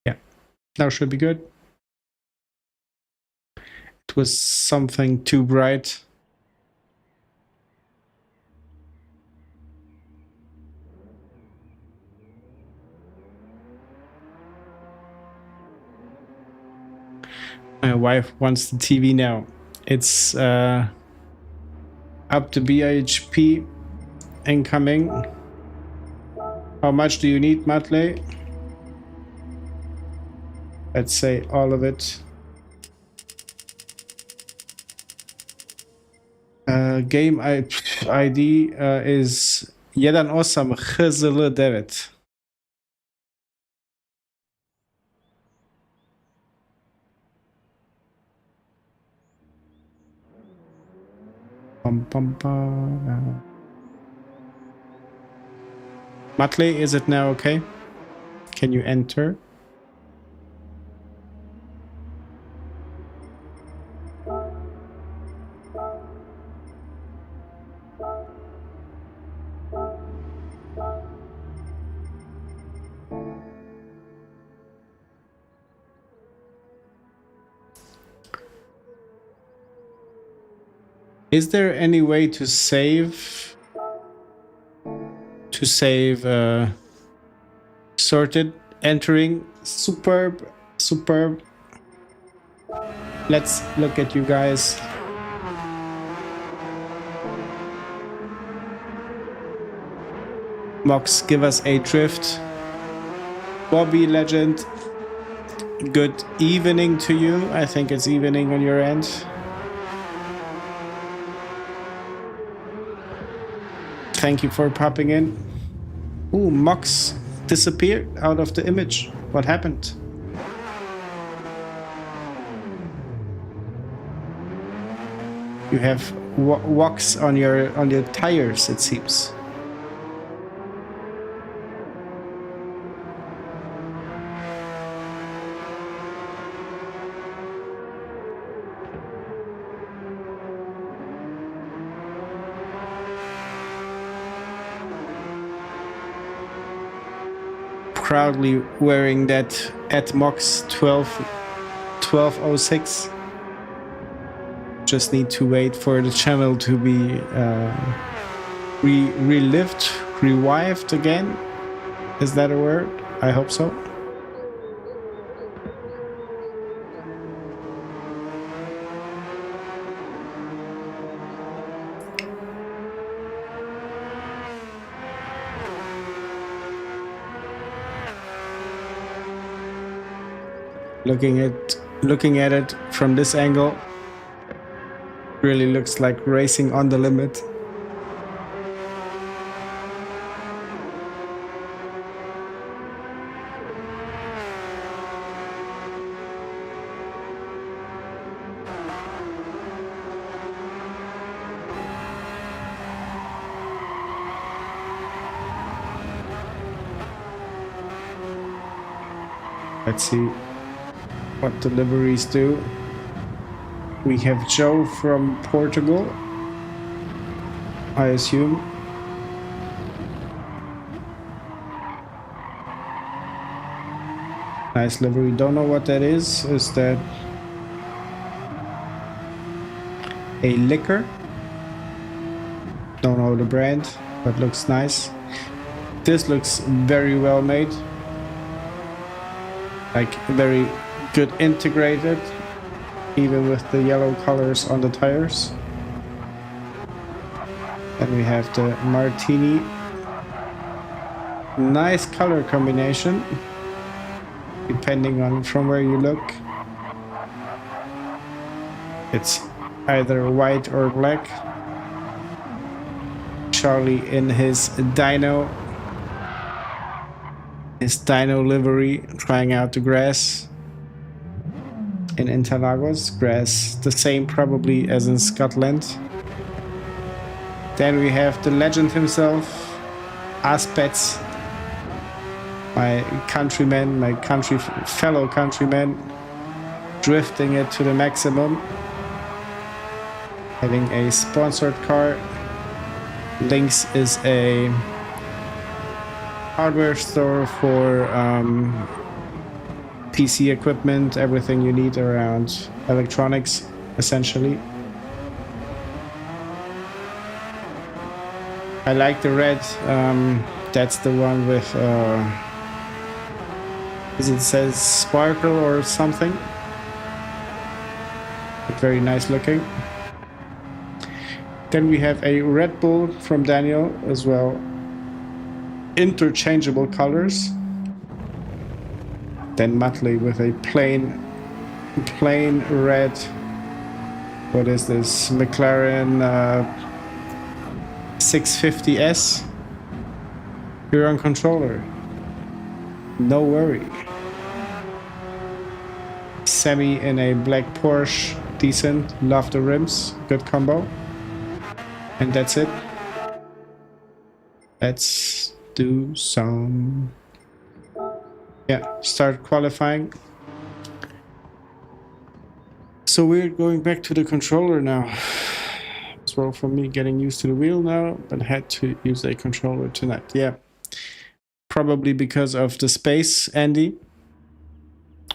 A: Yeah, now should be good. It was something too bright. My wife wants the TV now. It's up to BHP incoming. How much do you need, Matley? Let's say all of it. Game ID is 18HZL9. Matley, is it now okay? Can you enter? Is there any way to save sorted entering? Superb. Let's look at you guys. Mox, give us a drift. Bobby Legend, good evening to you. I think it's evening on your end. Thank you for popping in. Ooh, Mox disappeared out of the image. What happened? You have wax on your tires, it seems. Proudly wearing that Atmox 1206. Just need to wait for the channel to be revived again. Is that a word? I hope so. Looking at it from this angle, really looks like racing on the limit. Let's see what the liveries do. We have Joe from Portugal, I assume. Nice livery. Don't know what that is. Is that a liquor? Don't know the brand, but looks nice. This looks very well made. Like very good integrated, even with the yellow colors on the tires. Then we have the Martini. Nice color combination, depending on from where you look. It's either white or black. Charlie in his dyno livery, trying out the grass in Interlagos. Grass the same probably as in Scotland. Then we have the legend himself, Aspets, my countryman, my fellow countryman, drifting it to the maximum. Having a sponsored car. Lynx is a hardware store for PC equipment, everything you need around electronics, essentially. I like the red. That's the one with, it says sparkle or something. Very nice looking. Then we have a Red Bull from Daniel as well. Interchangeable colors. Then Muttley with a plain red. What is this? McLaren 650S. You're on controller. No worry. Sammy in a black Porsche. Decent. Love the rims. Good combo. And that's it. Let's do some... Yeah, start qualifying. So we're going back to the controller now. As well for me getting used to the wheel now, but had to use a controller tonight. Yeah. Probably because of the space, Andy.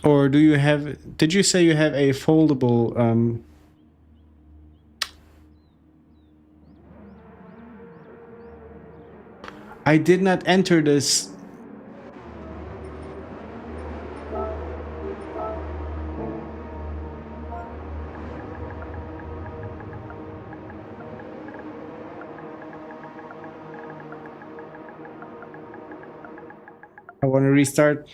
A: Or do you have... Did you say you have a foldable... I did not enter this. I want to restart.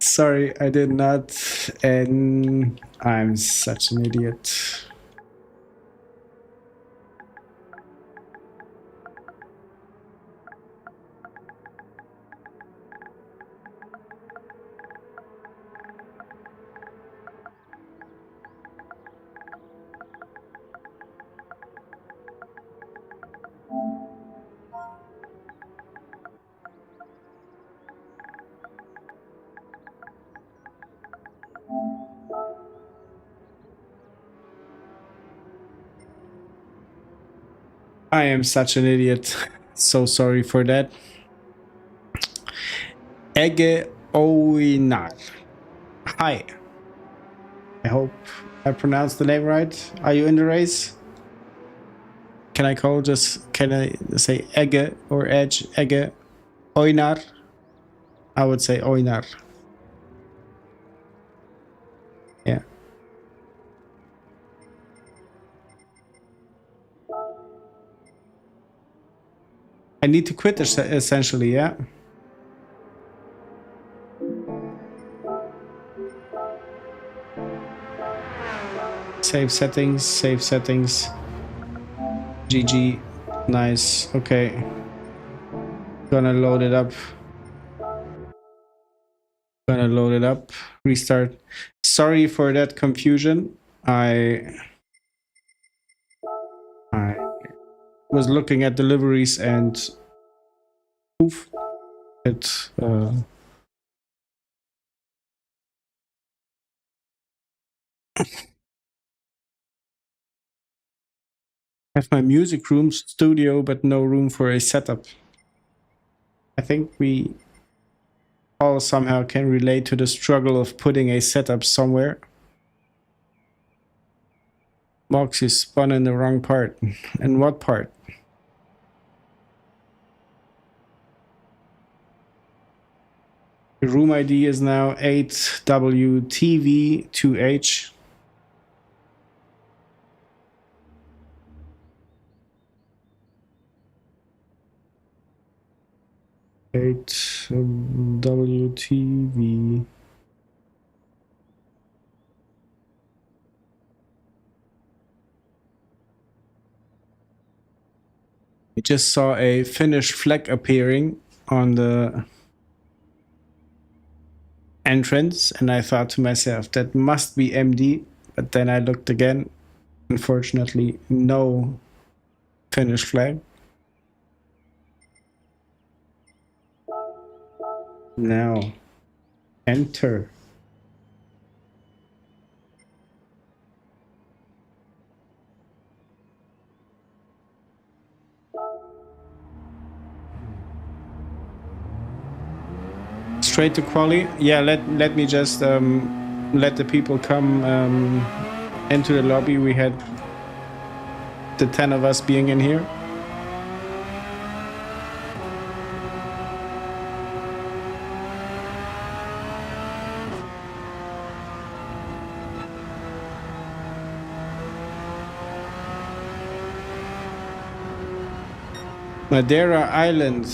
A: Sorry, I did not. And I'm such an idiot. I am such an idiot. So sorry for that. Ege Oinar. Hi. I hope I pronounced the name right. Are you in the race? Can I say Ege or Edge? Ege Oinar? I would say Oinar. Yeah. I need to quit essentially, yeah. Save settings. GG. Nice. Okay. Gonna load it up. Restart. Sorry for that confusion. I was looking at deliveries and poof, it have my music room studio, but no room for a setup. I think we all somehow can relate to the struggle of putting a setup somewhere. Mox, you spun in the wrong part. And what part? The room ID is now 8WTV2H. WTV. I just saw a Finnish flag appearing on the entrance, and I thought to myself, that must be MD. But then I looked again. Unfortunately, no Finnish flag. Now, enter. Straight to quali. Yeah, let me just let the people come into the lobby. We had the 10 of us being in here. Madeira Island.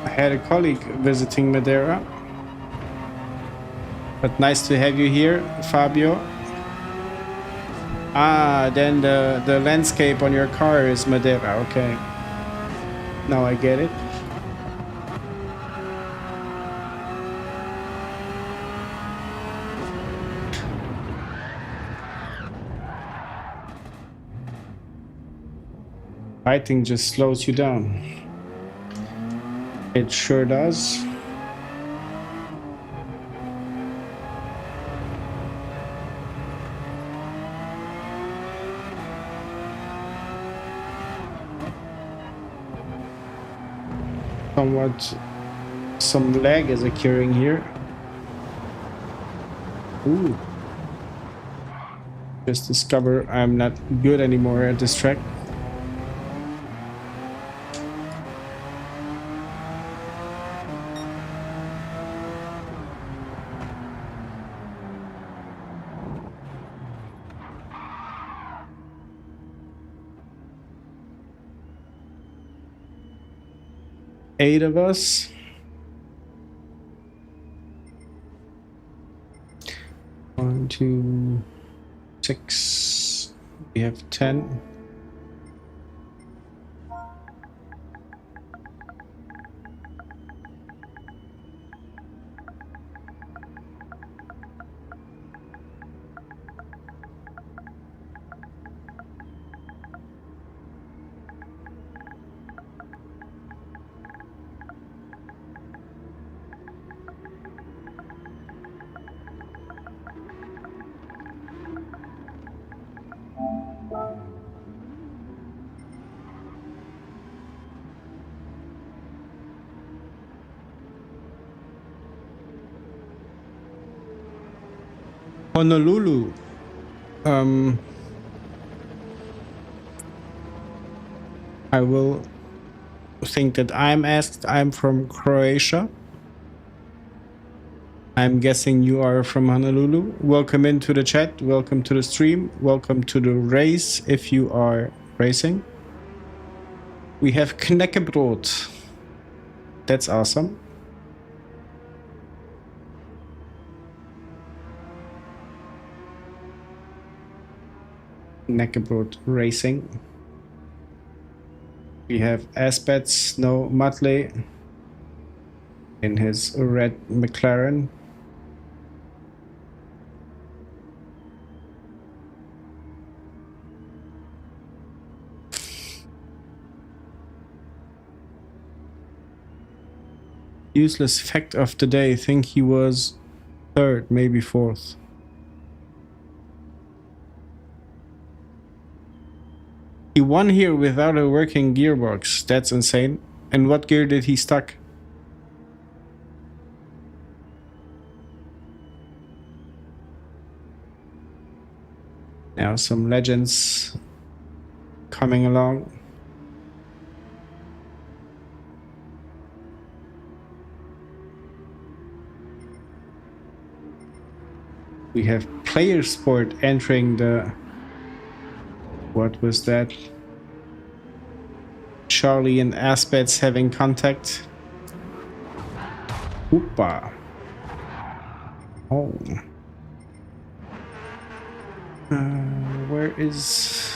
A: I had a colleague visiting Madeira. But nice to have you here, Fabio. Ah, then the landscape on your car is Madeira, okay. Now I get it. Fighting just slows you down. It sure does. Somewhat some lag is occurring here. Ooh. Just discover I'm not good anymore at this track. Eight of us. One, two, 6. We have 10. Honolulu. I will think that I'm asked. I'm from Croatia. I'm guessing you are from Honolulu. Welcome into the chat. Welcome to the stream. Welcome to the race if you are racing. We have Knäckebrot. That's awesome. Knäckebrot Racing. We have Aspets, no Mutley in his red McLaren. Useless fact of the day. I think he was 3rd, maybe 4th. He won here without a working gearbox. That's insane. And what gear did he stuck? Now some legends coming along. We have player sport entering the... What was that? Charlie and Aspets having contact. Oopa. Oh. Where is...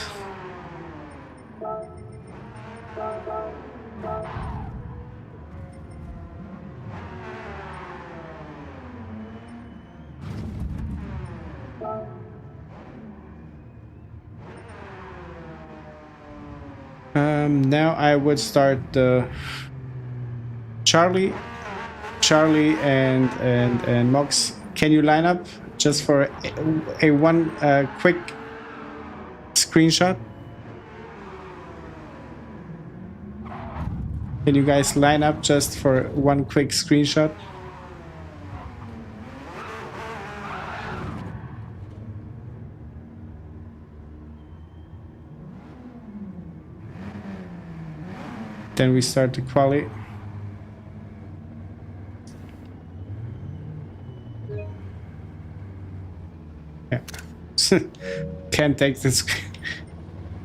A: now I would start the Charlie and Mox. Can you line up just for a one quick screenshot? Can you guys line up just for one quick screenshot? Then we start the quali. Yeah. Can't take this.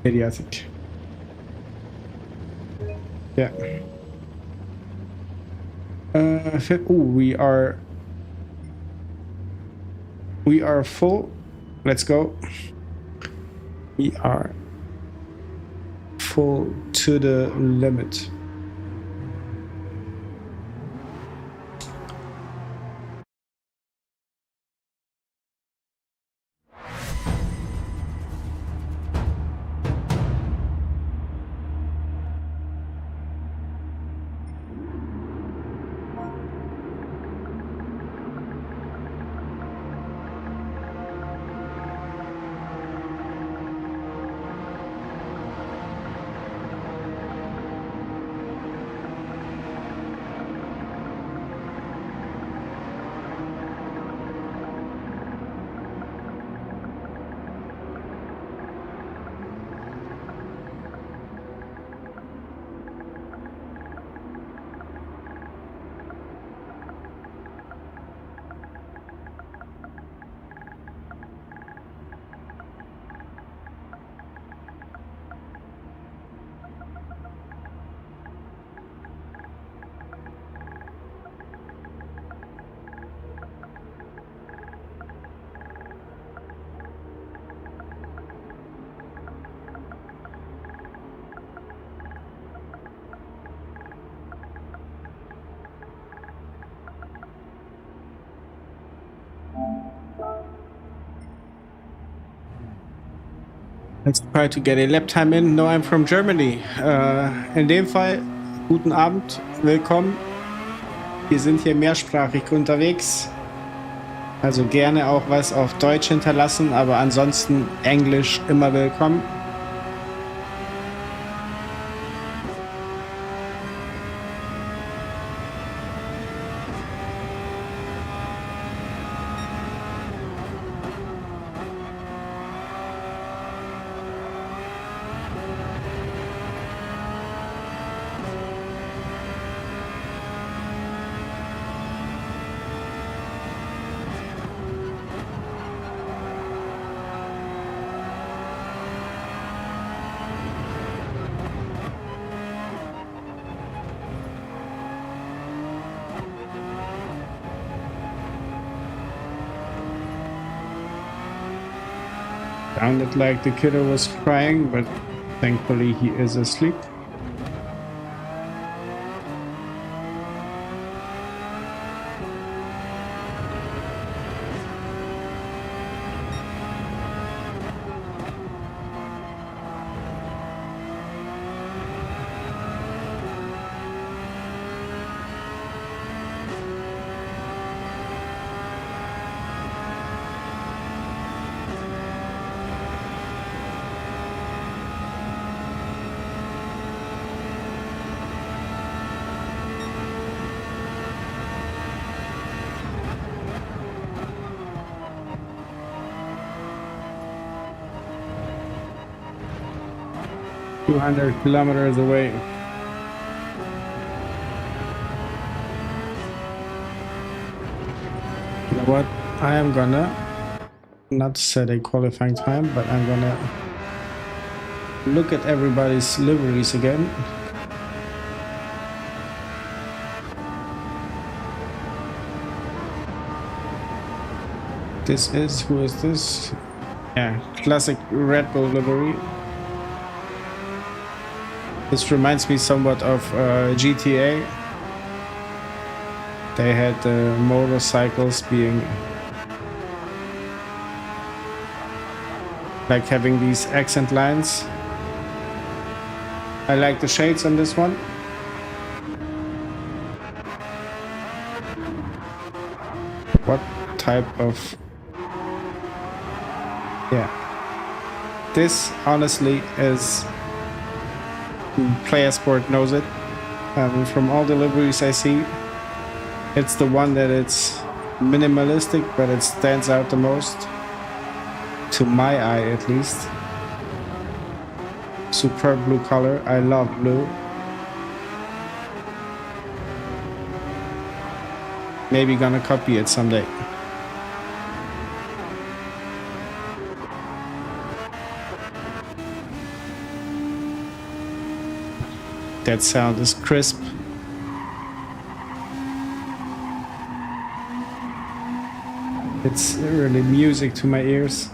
A: Idiotic. Yeah. We are full. Let's go. We are full to the limit. Let's try to get a lap time in. No, I'm from Germany. In dem Fall, guten Abend, willkommen. Wir sind hier mehrsprachig unterwegs. Also gerne auch was auf Deutsch hinterlassen, aber ansonsten Englisch immer willkommen. Sounded like the killer was crying, but thankfully he is asleep. ...200 kilometers away. You know what? I am gonna not set a qualifying time, but I'm gonna look at everybody's liveries again. Who is this? Yeah, classic Red Bull livery. This reminds me somewhat of GTA. They had motorcycles being like having these accent lines. I like the shades on this one. What type of... Yeah. This honestly is... Player Sport knows it. From all the liveries I see, it's the one that it's minimalistic, but it stands out the most. To my eye, at least. Superb blue color. I love blue. Maybe gonna copy it someday. That sound is crisp. It's really music to my ears.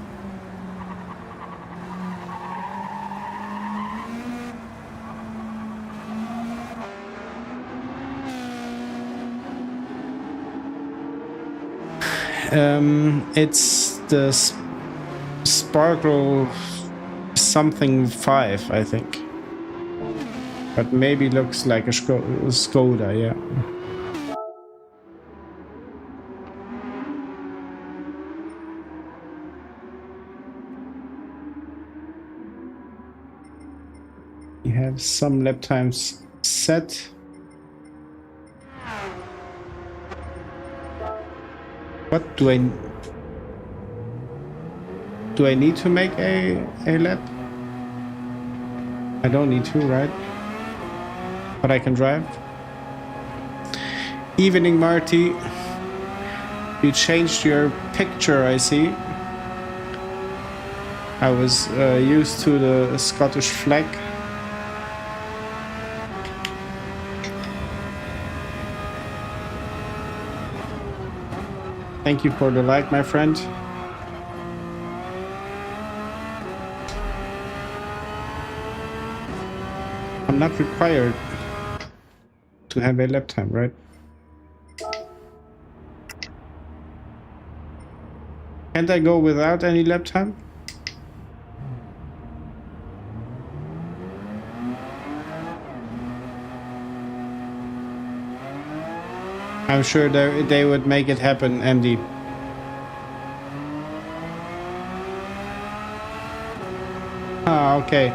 A: It's the Sparkle something 5, I think. But maybe looks like a Skoda, yeah. We have some lap times set. What do I need to make a lap? I don't need to, right? But I can drive. Evening, Marty. You changed your picture, I see. I was used to the Scottish flag. Thank you for the like, my friend. I'm not required to have a lap time, right? Can't I go without any lap time? I'm sure they would make it happen, MD. Ah, okay.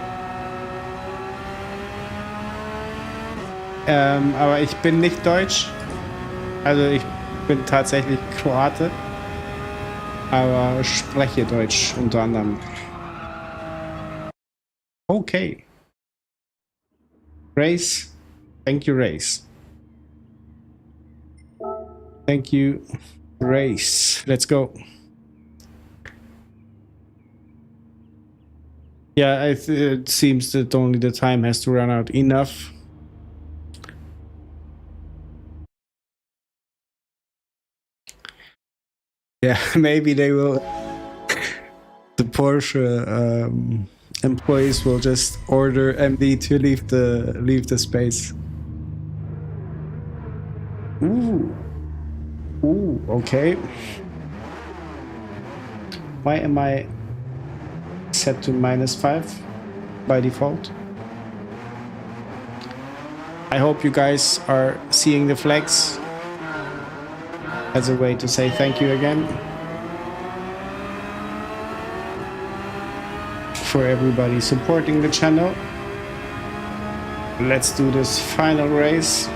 A: Aber ich bin nicht Deutsch. Also ich bin tatsächlich Kroate. Aber spreche Deutsch unter anderem. Okay. Race. Thank you, Race. Thank you, Race. Let's go. Yeah, it seems that only the time has to run out enough. Yeah, maybe they will. The Porsche employees will just order MD to leave the space. Ooh. Ooh, okay. Why am I set to -5 by default? I hope you guys are seeing the flags as a way to say thank you again for everybody supporting the channel. Let's do this final race.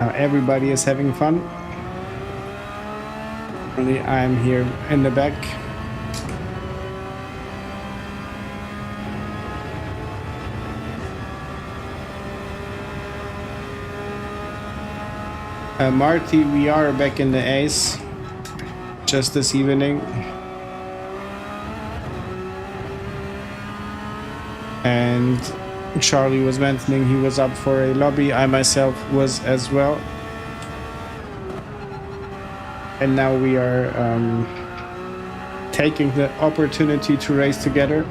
A: Now everybody is having fun. Only I'm here in the back. Marty, we are back in the Ace just this evening. And Charlie was mentioning he was up for a lobby. I myself was as well. And now we are taking the opportunity to race together.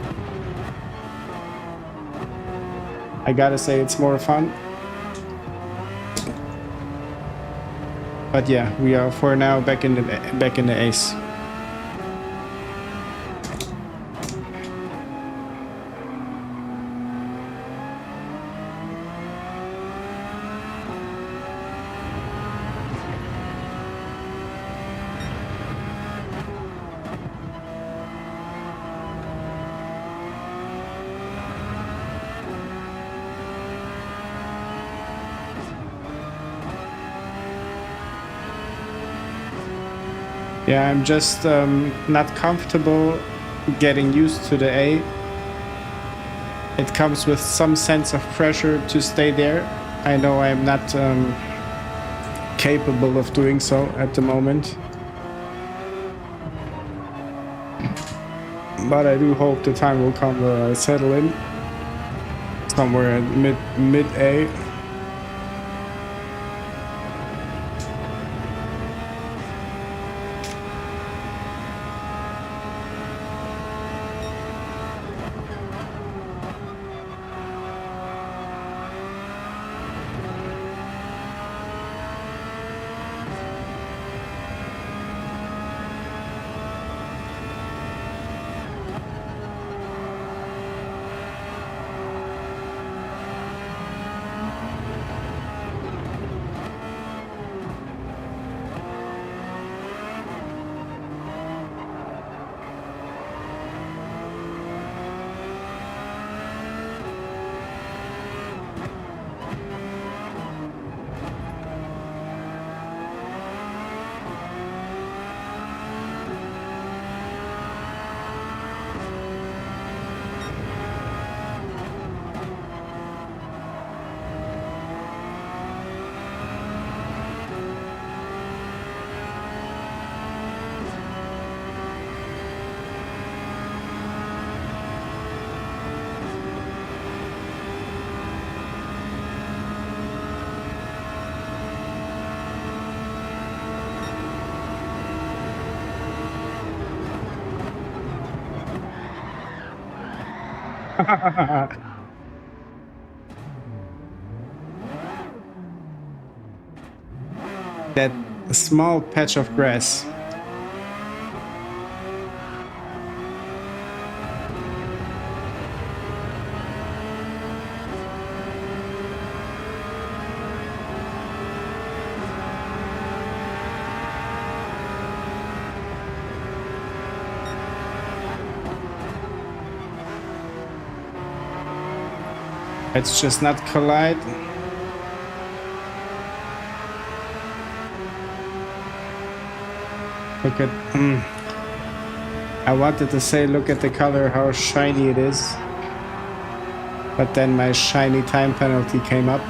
A: I gotta say it's more fun. But yeah, we are for now back in the Ace. Yeah, I'm just not comfortable getting used to the A. It comes with some sense of pressure to stay there. I know I'm not capable of doing so at the moment. But I do hope the time will come where I settle in somewhere at mid A. That small patch of grass. Let's just not collide. Look at... I wanted to say look at the color, how shiny it is. But then my shiny time penalty came up.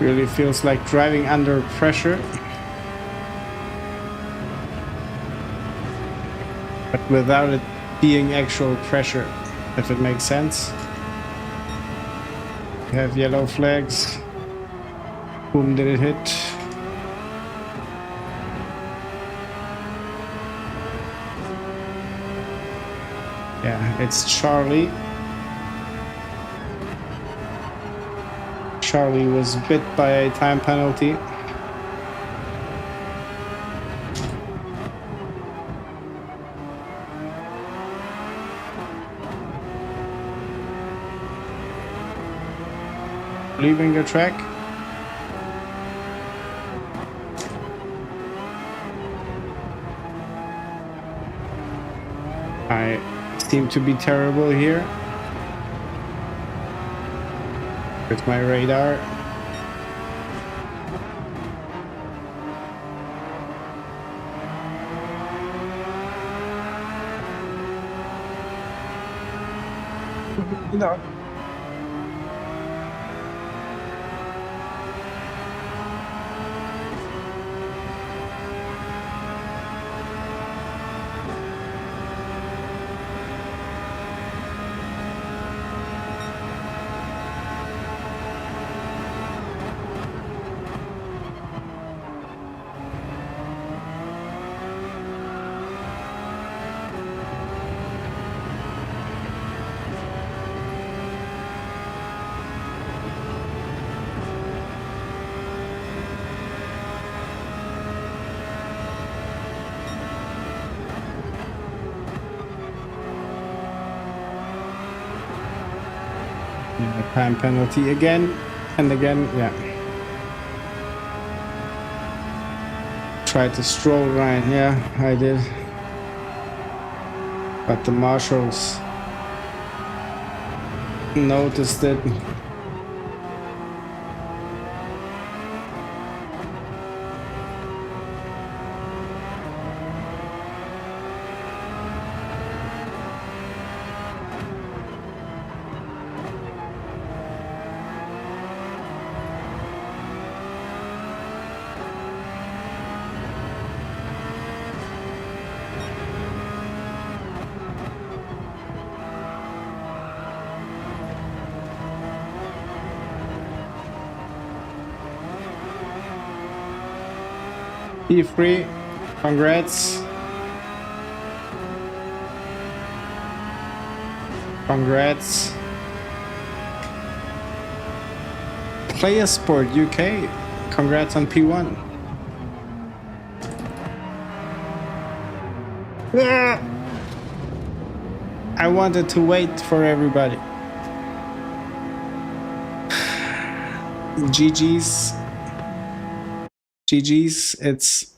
A: Really feels like driving under pressure. But without it being actual pressure, if it makes sense. We have yellow flags. Whom did it hit? Yeah, it's Charlie. Charlie was bit by a time penalty. Leaving the track. I seem to be terrible here with my radar. No. Time penalty again and again, yeah. Tried to stroll Ryan, yeah, I did. But the marshals noticed it. P3, congrats. Congrats. Clubsport UK, congrats on P1. I wanted to wait for everybody. GG's. GG's, it's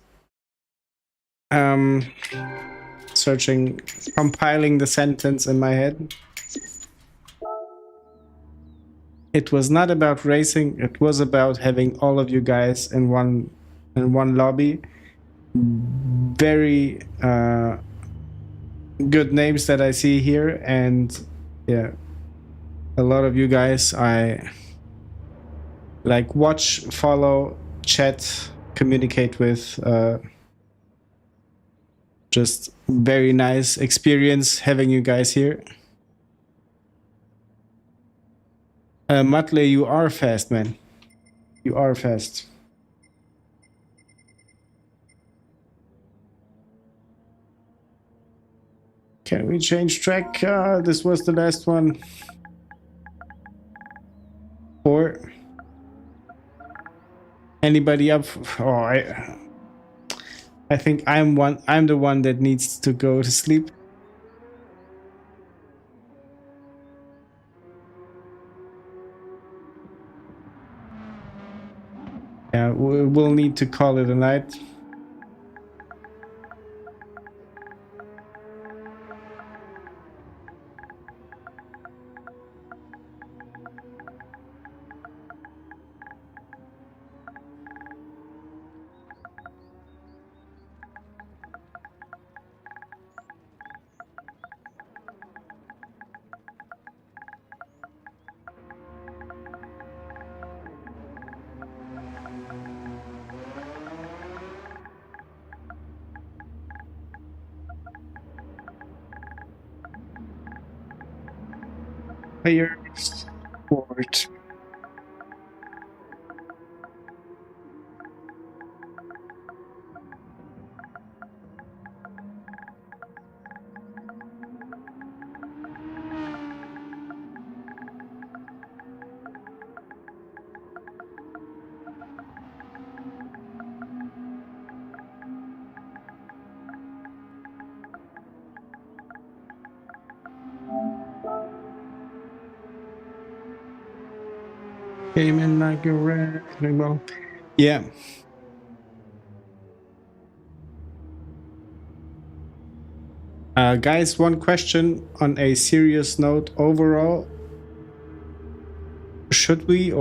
A: searching, compiling the sentence in my head. It was not about racing, it was about having all of you guys in one lobby. Very good names that I see here, and yeah, a lot of you guys I like watch, follow, chat, communicate with. Just very nice experience having you guys here. Matle, you are fast, man. You are fast. Can we change track? This was the last one. Or anybody up? Oh, I think I'm the one that needs to go to sleep. Yeah, we'll need to call it a night. Player sport. Came in like a wrecking ball. Yeah. Guys, one question on a serious note. Overall, should we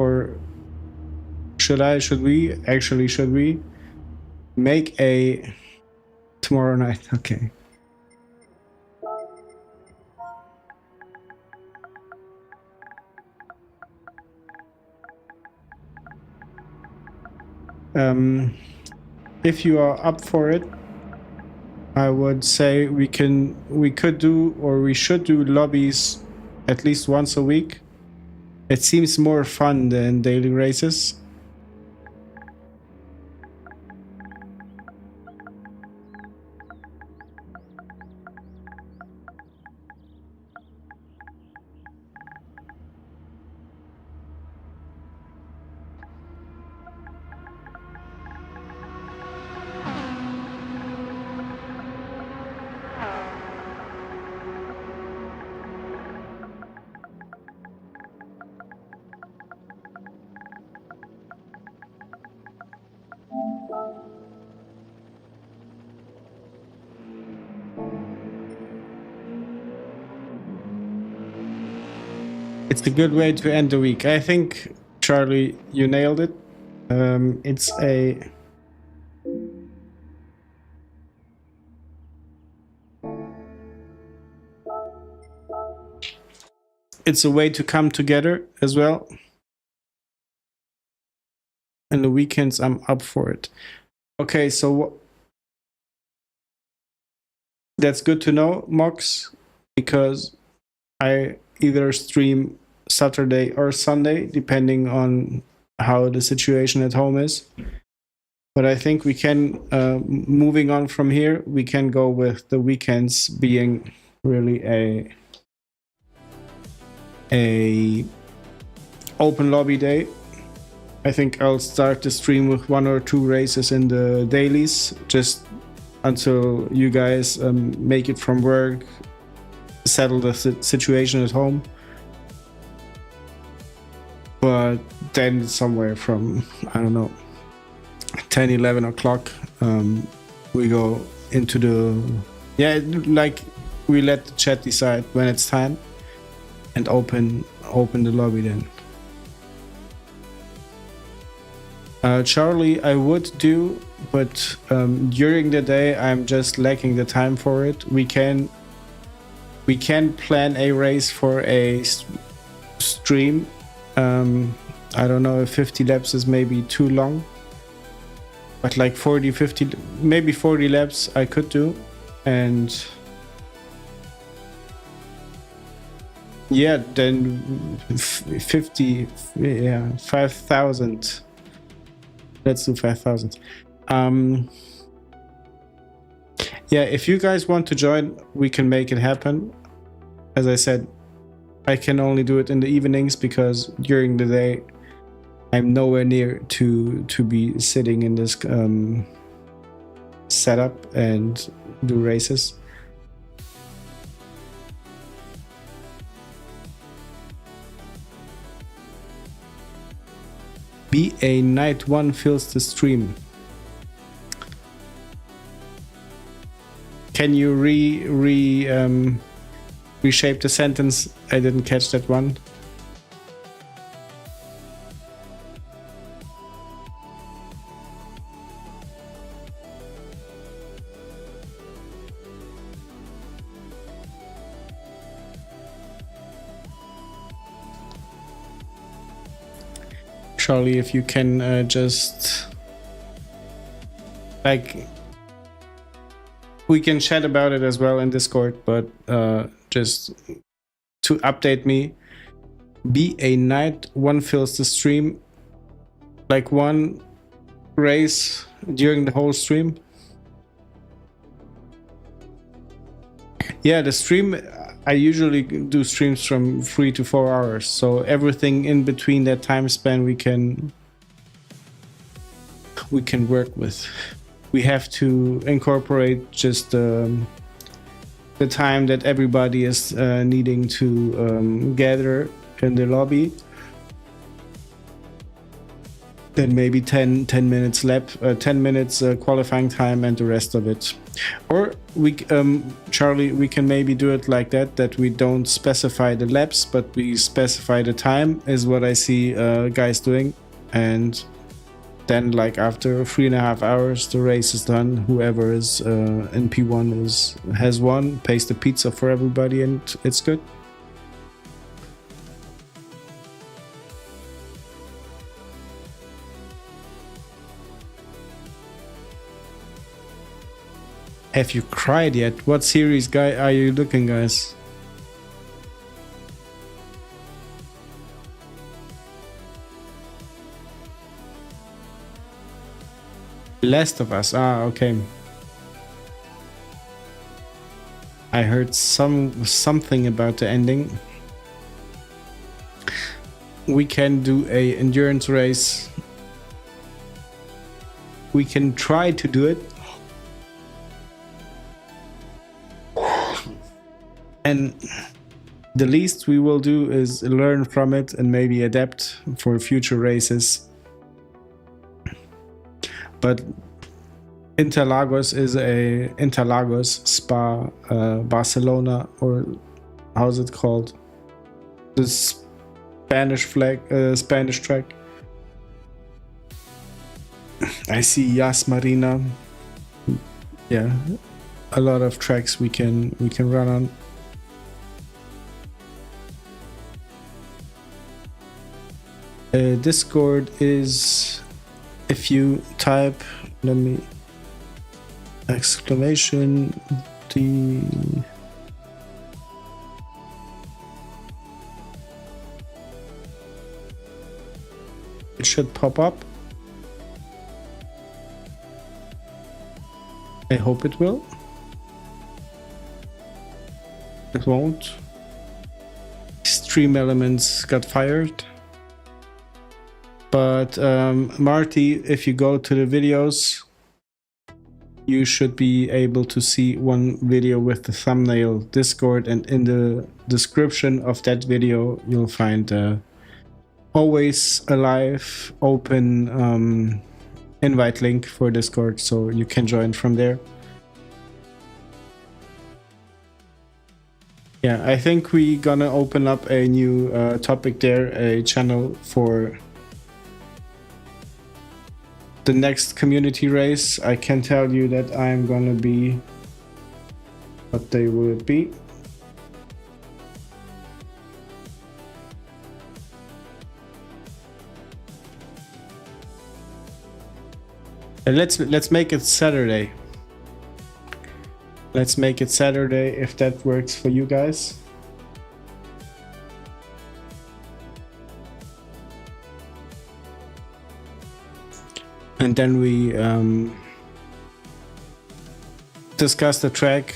A: make a tomorrow night? Okay. If you are up for it, I would say we should do lobbies at least once a week. It seems more fun than daily races. It's a good way to end the week. I think, Charlie, you nailed it. It's a way to come together as well. And the weekends, I'm up for it. Okay, so that's good to know, Mox, because I either stream Saturday or Sunday, depending on how the situation at home is. But I think we can, moving on from here, we can go with the weekends being really a open lobby day. I think I'll start the stream with 1 or 2 races in the dailies, just until you guys make it from work, settle the situation at home. But then somewhere from, I don't know, 10, 11 o'clock, we go into like we let the chat decide when it's time and open the lobby then. Charlie, I would do, but during the day I'm just lacking the time for it. We can plan a race for a stream. I don't know if 50 laps is maybe too long, but like 40, 50, maybe 40 laps I could do. And yeah, then 50, yeah, 5,000. Let's do 5,000. Yeah, if you guys want to join, we can make it happen. As I said, I can only do it in the evenings because during the day I'm nowhere near to be sitting in this setup and do races. Be a night one fills the stream. Can you reshape the sentence? I didn't catch that one. Charlie, if you can just like, we can chat about it as well in Discord, but just to update me, be a night one fills the stream, like one race during the whole stream. Yeah, the stream, I usually do streams from 3 to 4 hours, so everything in between that time span we can work with. We have to incorporate just the time that everybody is needing to gather in the lobby. Then maybe 10 minutes lap, 10 minutes qualifying time, and the rest of it. Or we, Charlie, we can maybe do it like that we don't specify the laps, but we specify the time, is what I see guys doing. And then, like, after 3.5 hours, the race is done. Whoever is in P1 has won, pays the pizza for everybody, and it's good. Have you cried yet? What series guy are you looking, guys? Last of Us. Ah, okay. I heard something about the ending. We can do a endurance race. We can try to do it. And the least we will do is learn from it and maybe adapt for future races. But Interlagos is Interlagos, Spa, Barcelona, or how's it called? The Spanish track. I see Yas Marina. Yeah, a lot of tracks we can run on. Discord is, if you type, let me, exclamation D, it should pop up. I hope it will. It won't. Stream Elements got fired. But Marty, if you go to the videos, you should be able to see one video with the thumbnail Discord, and in the description of that video you'll find always alive open invite link for Discord, so you can join from there. Yeah, I think we gonna open up a new topic there, a channel for the next community race. I can tell you that I'm gonna be, what day will it be? Let's make it Saturday. Let's make it Saturday if that works for you guys. And then we discuss the track,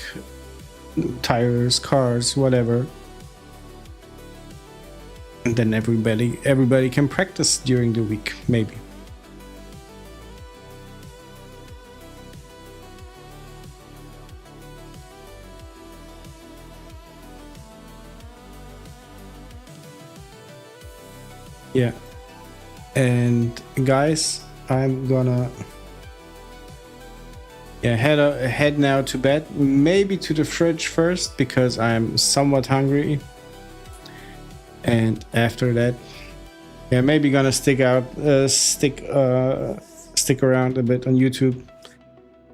A: tires, cars, whatever. And then everybody can practice during the week, maybe. Yeah. And guys, I'm gonna head now to bed, maybe to the fridge first because I'm somewhat hungry, and after that, yeah, maybe gonna stick around a bit on YouTube,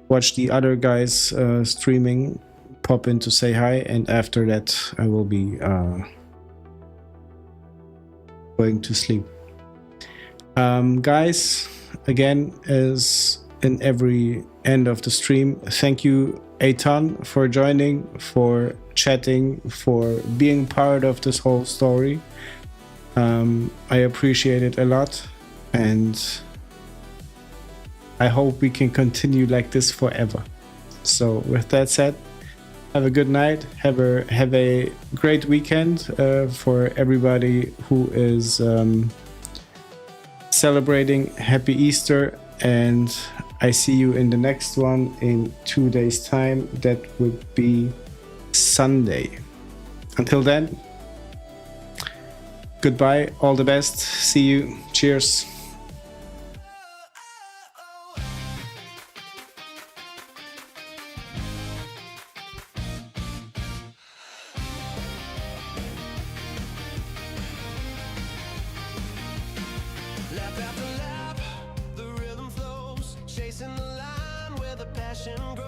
A: watch the other guys streaming, pop in to say hi, and after that I will be going to sleep. Guys, again, as in every end of the stream, thank you a ton for joining, for chatting, for being part of this whole story. I appreciate it a lot, and I hope we can continue like this forever. So with that said, have a good night, have a great weekend for everybody who is celebrating. Happy Easter, and I see you in the next one in 2 days time. That would be Sunday. Until then, goodbye, all the best, see you, cheers.
B: passion grows.